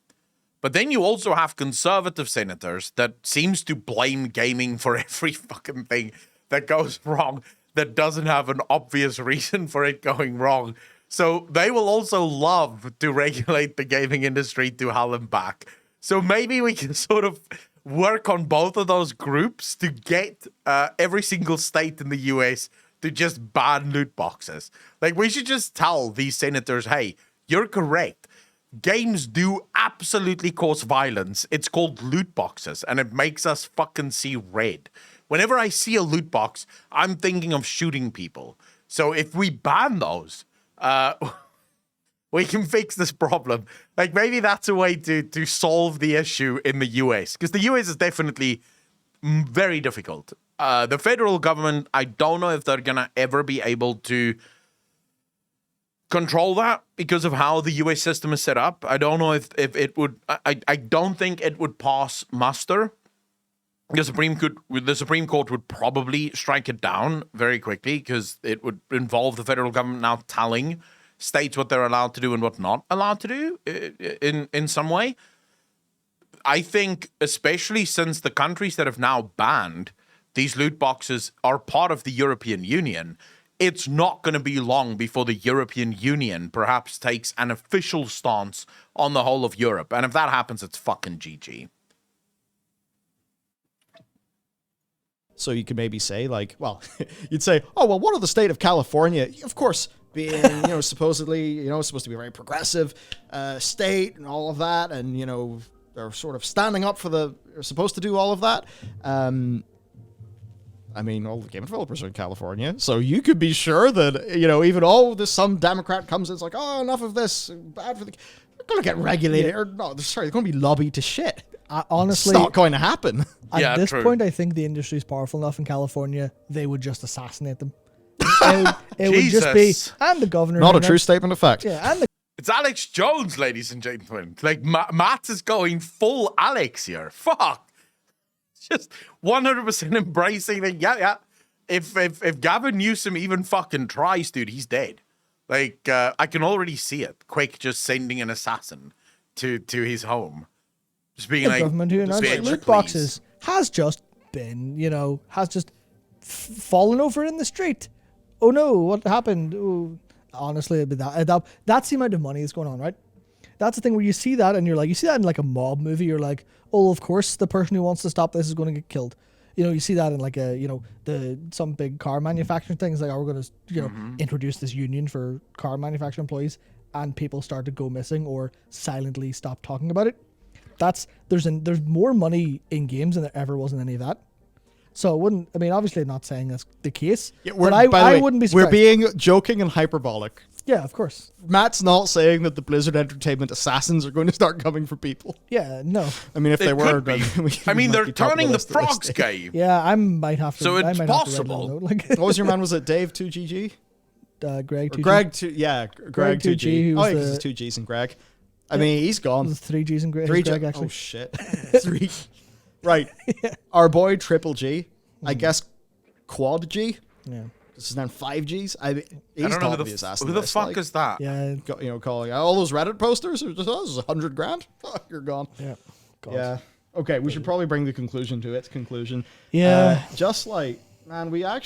But then you also have conservative senators that seems to blame gaming for every fucking thing that goes wrong that doesn't have an obvious reason for it going wrong. So they will also love to regulate the gaming industry to hell and back. So maybe we can sort of work on both of those groups to get every single state in the US to just ban loot boxes. Like, we should just tell these senators, hey, you're correct. Games do absolutely cause violence. It's called loot boxes, and it makes us fucking see red. Whenever I see a loot box, I'm thinking of shooting people. So if we ban those, we can fix this problem. Like, maybe that's a way to solve the issue in the US, because the US is definitely very difficult. The federal government, I don't know if they're gonna ever be able to control that because of how the US system is set up. I don't know if it would. I don't think it would pass muster. The Supreme Court would probably strike it down very quickly because it would involve the federal government now telling states what they're allowed to do and what not allowed to do in some way. I think, especially since the countries that have now banned these loot boxes are part of the European Union, it's not going to be long before the European Union perhaps takes an official stance on the whole of Europe. And if that happens, it's fucking GG. So you could maybe say, like, well, you'd say, oh, well, what of the state of California? Of course, being, supposedly, supposed to be a very progressive state and all of that. And, they're sort of standing up for they're supposed to do all of that. I mean, all the game developers are in California, so you could be sure that, even some Democrat comes in, it's like, oh, enough of this, bad for the... They're going to get regulated, or no, they're going to be lobbied to shit. Honestly, it's not going to happen. At this true. point, I think the industry is powerful enough in California, they would just assassinate them. It would just be, Jesus. and the governor... Not a and true statement of fact. Yeah, and the... It's Alex Jones, ladies and gentlemen. Like, Matt is going full Alex here. Fuck. Just 100% embracing the yeah. If Gavin Newsom even fucking tries, dude, he's dead. Like, I can already see it. Quake just sending an assassin to his home, just being the like, government who announced "Bitch, loot please." boxes has just been, has just fallen over in the street. Oh no, what happened? Oh, honestly, it'd be that's the amount of money that's going on, right? That's the thing where you see that and you're like, you see that in like a mob movie, you're like, oh, of course the person who wants to stop this is going to get killed. You see that in like some big car manufacturing things, like, oh, we're going to, introduce this union for car manufacturing employees, and people start to go missing or silently stop talking about it. There's more money in games than there ever was in any of that. So obviously I'm not saying that's the case, Yeah, but I wouldn't be surprised. We're being joking and hyperbolic. Yeah, of course. Matt's not saying that the Blizzard Entertainment assassins are going to start coming for people. Yeah, no. I mean, if They they were, could be. then I mean, might they're be top of turning the list at this frogs stage. gay. Yeah, I might have to. So it's I might possible. Have to write What was your man? Was it Dave 2GG? Greg 2G. Greg 2, yeah, Greg 2G. 2G, who Oh, was yeah, 'cause the- it's 2 G's and Greg. I mean, he's gone. There's 3 G's and Greg, 3 Greg G. actually. Oh shit. 3. Right. Our boy Triple G. I guess Quad G. Yeah. This is now 5 G's. I mean, he's I don't know got who to be assassin. who the fuck is that. Yeah. Calling all those Reddit posters are just, oh, this is $100,000. Fuck, you're gone. Yeah. God. Yeah. Okay, we should probably bring the conclusion to its conclusion. Yeah. Just like, man, we have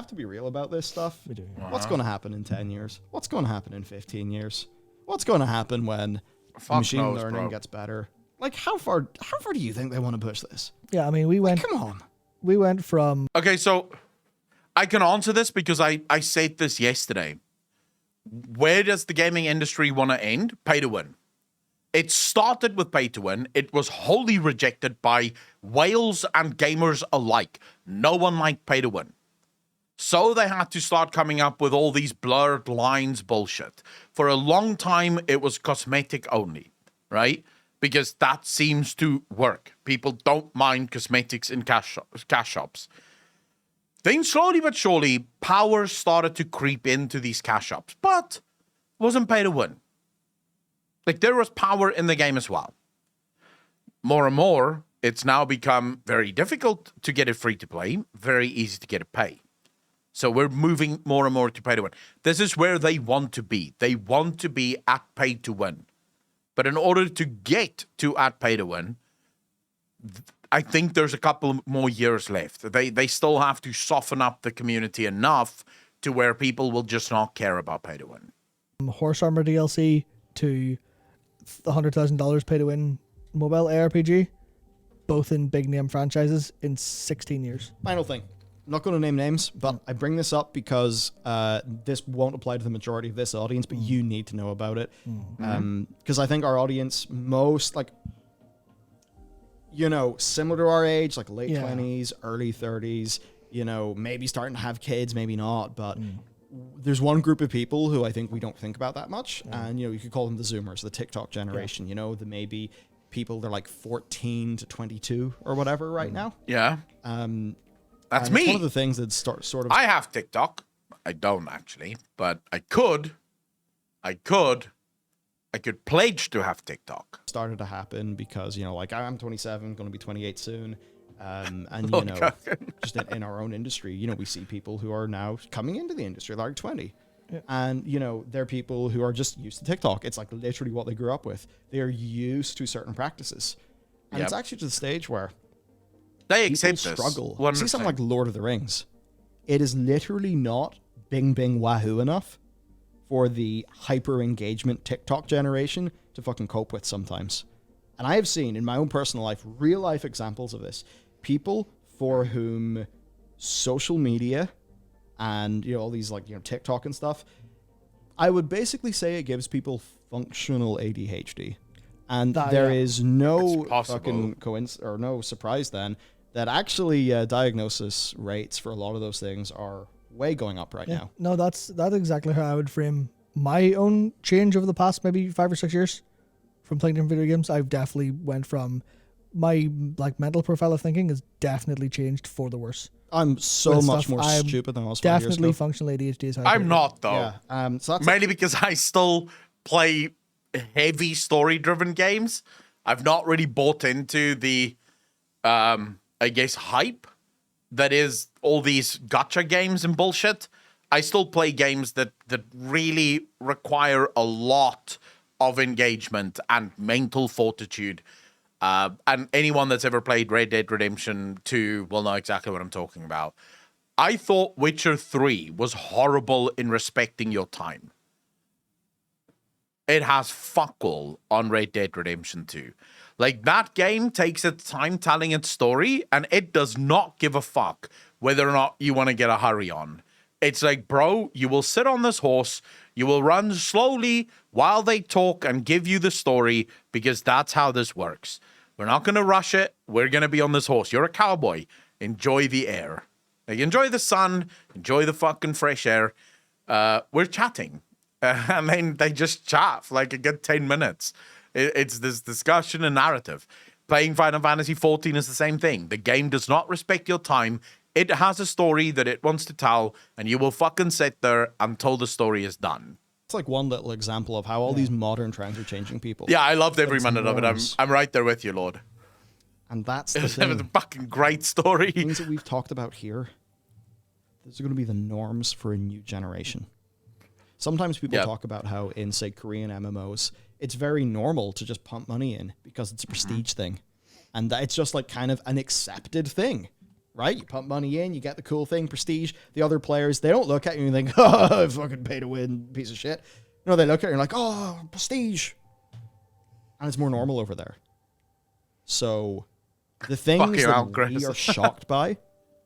to be real about this stuff. We do. What's going to happen in 10 years? What's going to happen in 15 years? What's going to happen when Fuck machine knows, learning bro. gets better? Like, how far do you think they want to push this? Yeah, I mean, we went Come on. from Okay, so I can answer this because I said this yesterday. Where does the gaming industry want to end? Pay to win. It started with pay to win. It was wholly rejected by whales and gamers alike. No one liked pay to win. So they had to start coming up with all these blurred lines bullshit. For a long time, it was cosmetic only, right? Because that seems to work. People don't mind cosmetics in cash shops. Then slowly but surely, power started to creep into these cash shops, but it wasn't pay to win. Like, there was power in the game as well. More and more, it's now become very difficult to get it free to play, very easy to get it pay. So we're moving more and more to pay to win. This is where they want to be. They want to be at pay to win. But in order to get to at pay to win, I think there's a couple more years left. They still have to soften up the community enough to where people will just not care about pay to win. Horse Armor DLC to the $100,000 pay to win mobile ARPG, both in big name franchises in 16 years. Final thing. I'm not going to name names, but I bring this up because this won't apply to the majority of this audience, but you need to know about it. Because I think our audience most, like, you know, similar to our age, like late 20s, early 30s, you know, maybe starting to have kids, maybe not, but there's one group of people who I think we don't think about that much. And, you know, you could call them the Zoomers, the TikTok generation, you know, the maybe people, they're like 14 to 22 or whatever right now. Yeah. That's me. It's one of the things that sort of... I have TikTok. I don't actually, but I could pledge to have TikTok. Started to happen because, you know, like I'm 27, going to be 28 soon. And, you know, just in our own industry, you know, we see people who are now coming into the industry, they're like 20. Yeah. And, you know, they're people who are just used to TikTok. It's like literally what they grew up with. They are used to certain practices. And it's actually to the stage where they accept people this. struggle. 100%. See something like Lord of the Rings. It is literally not bing bing wahoo enough for the hyper engagement TikTok generation to fucking cope with sometimes. And I have seen in my own personal life, real life examples of this. People for whom social media and, you know, all these, like, you know, TikTok and stuff, I would basically say it gives people functional ADHD. And there is no fucking coincidence or no surprise then that actually diagnosis rates for a lot of those things are way going up right now. No, that's exactly how I would frame my own change over the past maybe 5 or 6 years from playing different video games. I've definitely went from my, like, mental profile of thinking has definitely changed for the worse. I'm so much more stupid than I was 5 years ago. Definitely functional ADHD is how I'm not, though. Yeah. So that's mainly because I still play heavy story-driven games. I've not really bought into the, I guess, hype that is all these gacha games and bullshit. I still play games that really require a lot of engagement and mental fortitude. And anyone that's ever played Red Dead Redemption 2 will know exactly what I'm talking about. I thought Witcher 3 was horrible in respecting your time. It has fuck all on Red Dead Redemption 2. Like, that game takes its time telling its story, and it does not give a fuck whether or not you want to get a hurry on. It's like, bro, you will sit on this horse, you will run slowly while they talk and give you the story, because that's how this works. We're not going to rush it. We're going to be on this horse. You're a cowboy. Enjoy the air. Like, enjoy the sun. Enjoy the fucking fresh air. We're chatting. And then they just chat for like a good 10 minutes. It's this discussion and narrative. Playing Final Fantasy XIV is the same thing. The game does not respect your time. It has a story that it wants to tell, and you will fucking sit there until the story is done. It's like one little example of how all these modern trends are changing people. Yeah, I loved every It's minute of it. norms. I'm right there with you, Lord. And that's It the was thing. a fucking great story. Things that we've talked about here, those are going to be the norms for a new generation. Sometimes people talk about how in, say, Korean MMOs, it's very normal to just pump money in because it's a prestige thing. And that it's just like kind of an accepted thing, right? You pump money in, you get the cool thing, prestige. The other players, they don't look at you and think, oh, fucking pay to win, piece of shit. No, they look at you and like, oh, prestige. And it's more normal over there. So the things that we are shocked by,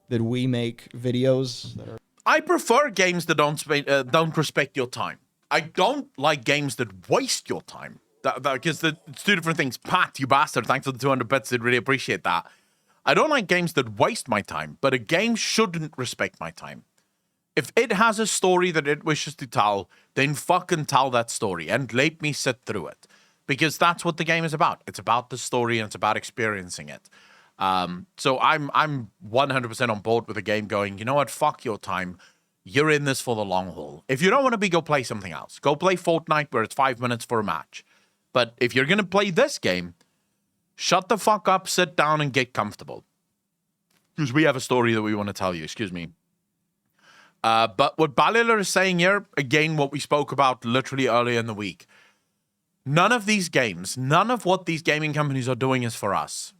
that we make videos that are... I prefer games that don't respect your time. I don't like games that waste your time. Because it's two different things. Pat, you bastard, thanks for the 200 bits. I'd really appreciate that. I don't like games that waste my time, but a game shouldn't respect my time. If it has a story that it wishes to tell, then fucking tell that story and let me sit through it. Because that's what the game is about. It's about the story and it's about experiencing it. So I'm 100% on board with the game going, you know what, fuck your time. You're in this for the long haul. If you don't want to be, go play something else. Go play Fortnite where it's 5 minutes for a match. But if you're going to play this game, shut the fuck up, sit down, and get comfortable. Because we have a story that we want to tell you. Excuse me. But what Balliler is saying here, again, what we spoke about literally earlier in the week. None of these games, none of what these gaming companies are doing is for us.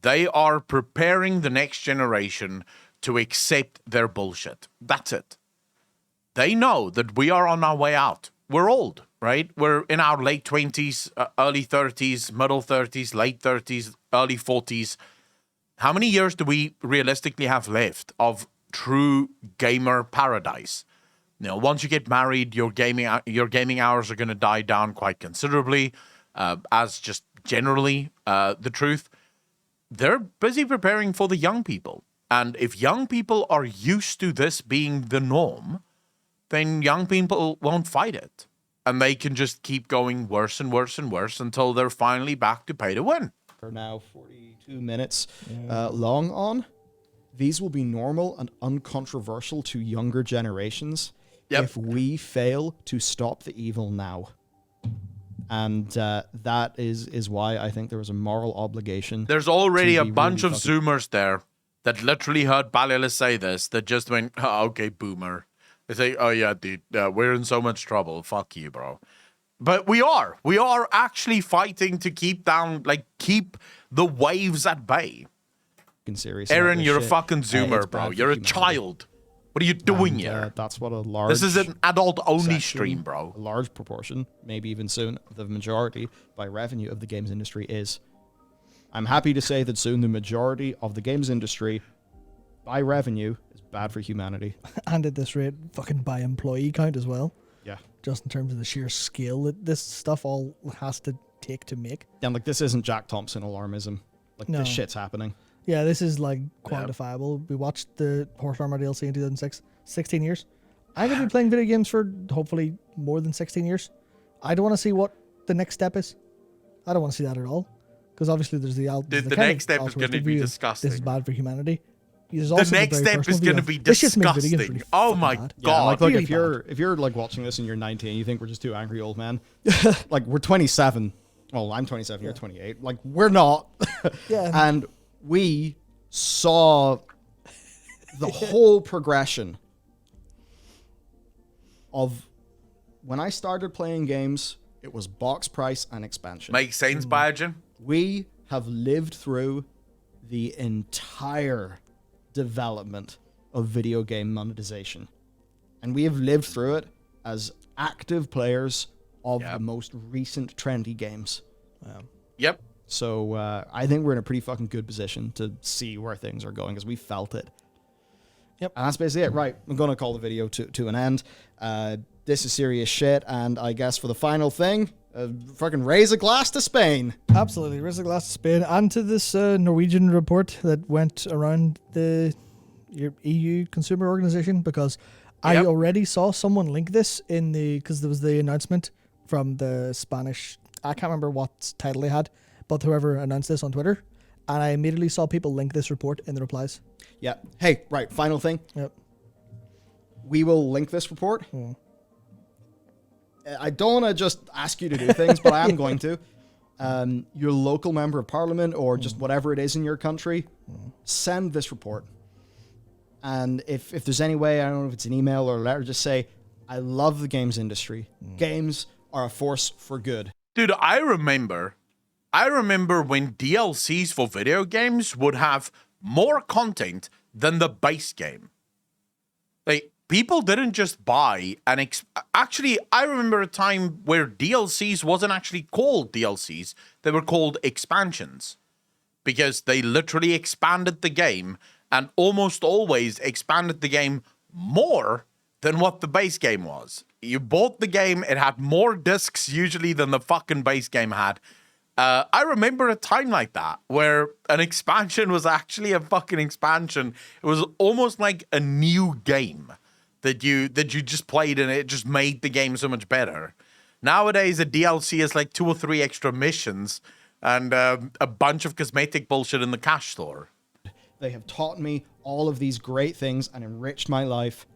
They are preparing the next generation to accept their bullshit. That's it. They know that we are on our way out. We're old, right? We're in our late 20s, early 30s, middle 30s, late 30s, early 40s. How many years do we realistically have left of true gamer paradise? You know, once you get married, your gaming hours are going to die down quite considerably, as just generally the truth. They're busy preparing for the young people. And if young people are used to this being the norm, then young people won't fight it. And they can just keep going worse and worse and worse until they're finally back to pay to win. For now 42 minutes long on. These will be normal and uncontroversial to younger generations if we fail to stop the evil now. And that is why I think there was a moral obligation. There's already a bunch really of Zoomers there that literally heard Balliler say this, that just went, oh, okay, boomer. They say, oh yeah, dude, we're in so much trouble. Fuck you, bro. But we are actually fighting to keep the waves at bay. Serious Aaron, you're a fucking Zoomer, bro. You're a child. What are you doing here? That's what a large... This is an adult-only stream, bro. A large proportion, maybe even soon, the majority by revenue of the games industry is. I'm happy to say that soon the majority of the games industry by revenue is bad for humanity. And at this rate, fucking by employee count as well. Yeah. Just in terms of the sheer scale that this stuff all has to take to make. And this isn't Jack Thompson alarmism. This shit's happening. Yeah, this is quantifiable. We watched the Horse Armor DLC in 2006. 16 years. I'm going to be playing video games for hopefully more than 16 years. I don't want to see what the next step is. I don't want to see that at all. Because obviously there's the next step is going to be disgusting. This is bad for humanity. The next step is going to be disgusting. Really oh my god! Yeah, really if you're watching this and you're 19, you think we're just two angry old men. We're 27. Well, I'm 27. You're 28. We're not. Yeah. And we saw the whole progression of when I started playing games. It was box price and expansion. Makes sense, Biogen. We have lived through the entire development of video game monetization. And we have lived through it as active players of the most recent trendy games. Yep. So I think we're in a pretty fucking good position to see where things are going because we felt it. Yep. And that's basically it. Right. I'm going to call the video to an end. This is serious shit. And I guess for the final thing, fucking raise a glass to Spain. Absolutely. Raise a glass to Spain and to this Norwegian report that went around the EU Consumer Organization because I already saw someone link this because there was the announcement from the Spanish, I can't remember what title they had, but whoever announced this on Twitter. And I immediately saw people link this report in the replies. Yeah. Hey, right. Final thing. Yep. We will link this report. I don't want to just ask you to do things, but I am going to. Your local member of parliament or just whatever it is in your country, send this report. And if there's any way, I don't know if it's an email or a letter, just say, I love the games industry. Games are a force for good. Dude, I remember when DLCs for video games would have more content than the base game. People didn't just buy actually, I remember a time where DLCs wasn't actually called DLCs. They were called expansions because they literally expanded the game and almost always expanded the game more than what the base game was. You bought the game, it had more discs usually than the fucking base game had. I remember a time like that where an expansion was actually a fucking expansion. It was almost like a new game that you just played and it just made the game so much better. Nowadays, a DLC is like 2 or 3 extra missions and a bunch of cosmetic bullshit in the cash store. They have taught me all of these great things and enriched my life.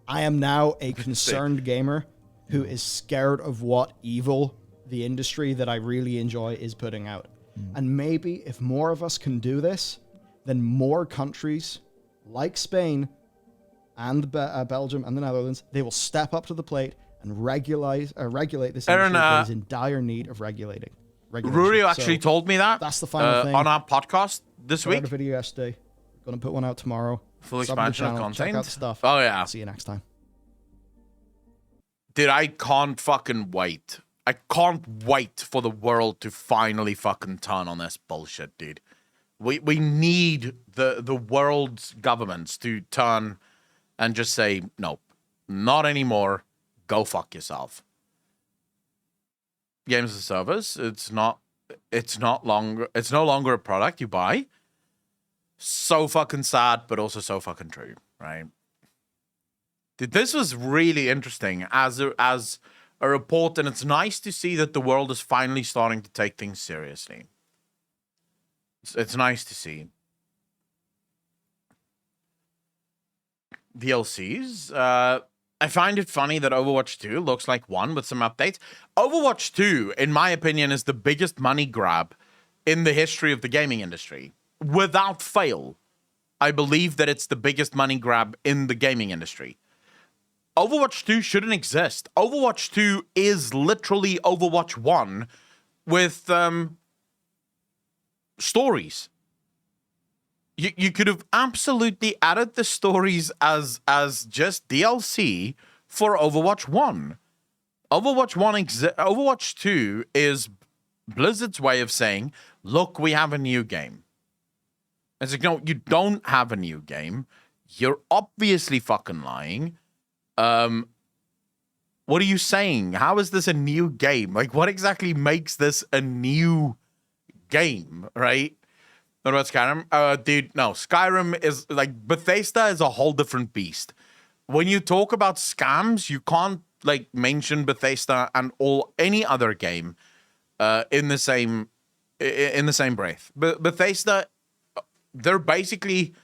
I am now a concerned gamer who is scared of what evil the industry that I really enjoy is putting out. And maybe if more of us can do this, then more countries like Spain and Belgium and the Netherlands, they will step up to the plate and regulate this industry that is in dire need of regulation. Rurio actually told me that. That's the final thing. On our podcast this week. I had a video yesterday. Going to put one out tomorrow. Full expansion of content. Check out the stuff. Oh, yeah. See you next time. Dude, I can't fucking wait. I can't wait for the world to finally fucking turn on this bullshit, dude. We need the world's governments to turn and just say, nope, not anymore. Go fuck yourself. Games as a service, it's no longer a product you buy. So fucking sad, but also so fucking true, right? Dude, this was really interesting as a report, and it's nice to see that the world is finally starting to take things seriously. It's nice to see. DLCs. I find it funny that Overwatch 2 looks like 1 with some updates. Overwatch 2, in my opinion, is the biggest money grab in the history of the gaming industry. Without fail, I believe that it's the biggest money grab in the gaming industry. Overwatch 2 shouldn't exist. Overwatch 2 is literally Overwatch 1 with stories. You could have absolutely added the stories as just DLC for Overwatch 1. Overwatch 2 is Blizzard's way of saying, look, we have a new game. It's like, no, you don't have a new game. You're obviously fucking lying. What are you saying? How is this a new game? Like, what exactly makes this a new game, right? What about Skyrim? Dude, no. Skyrim is, like, Bethesda is a whole different beast. When you talk about scams, you can't, like, mention Bethesda and any other game in the same breath. Bethesda, they're basically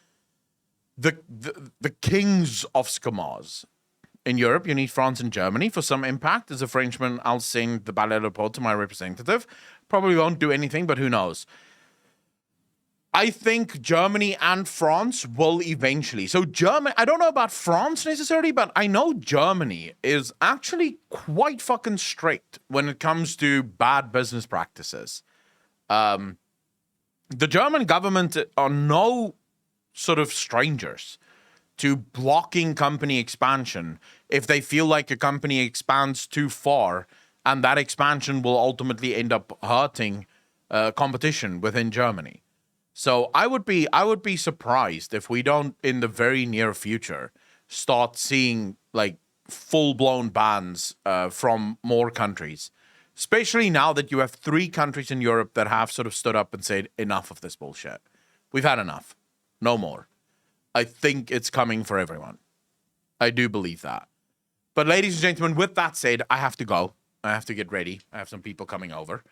the kings of scammers. In Europe, you need France and Germany for some impact. As a Frenchman, I'll send the ballet report to my representative. Probably won't do anything, but who knows? I think Germany and France will eventually. So Germany, I don't know about France necessarily, but I know Germany is actually quite fucking strict when it comes to bad business practices. The German government are no sort of strangers to blocking company expansion if they feel like a company expands too far, and that expansion will ultimately end up hurting competition within Germany. So I would be surprised if we don't, in the very near future, start seeing like full-blown bans from more countries. Especially now that you have 3 countries in Europe that have sort of stood up and said, enough of this bullshit. We've had enough. No more. I think it's coming for everyone. I do believe that. But ladies and gentlemen, with that said, I have to go. I have to get ready. I have some people coming over.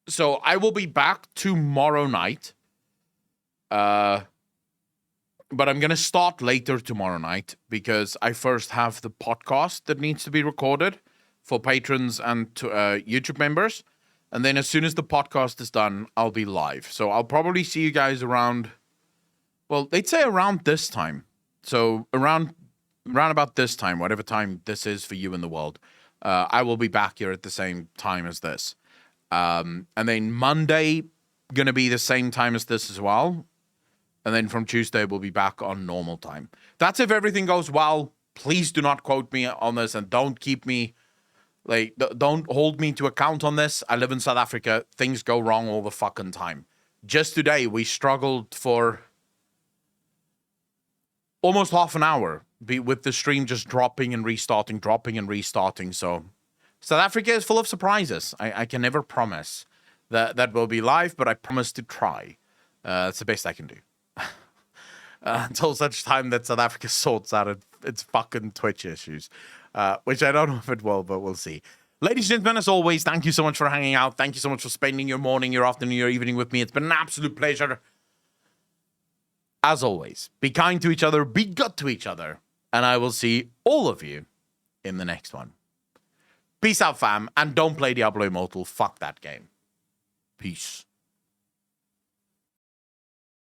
So I will be back tomorrow night. But I'm going to start later tomorrow night because I first have the podcast that needs to be recorded for patrons and YouTube members. And then as soon as the podcast is done, I'll be live. So I'll probably see you guys around, well, they'd say around this time. So around about this time, whatever time this is for you in the world, I will be back here at the same time as this. And then Monday, going to be the same time as this as well. And then from Tuesday, we'll be back on normal time. That's if everything goes well. Please do not quote me on this and don't keep me, like, don't hold me to account on this. I live in South Africa. Things go wrong all the fucking time. Just today, we struggled for almost half an hour with the stream just dropping and restarting. So South Africa is full of surprises. I can never promise that we'll be live, but I promise to try. It's the best I can do. until such time that South Africa sorts out its fucking Twitch issues, which I don't know if it will, but we'll see. Ladies and gentlemen, as always, thank you so much for hanging out. Thank you so much for spending your morning, your afternoon, your evening with me. It's been an absolute pleasure. As always, be kind to each other, be good to each other, and I will see all of you in the next one. Peace out, fam, and don't play Diablo Immortal. Fuck that game. Peace.